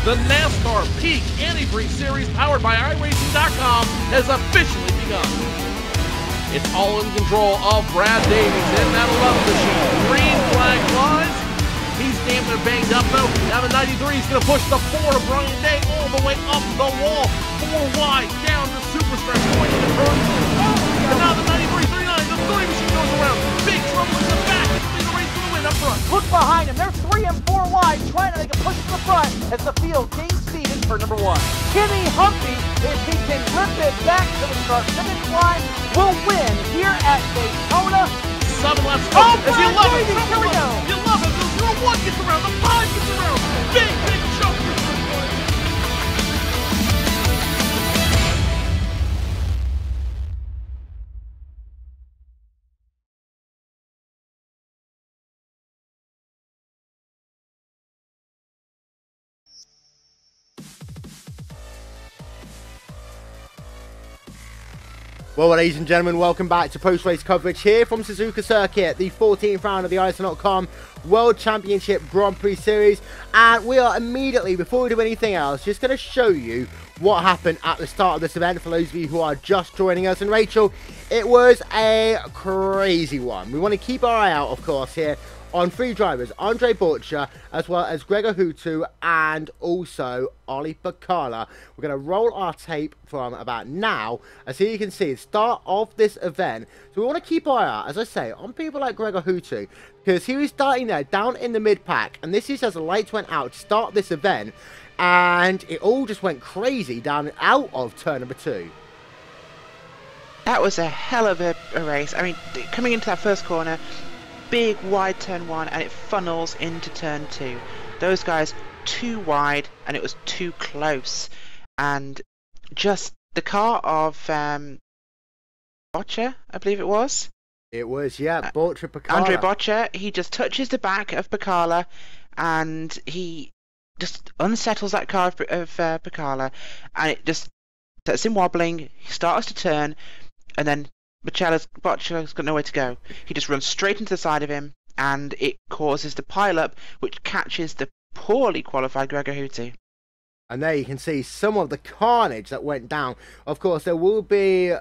The NASCAR Peak Antifreeze Series powered by iRacing.com has officially begun. It's all in control of Brad Davies in that 11 machine. Green flag flies. He's damn near banged up though. Now the 93 is going to push the 4 of Brian Day all the way up the wall. 4 wide down the super stretch point in the turn. And now the 93-39, the 3 machine goes around. Big trouble in the back. It's going to be the race for the win up front. Look behind him. They're 3 and 4 wide, trying to make a push to the front as the field gains speed in turn number 1. Kenny Humphrey, if he can rip it back to the start finish line, will win here at Daytona. 7 laps to go. As you love it, here we go. You love it. The 0-1 gets around. The 5 gets around. Big jump for the first one. Well, ladies and gentlemen, welcome back to post-race coverage here from Suzuka Circuit, the 14th round of the iRacing.com World Championship Grand Prix Series. And we are immediately, before we do anything else, just going to show you what happened at the start of this event for those of you who are just joining us. And Rachel, it was a crazy one. We want to keep our eye out, of course, here on 3 drivers, Andre Borcha, as well as Gregor Hutu, and also Oli Bakala. We're going to roll our tape from about now, as here you can see the start of this event. So we want to keep our eye out, as I say, on people like Gregor Hutu, because he was starting there down in the mid-pack, and this is as the lights went out to start this event, and it all just went crazy down out of turn number 2. That was a hell of a race. I mean, coming into that first corner, big wide turn 1, and it funnels into turn 2. Those guys too wide, and it was too close. And just the car of Boccia, I believe it was. It was, yeah, Boccia Bakala. Andre Boccia, he just touches the back of Bakala, and he just unsettles that car of Bakala, and it just sets him wobbling. He starts to turn, and then Botticelli's got nowhere to go. He just runs straight into the side of him, and it causes the pile-up, which catches the poorly qualified Gregor Houti. And there you can see some of the carnage that went down. Of course, there will be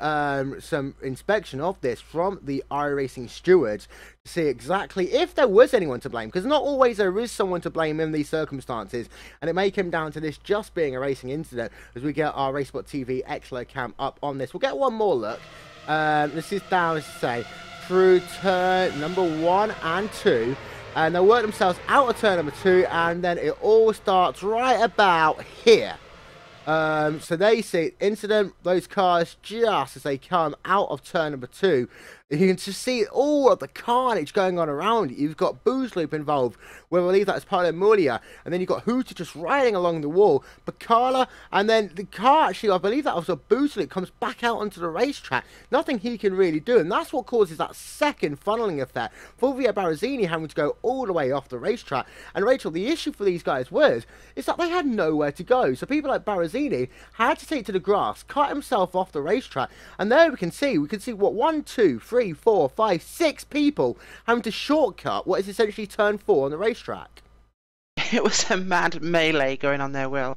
some inspection of this from the iRacing stewards to see exactly if there was anyone to blame. Because not always there is someone to blame in these circumstances. And it may come down to this just being a racing incident as we get our RaceSpotTV XLO cam up on this. We'll get one more look. This is down, as I say, through turn number 1 and 2. And they'll work themselves out of turn number 2, and then it all starts right about here. So there you see, incident, those cars just as they come out of turn number 2. You can just see all of the carnage going on around it. You've got Boost Loop involved, where I believe that's Paolo Mulia, and then you've got Houti just riding along the wall, Bacala, and then the car actually, I believe that was a Boost Loop, comes back out onto the racetrack. Nothing he can really do, and that's what causes that second funneling effect. Fulvio Barazzini having to go all the way off the racetrack. And Rachel, the issue for these guys is that they had nowhere to go. So people like Barazzini had to take to the grass, cut himself off the racetrack, and there we can see what, 1, 2, 3, 4, 5, 6 people having to shortcut what is essentially turn 4 on the racetrack. It was a mad melee going on there, Will.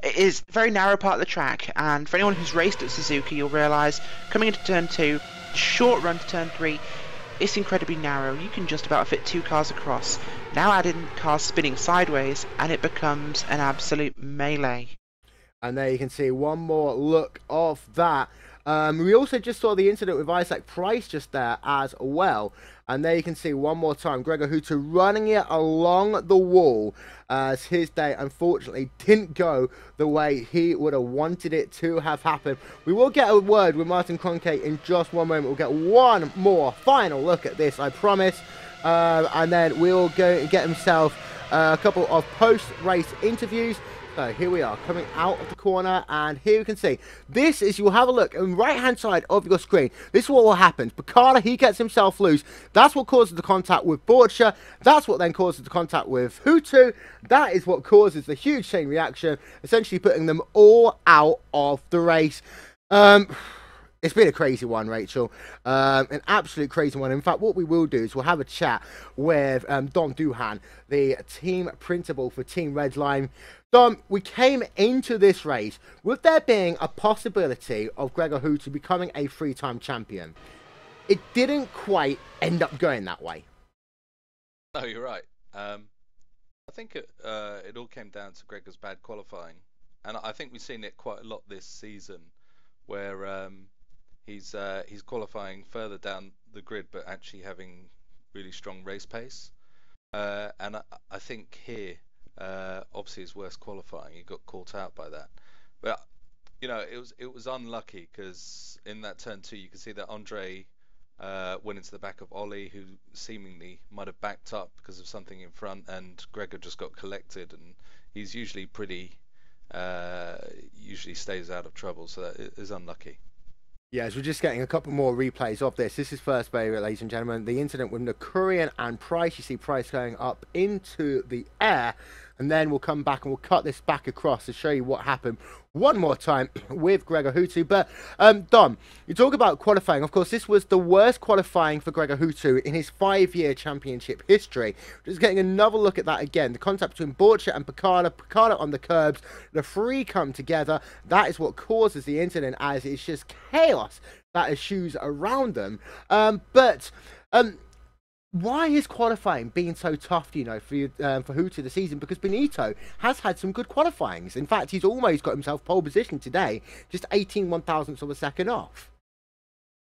It is a very narrow part of the track, and for anyone who's raced at Suzuka, you'll realise coming into turn 2, short run to turn 3, it's incredibly narrow. You can just about fit 2 cars across. Now add in cars spinning sideways, and it becomes an absolute melee. And there you can see one more look of that. We also just saw the incident with Isaac Price just there as well. And there you can see one more time Gregor Houti running it along the wall as his day unfortunately didn't go the way he would have wanted it to have happened. We will get a word with Martin Kroenke in just one moment. We'll get one more final look at this, I promise. And then we'll go and get himself a couple of post-race interviews. So here we are coming out of the corner, and here you can see this is, you'll have a look on the right hand side of your screen. This is what will happen. Bacala, he gets himself loose. That's what causes the contact with Borcha. That's what then causes the contact with Houti. That is what causes the huge chain reaction, essentially putting them all out of the race. It's been a crazy one, Rachel. An absolute crazy one. In fact, what we will do is we'll have a chat with Dom Duhan, the team principal for Team Redline. Dom, we came into this race with there being a possibility of Gregor Houti becoming a 3-time champion. It didn't quite end up going that way. No, you're right. I think it all came down to Gregor's bad qualifying. And I think we've seen it quite a lot this season, where he's qualifying further down the grid, but actually having really strong race pace. And I think here, obviously his worst qualifying, he got caught out by that. But you know, it was unlucky, because in that turn 2, you can see that Andre went into the back of Ollie, who seemingly might have backed up because of something in front, and Gregor just got collected, and he's usually usually stays out of trouble, so that is unlucky. Yes, we're just getting a couple more replays of this. This is first, ladies and gentlemen, the incident with Nakurian and Price. You see Price going up into the air, and then we'll come back and we'll cut this back across to show you what happened one more time with Gregor Houti. But Dom, you talk about qualifying. Of course, this was the worst qualifying for Gregor Houti in his 5-year championship history. Just getting another look at that again. The contact between Borcha and Bacala on the curbs. The 3 come together. That is what causes the incident, as it's just chaos that ensues around them. Why is qualifying being so tough, you know, for Houti this season? Because Benito has had some good qualifyings. In fact, he's almost got himself pole position today, just 18 1/1000ths of a second off.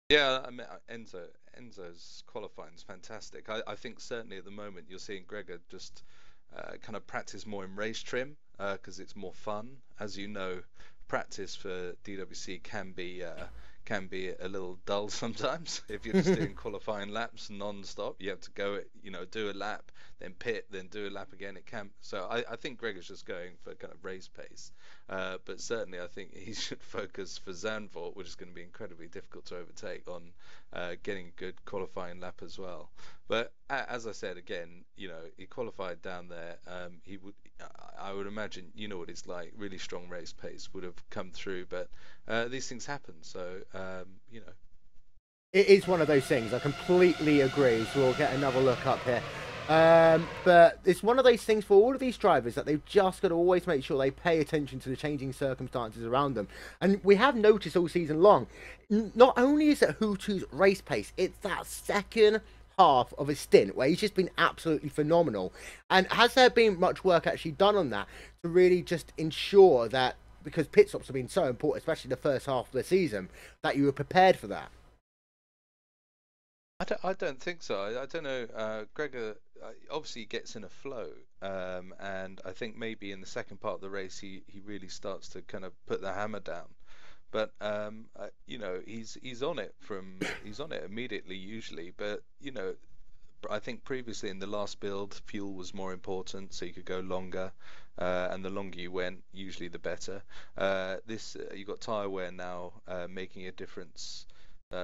Yeah, I mean, Enzo's qualifying is fantastic. I think certainly at the moment you're seeing Gregor just kind of practice more in race trim, because it's more fun. As you know, practice for DWC can be a little dull sometimes. If you're just doing qualifying laps non-stop, you have to go, you know, do a lap, then pit, then do a lap again. It can. So I think Gregor's just going for kind of race pace, but certainly I think he should focus for Zandvoort, which is going to be incredibly difficult to overtake, on getting a good qualifying lap as well. But as I said again, you know, he qualified down there. I would imagine, you know what it's like, really strong race pace would have come through, but these things happen, so you know. It is one of those things. I completely agree. So we'll get another look up here. But it's one of those things for all of these drivers that they've just got to always make sure they pay attention to the changing circumstances around them. And we have noticed all season long, not only is it Hutu's race pace, it's that second half of a stint where he's just been absolutely phenomenal. And has there been much work actually done on that to really just ensure that, because pit stops have been so important, especially the first half of the season, that you were prepared for that? I don't think so. I don't know. Gregor obviously gets in a flow, and I think maybe in the second part of the race he really starts to kind of put the hammer down. But you know, he's on it immediately usually. But you know, I think previously in the last build, fuel was more important, so you could go longer, and the longer you went, usually the better. This you got tyre wear now making a difference.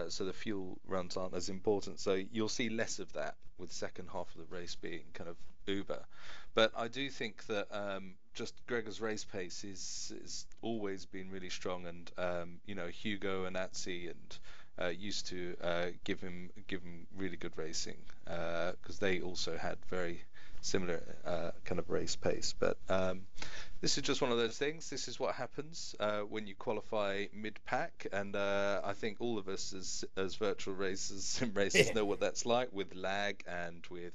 So the fuel runs aren't as important, so you'll see less of that with the second half of the race being kind of uber. But I do think that just Gregor's race pace is always been really strong, and you know, Hugo and Atsi and used to give him really good racing, because they also had very similar kind of race pace. But this is just one of those things. This is what happens when you qualify mid-pack, and I think all of us as virtual racers, sim racers, know what that's like, with lag and with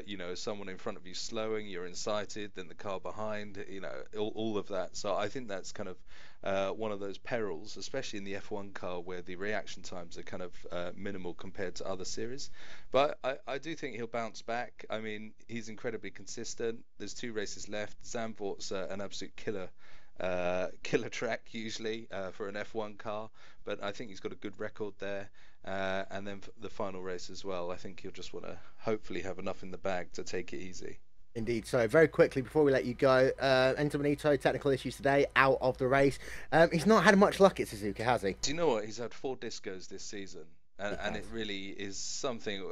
you know, someone in front of you slowing, you're incited, then the car behind, you know, all of that. So I think that's kind of one of those perils, especially in the F1 car, where the reaction times are kind of minimal compared to other series. But I do think he'll bounce back. I mean, he's incredibly consistent. There's 2 races left. Zandvoort's an absolute killer track usually for an F1 car, but I think he's got a good record there. And then the final race as well, I think he'll just want to hopefully have enough in the bag to take it easy. Indeed. So very quickly before we let you go, Enzo Benito, technical issues today, out of the race. He's not had much luck at Suzuka, has he? Do you know what? He's had 4 discos this season. And it really is something,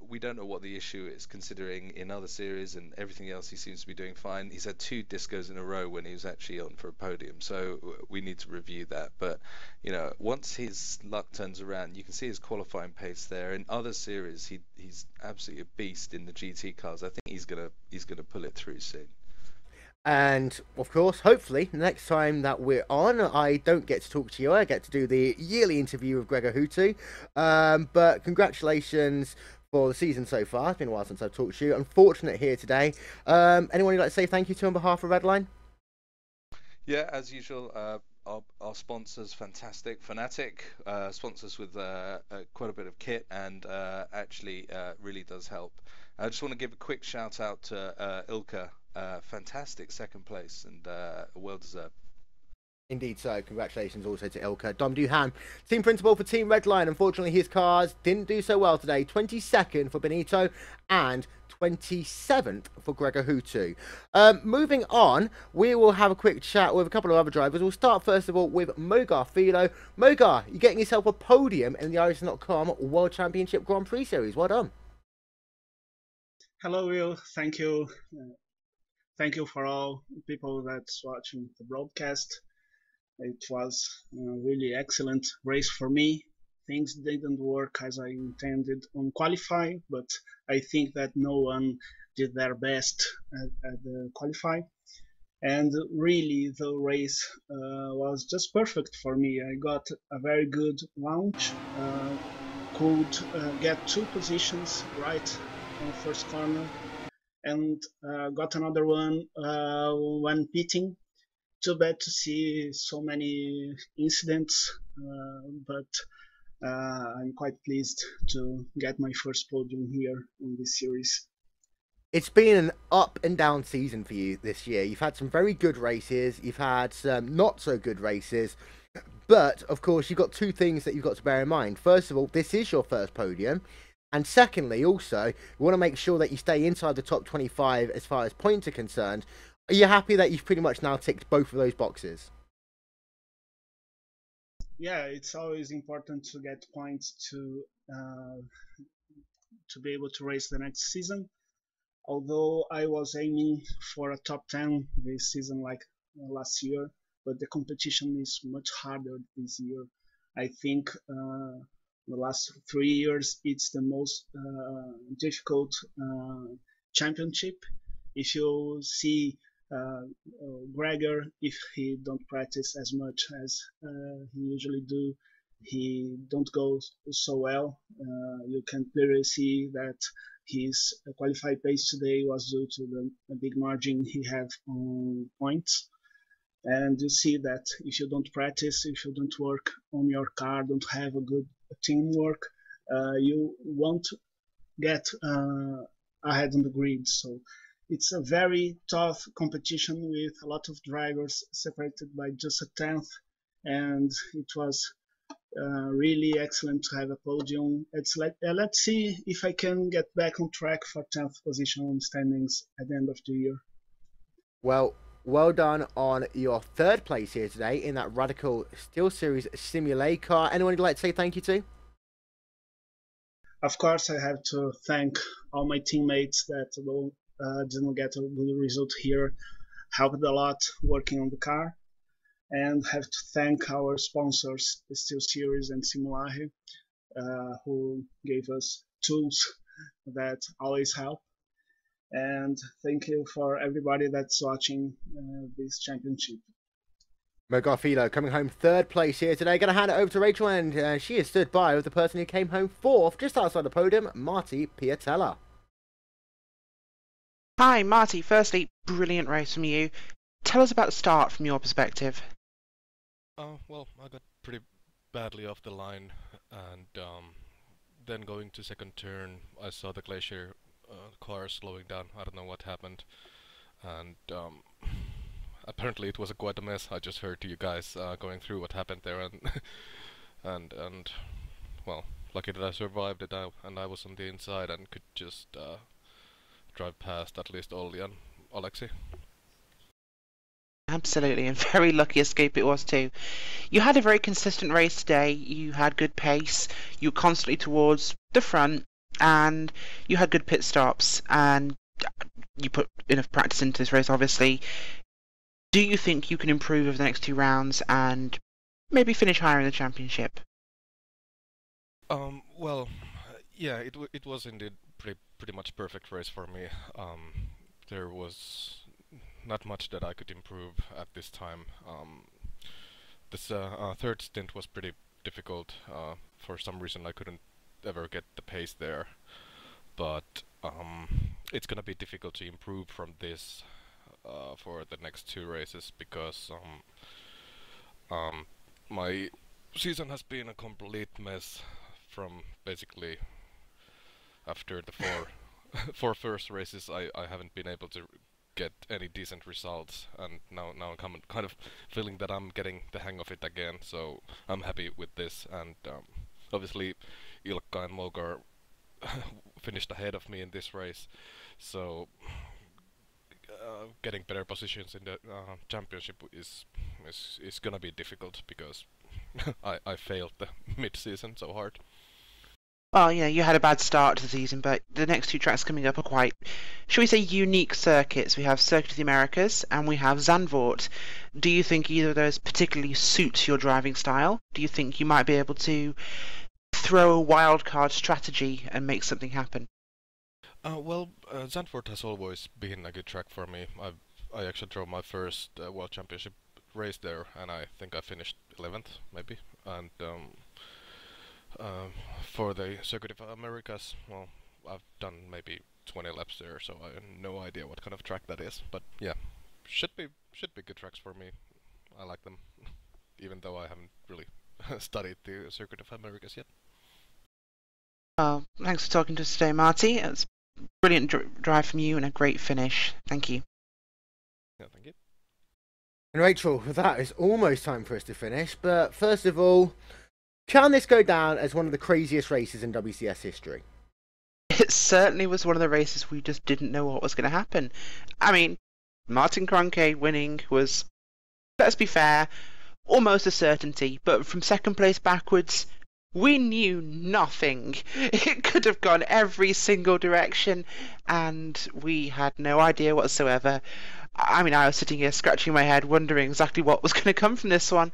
we don't know what the issue is, considering in other series and everything else he seems to be doing fine. He's had 2 discos in a row when he was actually on for a podium, so we need to review that. But you know, once his luck turns around, you can see his qualifying pace there. In other series, he's absolutely a beast in the GT cars. I think he's gonna pull it through soon. And of course, hopefully, the next time that we're on, I don't get to talk to you. I get to do the yearly interview with Gregor Hutu. But congratulations for the season so far. It's been a while since I've talked to you. Unfortunate here today. Anyone you'd like to say thank you to on behalf of Redline? Yeah, as usual, our sponsors, fantastic. Fanatic sponsors with quite a bit of kit, and actually really does help. I just want to give a quick shout out to Ilka. Fantastic second place, and well deserved. Indeed so. Congratulations also to Ilka. Dom Duhan, team principal for Team Redline. Unfortunately, his cars didn't do so well today. 22nd for Benito and 27th for Gregor Hutu. Moving on, we will have a quick chat with a couple of other drivers. We'll start first of all with Mogar Philo. Mogar, you're getting yourself a podium in the iRacing.com World Championship Grand Prix Series. Well done. Hello, Will. Thank you. Thank you for all people that's watching the broadcast. It was a really excellent race for me. Things didn't work as I intended on qualify, but I think that no one did their best at the qualify. And really, the race was just perfect for me. I got a very good launch, could get 2 positions right on the first corner, and got another one when pitting. Too bad to see so many incidents, but I'm quite pleased to get my first podium here in this series. It's been an up and down season for you this year. You've had some very good races, you've had some not so good races, but of course you've got 2 things that you've got to bear in mind. First of all, this is your first podium. And secondly, also, you want to make sure that you stay inside the top 25 as far as points are concerned. Are you happy that you've pretty much now ticked both of those boxes? Yeah, it's always important to get points to be able to race the next season. Although I was aiming for a top 10 this season like last year, but the competition is much harder this year. I think the last 3 years, it's the most difficult championship. If you see Gregor, if he don't practice as much as he usually do, he don't go so well. You can clearly see that his qualified pace today was due to the big margin he had on points. And you see that if you don't practice, if you don't work on your car, don't have a good teamwork, you won't get ahead on the grid. So it's a very tough competition with a lot of drivers separated by just a tenth, and it was really excellent to have a podium. It's like let's see if I can get back on track for 10th position on standings at the end of the year. Well done on your 3rd place here today in that Radical Steel Series Simulator car. Anyone you'd like to say thank you to? Of course, I have to thank all my teammates that didn't get a good result here, helped a lot working on the car, and have to thank our sponsors, the Steel Series and Simulator, who gave us tools that always help. And thank you for everybody that's watching this championship. Mogarfilo coming home 3rd place here today. Going to hand it over to Rachel, and she is stood by with the person who came home 4th, just outside the podium, Marty Piatella. Hi, Marty. Firstly, brilliant race from you. Tell us about the start from your perspective. Well, I got pretty badly off the line, and then going to second turn, I saw the Glacier car slowing down. I don't know what happened, and apparently it was quite a mess. I just heard you guys going through what happened there, and and well, lucky that I survived it, and I was on the inside and could just drive past at least Olli and Alexi. Absolutely, and very lucky escape it was too. You had a very consistent race today. You had good pace. You were constantly towards the front, and you had good pit stops, and you put enough practice into this race, obviously. Do you think you can improve over the next 2 rounds and maybe finish higher in the championship? Well, yeah, it was indeed pretty much perfect race for me. There was not much that I could improve at this time. This 3rd stint was pretty difficult. For some reason I couldn't ever get the pace there, but it's gonna be difficult to improve from this for the next 2 races, because my season has been a complete mess from basically after the 4 first races. I haven't been able to get any decent results, and now I'm kind of feeling that I'm getting the hang of it again, so I'm happy with this. And obviously Ilkka and Mogar finished ahead of me in this race, so getting better positions in the championship is gonna be difficult, because I failed the mid-season so hard. Well, yeah, you had a bad start to the season, but the next 2 tracks coming up are quite, shall we say, unique circuits. We have Circuit of the Americas and we have Zandvoort. Do you think either of those particularly suits your driving style? Do you think you might be able to throw a wildcard strategy and make something happen? Well, Zandvoort has always been a good track for me. I actually drove my first World Championship race there, and I think I finished 11th, maybe. And for the Circuit of Americas, well, I've done maybe 20 laps there, so I have no idea what kind of track that is. But yeah, should be good tracks for me. I like them, even though I haven't really studied the Circuit of Americas yet. Thanks for talking to us today, Marty. It's a brilliant drive from you and a great finish. Thank you. Yeah, thank you. And Rachel, that is almost time for us to finish, but first of all, can this go down as one of the craziest races in WCS history? It certainly was one of the races we just didn't know what was going to happen. I mean, Martin Kroenke winning was, let's be fair, almost a certainty, but from second place backwards, we knew nothing. It could have gone every single direction, and we had no idea whatsoever. I mean, I was sitting here scratching my head, wondering exactly what was going to come from this one,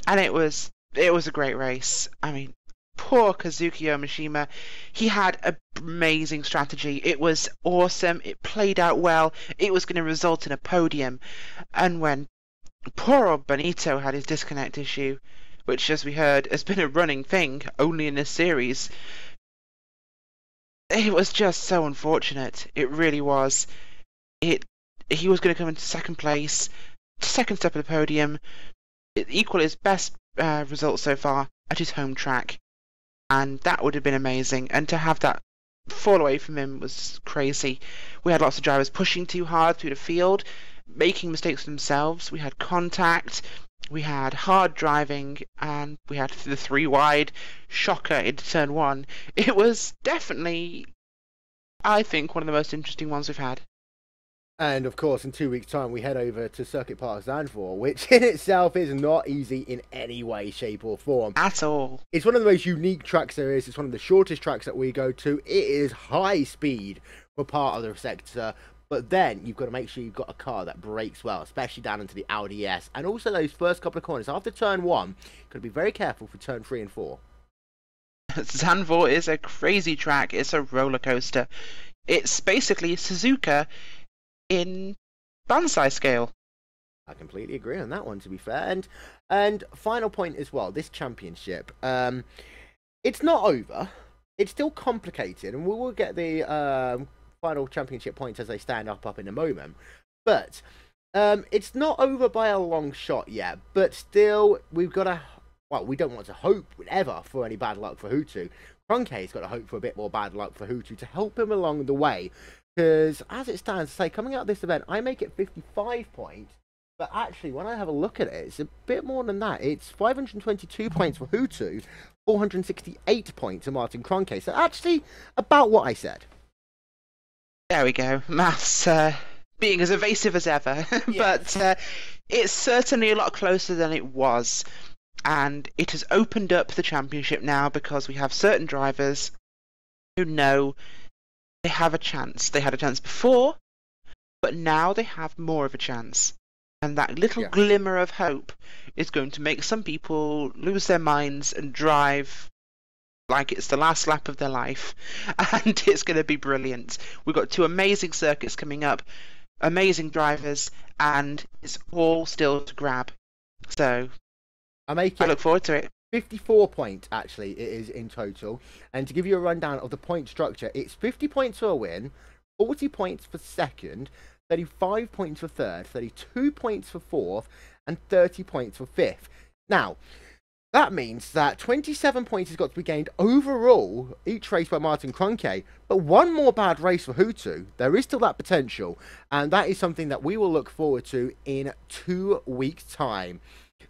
and it was a great race. I mean, Poor Kazuki Omishima. He had an amazing strategy. It was awesome. It played out well. It was going to result in a podium. And when poor old Benito had his disconnect issue, which, as we heard, has been a running thing only in this series, it was just so unfortunate. It really was. He was going to come into second place, second step of the podium, equal his best result so far at his home track. And that would have been amazing. And to have that fall away from him was crazy. We had lots of drivers pushing too hard through the field, making mistakes themselves. We had contact, we had hard driving, and we had the 3 wide shocker into turn 1. It was definitely, I think, one of the most interesting ones we've had. And of course, in 2 weeks' time, we head over to Circuit Park Zandvoort, which in itself is not easy in any way, shape, or form. At all. It's one of the most unique tracks there is. It's one of the shortest tracks that we go to. It is high speed for part of the sector, but then you've got to make sure you've got a car that brakes well, especially down into the Audi S. And also those first couple of corners after turn 1, you've got to be very careful for turn 3 and 4. Zandvoort is a crazy track. It's a roller coaster. It's basically Suzuka in Banzai scale. I completely agree on that one, to be fair. And final point as well, this championship, it's not over. It's still complicated, and we will get the final championship points as they stand up in a moment. But it's not over by a long shot yet. But still, we've got to, well, we don't want to hope ever for any bad luck for Hutu. Kroenkei's got to hope for a bit more bad luck for Hutu to help him along the way. Because as it stands, say, coming out of this event, I make it 55 points. But actually, when I have a look at it, it's a bit more than that. It's 522 points for Hutu, 468 points for Martin Kroenkei. So actually, about what I said. There we go. Maths being as evasive as ever. Yes. But it's certainly a lot closer than it was. And it has opened up the championship now because we have certain drivers who know they have a chance. They had a chance before, but now they have more of a chance. And that little glimmer of hope is going to make some people lose their minds and drive like it's the last lap of their life. And it's going to be brilliant. We've got 2 amazing circuits coming up, amazing drivers, and it's all still to grab. So I look forward to it. 54 points, actually, it is in total. And to give you a rundown of the point structure, it's 50 points for a win, 40 points for second, 35 points for third, 32 points for fourth, and 30 points for fifth. Now, that means that 27 points has got to be gained overall, each race by Martin Kroenkei, but one more bad race for Hutu. There is still that potential, and that is something that we will look forward to in 2 weeks' time.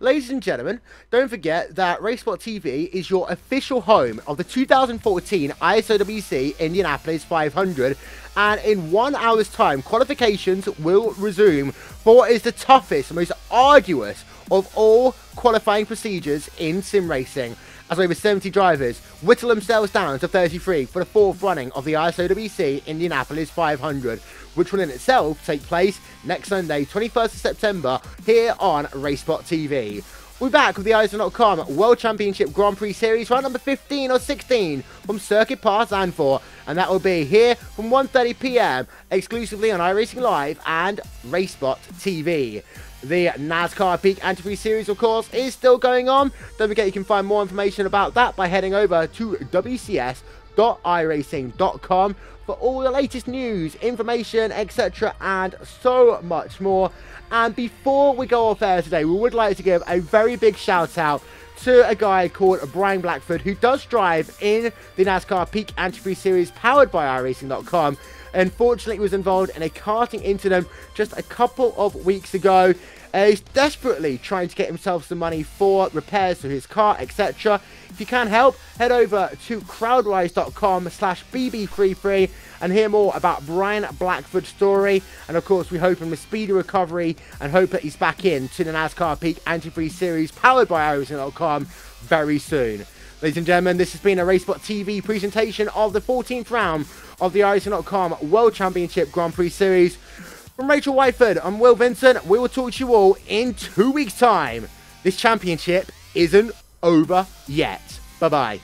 Ladies and gentlemen, don't forget that RaceSpotTV is your official home of the 2014 ISOWC Indianapolis 500, and in 1 hour's time, qualifications will resume for what is the toughest, most arduous of all qualifying procedures in sim racing, as over 70 drivers whittle themselves down to 33 for the 4th running of the ISOWC Indianapolis 500, which will in itself take place next Sunday, 21st of September, here on RaceSpotTV. We're back with the iRacing.com World Championship Grand Prix Series, round number 15 or 16 from Circuit Park Zandvoort, and that will be here from 1:30 PM exclusively on iRacing Live and RaceSpotTV. The NASCAR Peak Antifreeze Series, of course, is still going on. Don't forget you can find more information about that by heading over to wcs.iracing.com for all the latest news, information, etc. and so much more. And before we go off air today, we would like to give a very big shout out to a guy called Brian Blackford, who does drive in the NASCAR Peak Antifreeze Series powered by iRacing.com. Unfortunately, he was involved in a karting incident just a couple of weeks ago. He's desperately trying to get himself some money for repairs to his car, etc. If you can help, head over to crowdrise.com/bb33 and hear more about Brian Blackford's story. And of course, we hope him a speedy recovery and hope that he's back in to the NASCAR Peak Antifreeze Series powered by iRacing.com very soon. Ladies and gentlemen, this has been a RaceSpotTV presentation of the 14th round of the iRacing.com World Championship Grand Prix Series. From Rachel Whiteford, I'm Will Vincent. We will talk to you all in 2 weeks' time. This championship isn't over yet. Bye-bye.